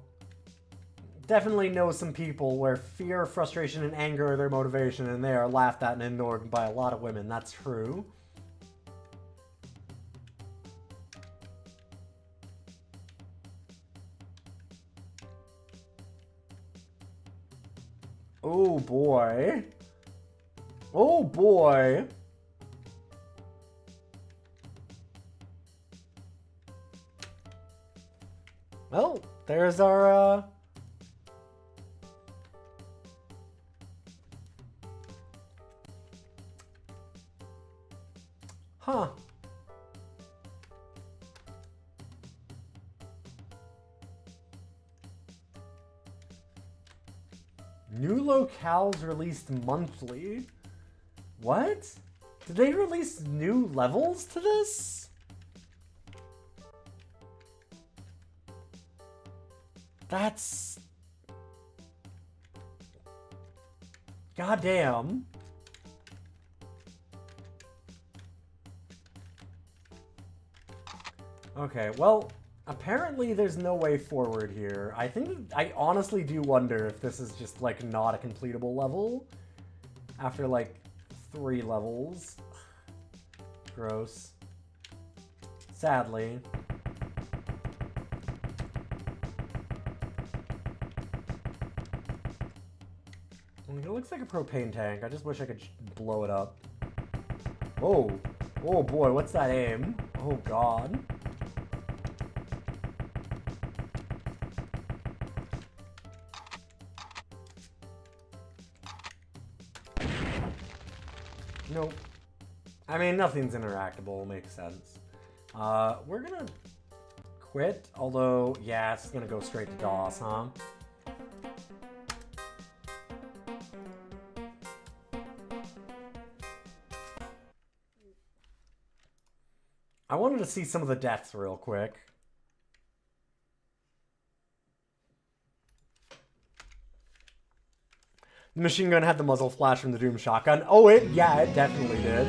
definitely know some people where fear, frustration, and anger are their motivation, and they are laughed at and ignored by a lot of women. That's true. Oh boy. Oh boy. Well, there's our, Huh. New locales released monthly. What? Did they release new levels to this? That's... Goddamn. Okay, well, apparently there's no way forward here. I honestly do wonder if this is just, like, not a completable level after, like, 3 levels. Gross. Sadly. It looks like a propane tank. I just wish I could blow it up. Oh. Oh boy, what's that aim? Oh god. Nope. I mean, nothing's interactable. Makes sense. We're gonna quit. Although, yeah, it's gonna go straight to DOS, huh? I wanted to see some of the deaths real quick. The machine gun had the muzzle flash from the Doom shotgun. Oh, yeah, it definitely did.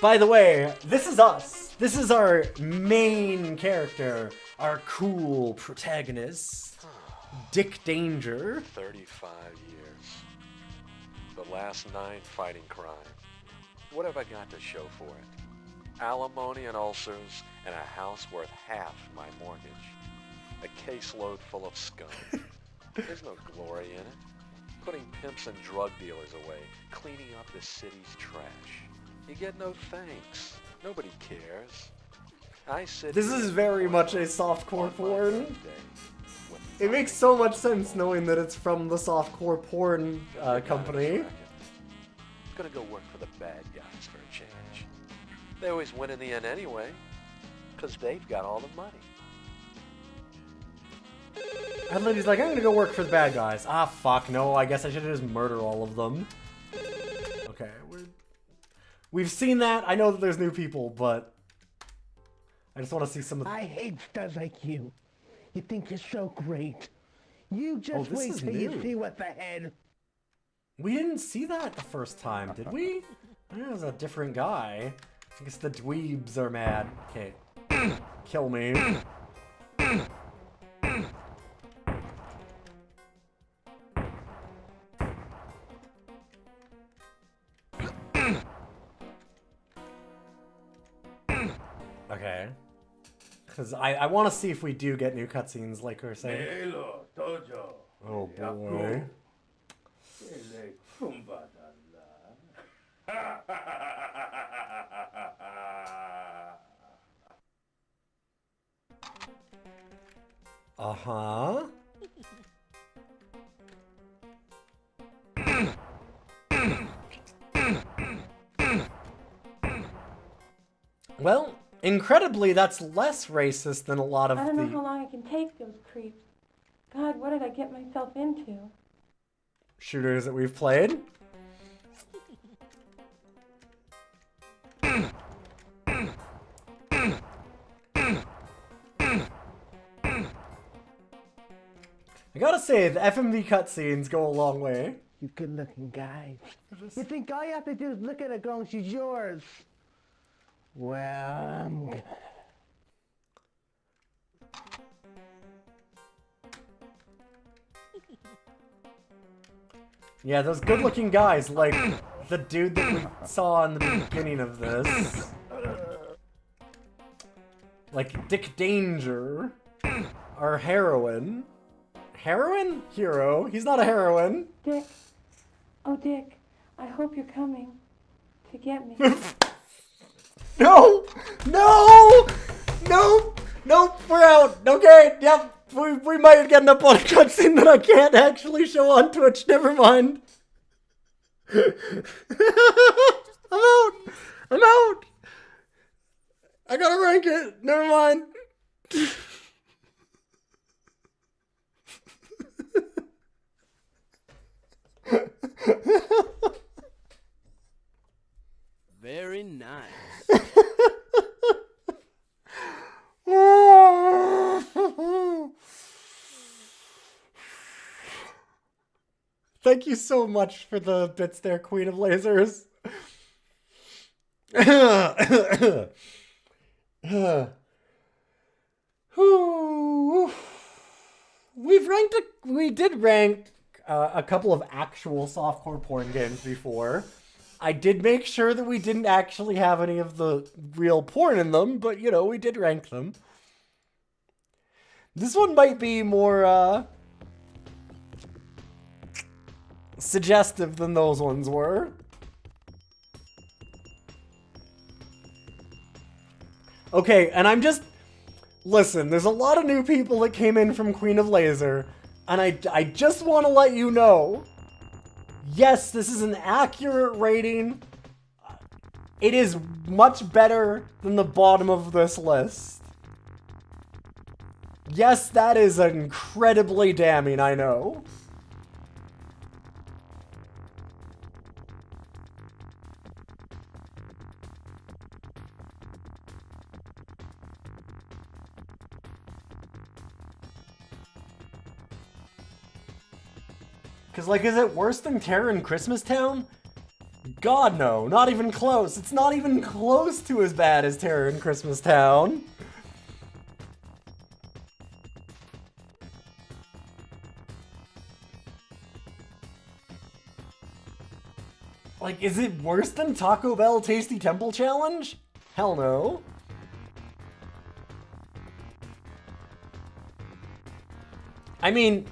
By the way, this is us. This is our main character, our cool protagonist, Dick Danger. 35 years. The last 9 fighting crime. What have I got to show for it? Alimony and ulcers and a house worth half my mortgage. A caseload full of scum. There's no glory in it. Putting pimps and drug dealers away, cleaning up the city's trash. You get no thanks. Nobody cares. I sit. This is very much a softcore porn. It makes so much sense knowing that it's from the softcore porn company. Gonna go work for the bad guys for a change. They always win in the end anyway, because they've got all the money. Atlantean's like, I'm gonna go work for the bad guys. Ah, fuck, no, I guess I should just murder all of them. Okay, we've seen that. I know that there's new people, but I just want to see some of the... I hate studs like you. You think you're so great. You just wait till you see what's ahead. We didn't see that the first time, did we? I know it was a different guy. I guess the dweebs are mad. Okay. Kill me. Okay. Because I want to see if we do get new cutscenes, like we were saying. Oh boy. Uh-huh. Well, incredibly, that's less racist than a lot of I don't know how long I can take those creeps. God, what did I get myself into? shooters that we've played. I gotta say, the FMV cutscenes go a long way. You good-looking guys. You think all you have to do is look at a girl and she's yours? Well, I'm good. Yeah, those good-looking guys, like the dude that we saw in the beginning of this. Like Dick Danger, our heroine. Heroine? Hero. He's not a heroine. Dick. Oh, Dick. I hope you're coming to get me. No! No! Nope! Nope, we're out. Okay, yep. We might get up on a cutscene that I can't actually show on Twitch. Never mind. I'm out. I'm out. I gotta rank it. Never mind. Very nice. Thank you so much for the bits there, Queen of Lasers. We did rank a couple of actual softcore porn games before. I did make sure that we didn't actually have any of the real porn in them, but you know, we did rank them. This one might be more suggestive than those ones were. Okay, and I'm just... Listen, there's a lot of new people that came in from Queen of Laser, and I just want to let you know, yes, this is an accurate rating. It is much better than the bottom of this list. Yes, that is incredibly damning, I know. Because, like, is it worse than Terror in Christmas Town? God, no. Not even close. It's not even close to as bad as Terror in Christmas Town. Like, is it worse than Taco Bell Tasty Temple Challenge? Hell no. I mean...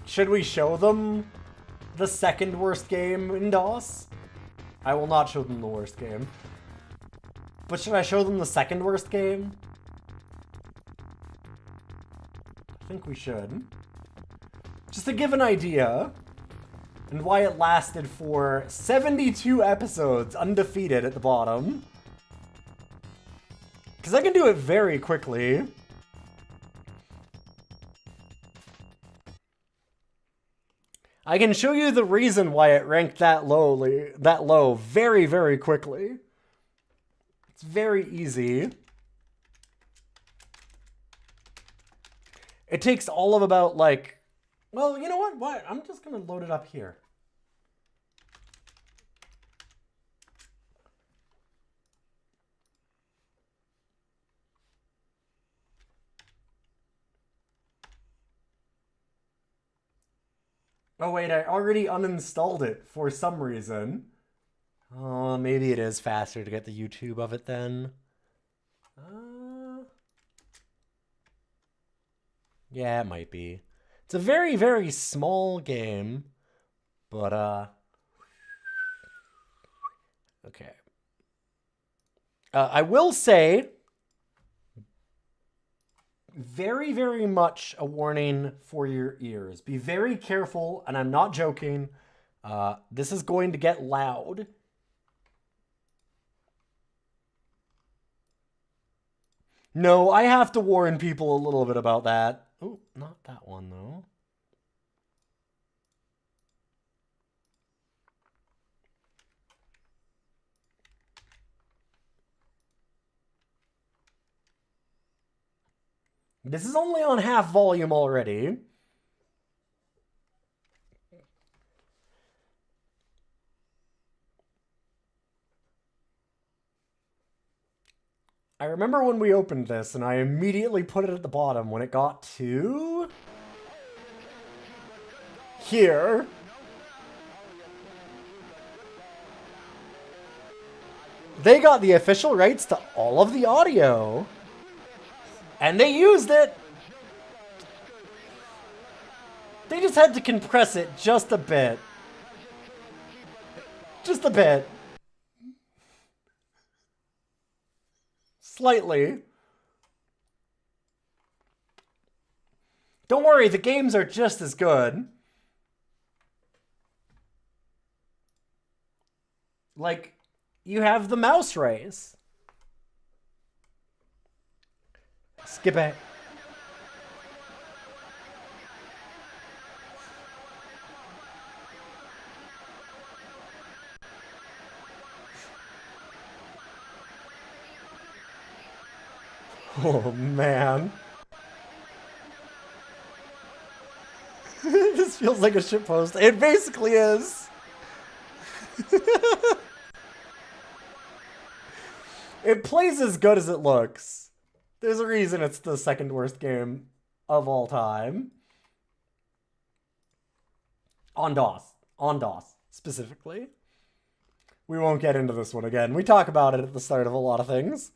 Should we show them the second worst game in DOS? I will not show them the worst game. But should I show them the second worst game? I think we should. Just to give an idea, and why it lasted for 72 episodes undefeated at the bottom. Because I can do it very quickly. I can show you the reason why it ranked that low very, very quickly. It's very easy. It takes all of about, like... Well, you know what? Why? I'm just going to load it up here. Oh wait, I already uninstalled it for some reason. Oh, maybe it is faster to get the YouTube of it then. Yeah, it might be. It's a very, very small game, but okay. I will say, very, very much a warning for your ears. Be very careful, and I'm not joking. This is going to get loud. No, I have to warn people a little bit about that. Oh, not that one, though. This is only on half volume already. I remember when we opened this, and I immediately put it at the bottom when it got to... here. They got the official rights to all of the audio. And they used it. They just had to compress it just a bit. Just a bit. Slightly. Don't worry, the games are just as good. Like, you have the mouse race. Skip it. Oh, man. This feels like a shitpost. It basically is. It plays as good as it looks. There's a reason it's the second worst game of all time. On DOS. On DOS, specifically. We won't get into this one again. We talk about it at the start of a lot of things.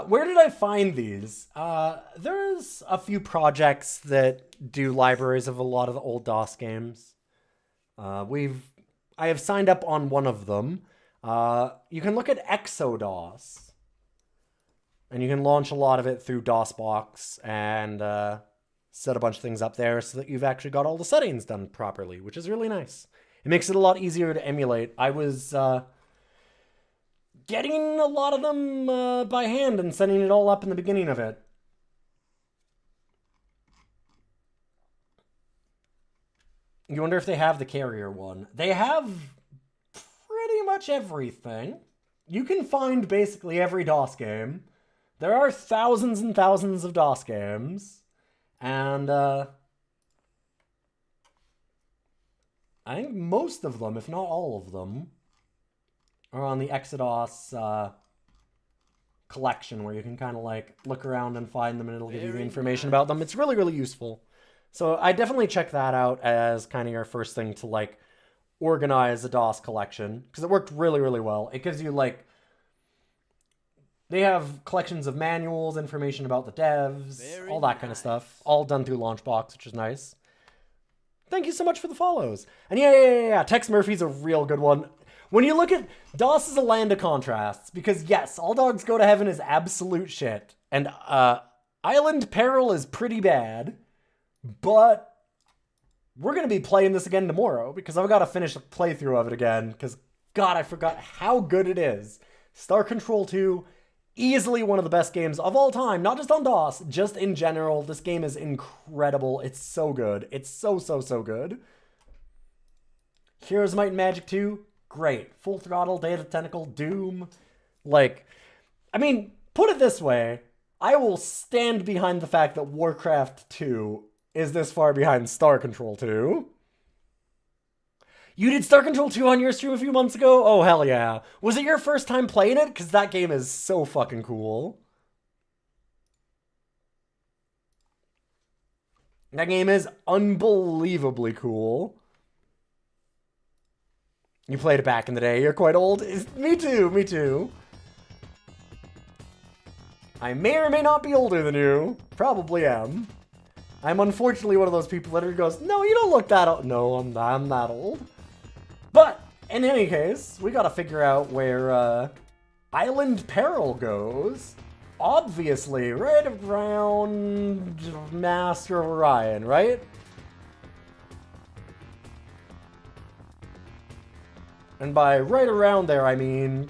Where did I find these? There's a few projects that do libraries of a lot of the old DOS games. I have signed up on one of them. You can look at ExoDOS. And you can launch a lot of it through DOSBox and set a bunch of things up there so that you've actually got all the settings done properly, which is really nice. It makes it a lot easier to emulate. I was getting a lot of them by hand and setting it all up in the beginning of it. You wonder if they have the carrier one. They have pretty much everything. You can find basically every DOS game. There are thousands and thousands of DOS games. And I think most of them, if not all of them, are on the ExoDOS collection, where you can kind of like look around and find them, and it'll give you the information about them. It's really, really useful. So I definitely check that out as kind of your first thing to like organize a DOS collection, because it worked really, really well. It gives you like, they have collections of manuals, information about the devs, all that kind of stuff, all done through Launchbox, which is nice. Thank you so much for the follows. And yeah, Tex Murphy's a real good one. When you look at DOS is a land of contrasts, because yes, All Dogs Go to Heaven is absolute shit, and Island Peril is pretty bad, but we're going to be playing this again tomorrow, because I've got to finish a playthrough of it again, because God, I forgot how good it is. Star Control 2, easily one of the best games of all time, not just on DOS, just in general. This game is incredible. It's so good. It's so good. Heroes Might and Magic 2, great. Full Throttle, Day of the Tentacle, Doom. Like, I mean, put it this way, I will stand behind the fact that Warcraft 2 is this far behind Star Control 2. You did Star Control 2 on your stream a few months ago? Oh, hell yeah. Was it your first time playing it? Because that game is so fucking cool. That game is unbelievably cool. You played it back in the day. You're quite old. Me too. I may or may not be older than you. Probably am. I'm unfortunately one of those people that goes, no, you don't look that old. No, I'm that old. But, in any case, we gotta figure out where Island Peril goes. Obviously, right around Master of Orion, right? And by right around there, I mean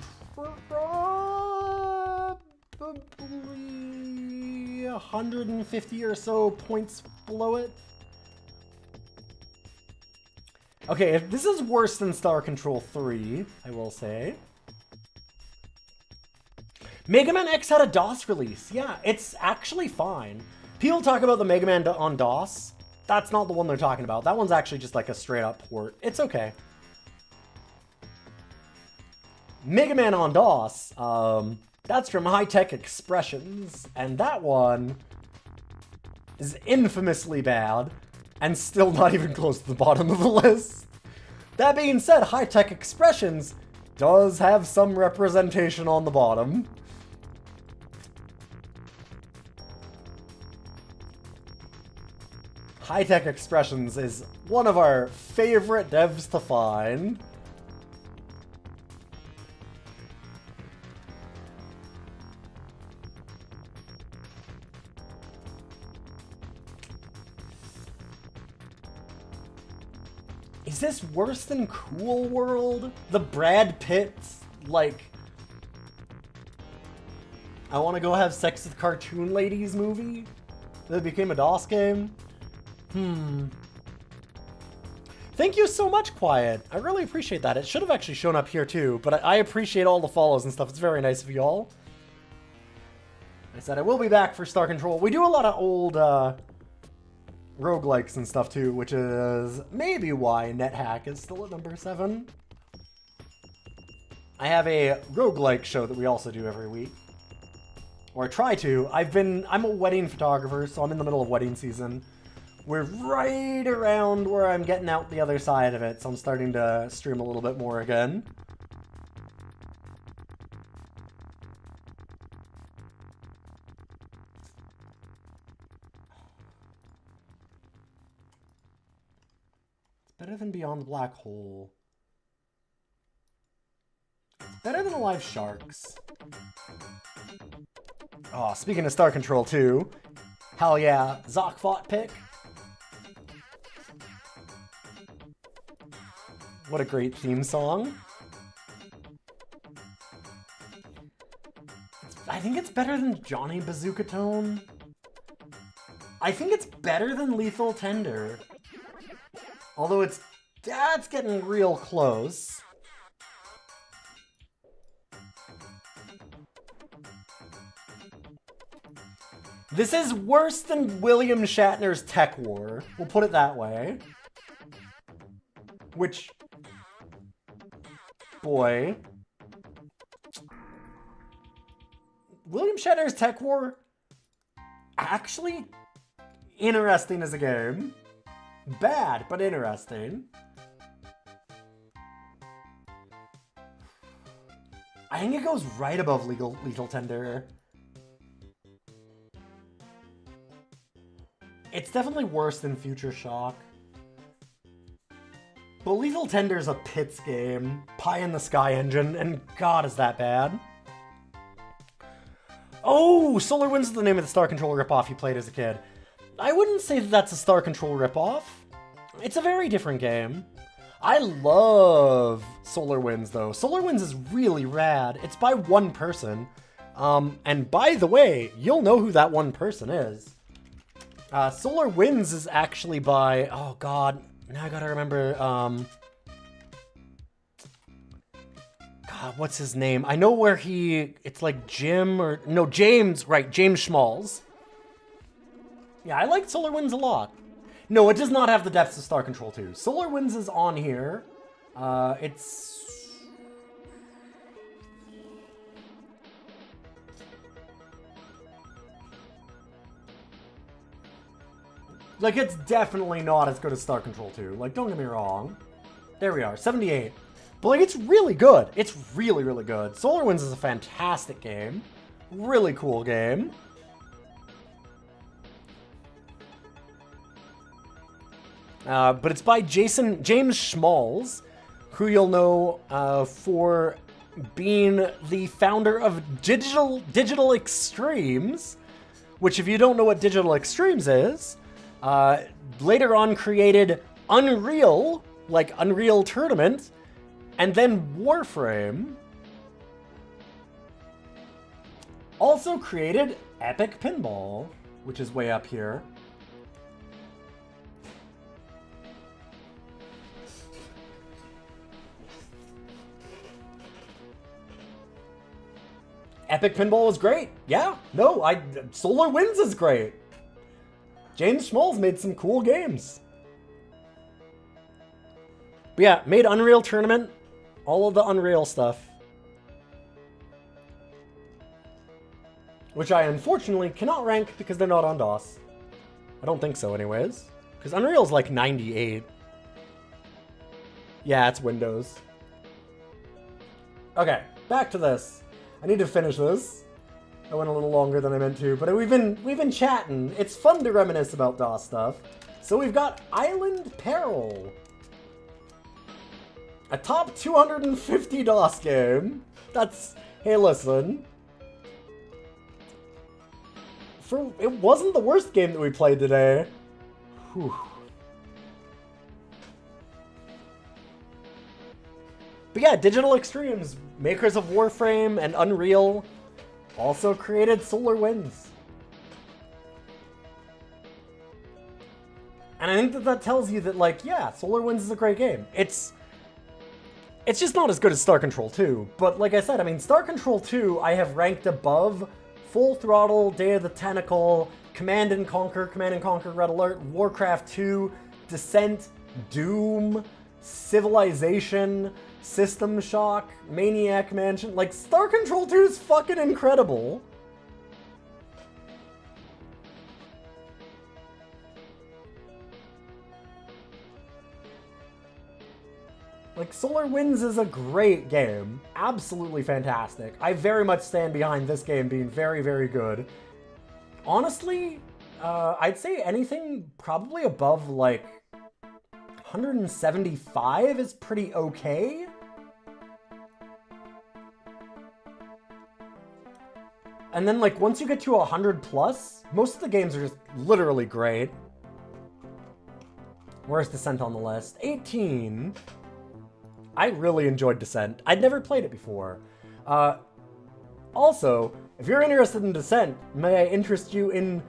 probably 150 or so points below it. Okay, if this is worse than Star Control 3, I will say. Mega Man X had a DOS release. Yeah, it's actually fine. People talk about the Mega Man on DOS. That's not the one they're talking about. That one's actually just like a straight up port. It's okay. Mega Man on DOS, that's from High Tech Expressions, and that one is infamously bad, and still not even close to the bottom of the list. That being said, High Tech Expressions does have some representation on the bottom. High Tech Expressions is one of our favorite devs to find. Is this worse than Cool World? The Brad Pitt, like, I want to go have sex with cartoon ladies movie that became a DOS game? Thank you so much, Quiet. I really appreciate that. It should have actually shown up here too, but I appreciate all the follows and stuff. It's very nice of y'all. I said I will be back for Star Control. We do a lot of old roguelikes and stuff too, which is maybe why NetHack is still at number 7. I have a roguelike show that we also do every week. Or try to. I'm a wedding photographer, so I'm in the middle of wedding season. We're right around where I'm getting out the other side of it, so I'm starting to stream a little bit more again. It's better than Beyond the Black Hole. Better than Alive Sharks. Oh, speaking of Star Control 2, hell yeah, Zockfot pick. What a great theme song. I think it's better than Johnny Bazooka Tone. I think it's better than Lethal Tender. Although that's getting real close. This is worse than William Shatner's Tech War. We'll put it that way. Which, boy. William Shatner's Tech War, actually interesting as a game. Bad, but interesting. I think it goes right above Lethal Tender. It's definitely worse than Future Shock. But Lethal Tender's a Pits game, Pie in the Sky engine, and God, is that bad. Oh, Solar Winds is the name of the Star Control ripoff you played as a kid. I wouldn't say that that's a Star Control ripoff. It's a very different game. I love Solar Winds, though. Solar Winds is really rad. It's by one person. And by the way, you'll know who that one person is. Solar Winds is actually by, oh god, now I gotta remember, god, what's his name? I know where it's like Jim or, no, James, right, James Schmalz. Yeah, I like Solar Winds a lot. No, it does not have the depths of Star Control 2. Solar Winds is on here. It's... Like, it's definitely not as good as Star Control 2. Like, don't get me wrong. There we are, 78. But, like, it's really good. It's really, really good. Solar Winds is a fantastic game. Really cool game. But it's by James Schmalz, who you'll know for being the founder of Digital Extremes, which, if you don't know what Digital Extremes is, later on created Unreal, like Unreal Tournament, and then Warframe. Also created Epic Pinball, which is way up here. Epic Pinball was great. Yeah, no, Solar Winds is great. James Schmalz made some cool games. But yeah, made Unreal Tournament, all of the Unreal stuff. Which I unfortunately cannot rank because they're not on DOS. I don't think so anyways. Because Unreal's like 98. Yeah, it's Windows. Okay, back to this. I need to finish this. I went a little longer than I meant to, but we've been chatting. It's fun to reminisce about DOS stuff. So we've got Island Peril. A top 250 DOS game. That's, hey listen. It wasn't the worst game that we played today. Whew. But yeah, Digital Extremes, makers of Warframe and Unreal, also created Solar Winds. And I think that that tells you that, like, yeah, Solar Winds is a great game. It's just not as good as Star Control 2. But like I said, I mean, Star Control 2 I have ranked above Full Throttle, Day of the Tentacle, Command and Conquer, Red Alert, Warcraft 2, Descent, Doom, Civilization, System Shock, Maniac Mansion. Like, Star Control 2 is fucking incredible. Like, Solar Winds is a great game. Absolutely fantastic. I very much stand behind this game being very, very good. Honestly, I'd say anything probably above, like, 175 is pretty okay. And then, like, once you get to 100 plus, most of the games are just literally great. Where's Descent on the list? 18. I really enjoyed Descent. I'd never played it before. Also, if you're interested in Descent, may I interest you in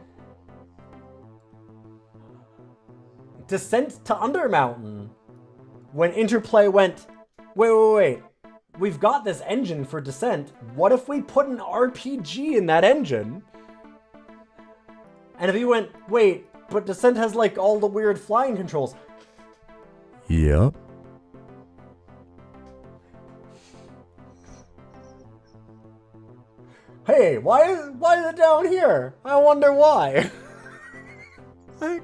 Descent to Undermountain? When Interplay went, wait, we've got this engine for Descent. What if we put an RPG in that engine? And if you went, wait, but Descent has like all the weird flying controls. Yep. Hey, why is it down here? I wonder why. I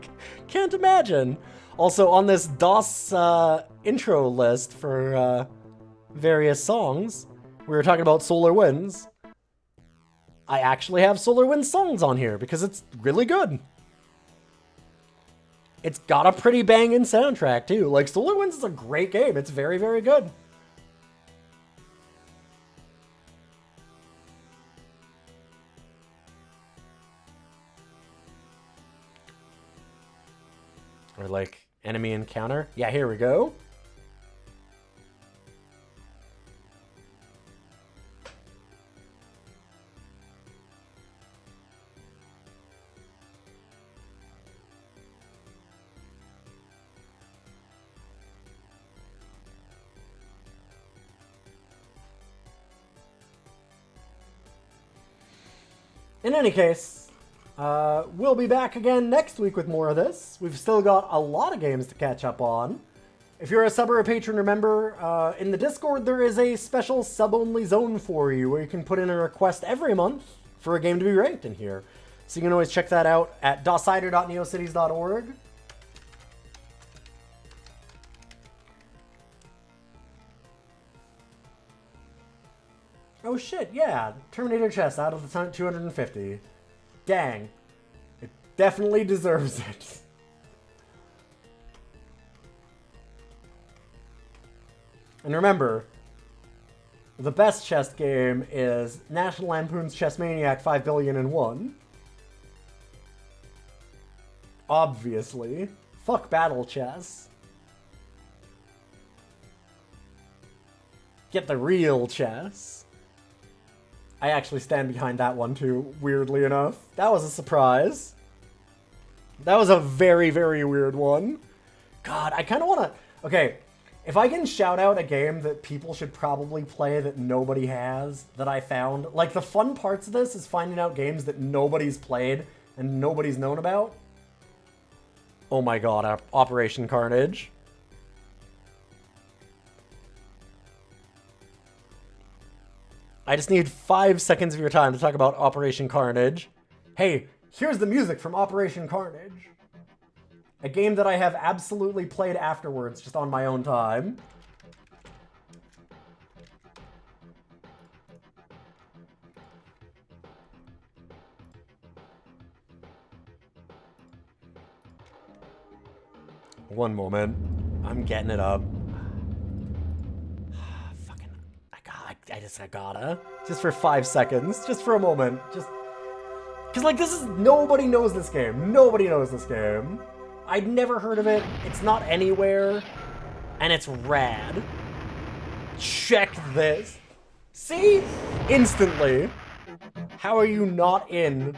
can't imagine. Also, on this DOS intro list for various songs, we were talking about Solar Winds. I actually have Solar Winds songs on here because it's really good. It's got a pretty banging soundtrack too. Like, Solar Winds is a great game. It's very, very good. Or like enemy encounter. Yeah, here we go. In any case, we'll be back again next week with more of this. We've still got a lot of games to catch up on. If you're a sub or a patron, remember, in the Discord there is a special sub-only zone for you where you can put in a request every month for a game to be ranked in here. So you can always check that out at DOScider.neocities.org. Oh shit, yeah, Terminator chest out of the 250. Dang. It definitely deserves it. And remember, the best chess game is National Lampoon's Chess Maniac 5,000,000,001. Obviously. Fuck Battle Chess. Get the real chess. I actually stand behind that one too, weirdly enough. That was a surprise. That was a very, very weird one. God, I kind of want to... Okay, if I can shout out a game that people should probably play that nobody has, that I found... Like, the fun parts of this is finding out games that nobody's played and nobody's known about. Oh my god, Operation Carnage. I just need 5 seconds of your time to talk about Operation Carnage. Hey, here's the music from Operation Carnage. A game that I have absolutely played afterwards, just on my own time. One moment. I'm getting it up. I gotta. Just for 5 seconds. Just for a moment. Just... Because, like, this is... Nobody knows this game. Nobody knows this game. I'd never heard of it. It's not anywhere. And it's rad. Check this. See? Instantly. How are you not in?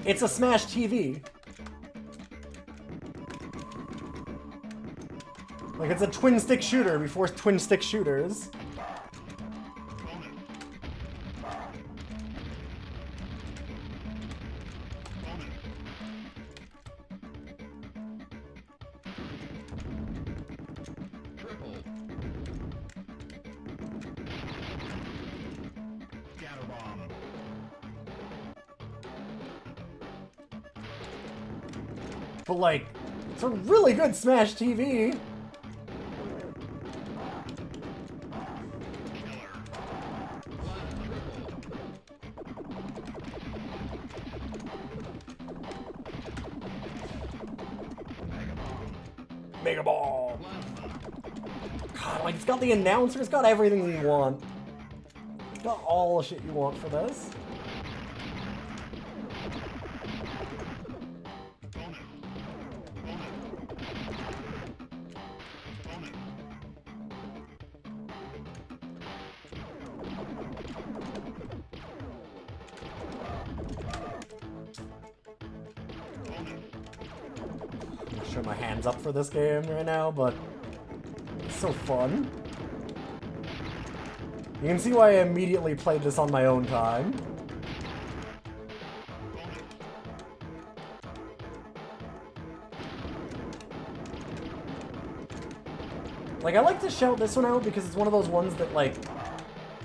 It's a Smash TV. Like, it's a twin-stick shooter before twin-stick shooters. But, like, it's a really good Smash TV. Mega Ball. God, like, it's got the announcer, it's got everything you want. It's got all the shit you want for this. Show my hands up for this game right now, but it's so fun. You can see why I immediately played this on my own time. Like, I like to shout this one out because it's one of those ones that, like,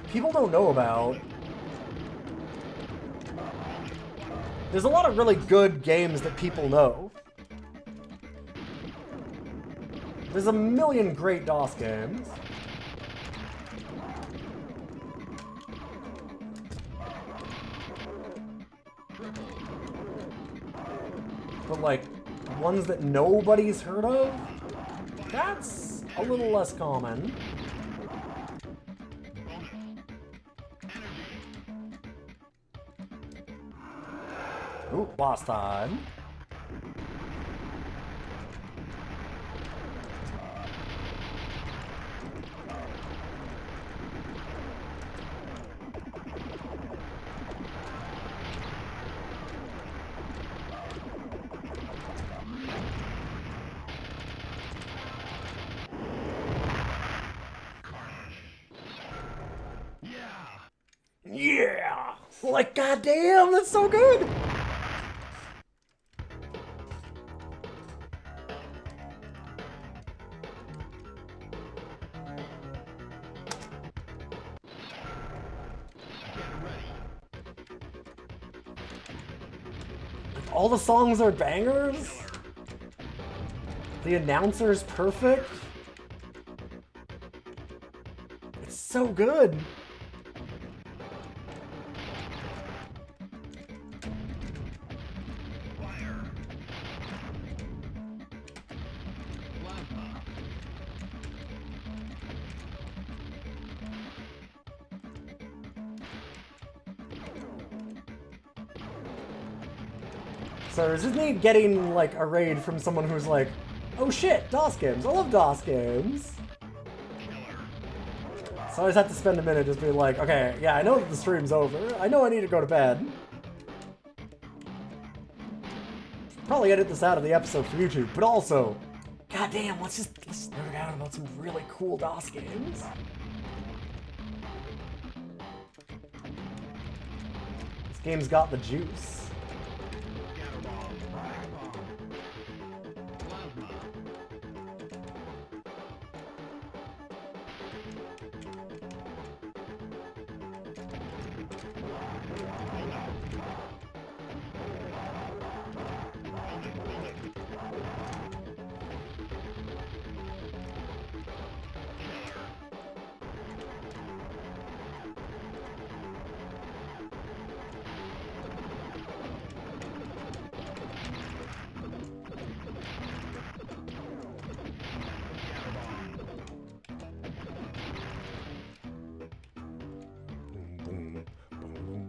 people don't know about. There's a lot of really good games that people know. There's a million great DOS games. But, like, ones that nobody's heard of, that's a little less common. Ooh, boss time. Yeah! Like, goddamn, that's so good! All the songs are bangers. The announcer's perfect. It's so good. So it's just me getting, like, a raid from someone who's like, oh shit, DOS games, I love DOS games. So I just have to spend a minute just being like, okay, yeah, I know that the stream's over. I know I need to go to bed. Probably edit this out of the episode for YouTube, but also, goddamn, let's nerd out about some really cool DOS games. This game's got the juice. boom, boom.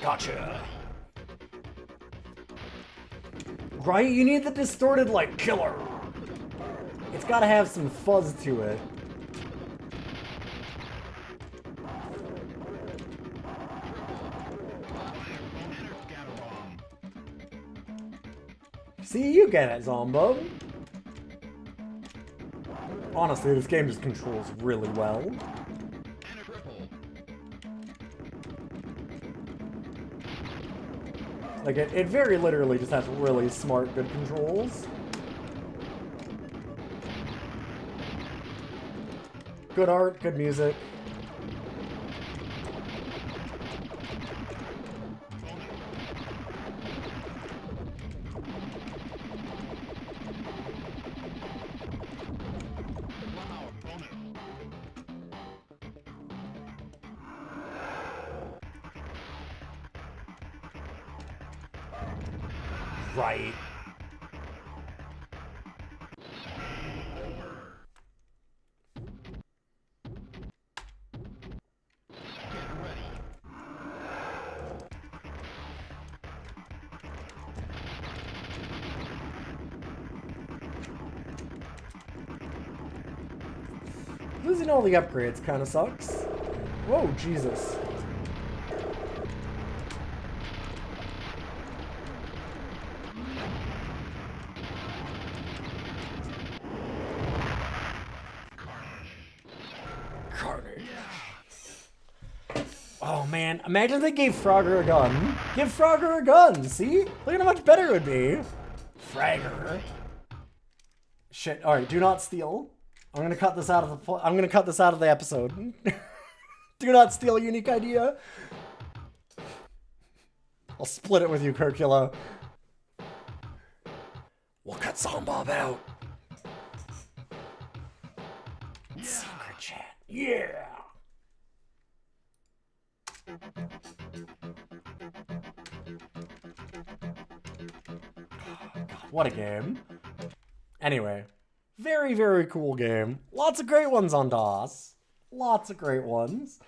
Gotcha. Right? You need the distorted, like, killer. It's gotta have some fuzz to it. See, you get it, Zombo. Honestly, this game just controls really well. Like, it very literally just has really smart, good controls. Good art, good music. Right. Losing all the upgrades kind of sucks. Whoa, Jesus. Oh man, imagine they gave Frogger a gun. Give Frogger a gun, see? Look at how much better it would be. Fragger. Shit, alright, do not steal. I'm gonna cut this out of the episode. Do not steal, unique idea. I'll split it with you, Curcula. We'll cut Zombob out. Secret chat. Yeah! God, what a game. Anyway, very, very cool game. Lots of great ones on DOS. Lots of great ones.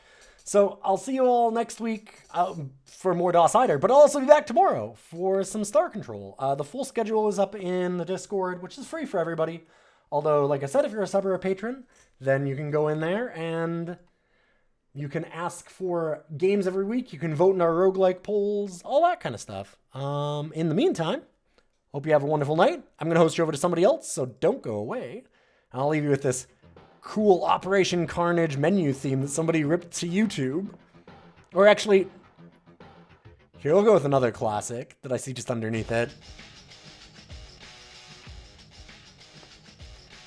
So I'll see you all next week for more DOScider, but I'll also be back tomorrow for some Star Control. The full schedule is up in the Discord, which is free for everybody. Although, like I said, if you're a sub or a patron, then you can go in there and you can ask for games every week. You can vote in our roguelike polls, all that kind of stuff. In the meantime, hope you have a wonderful night. I'm going to host you over to somebody else, so don't go away. I'll leave you with this cool Operation Carnage menu theme that somebody ripped to YouTube. Or actually, here, we'll go with another classic that I see just underneath it.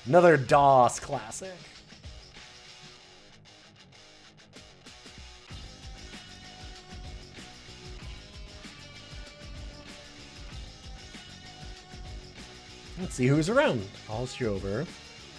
Another DOS classic. Let's see who's around. I'll host you over.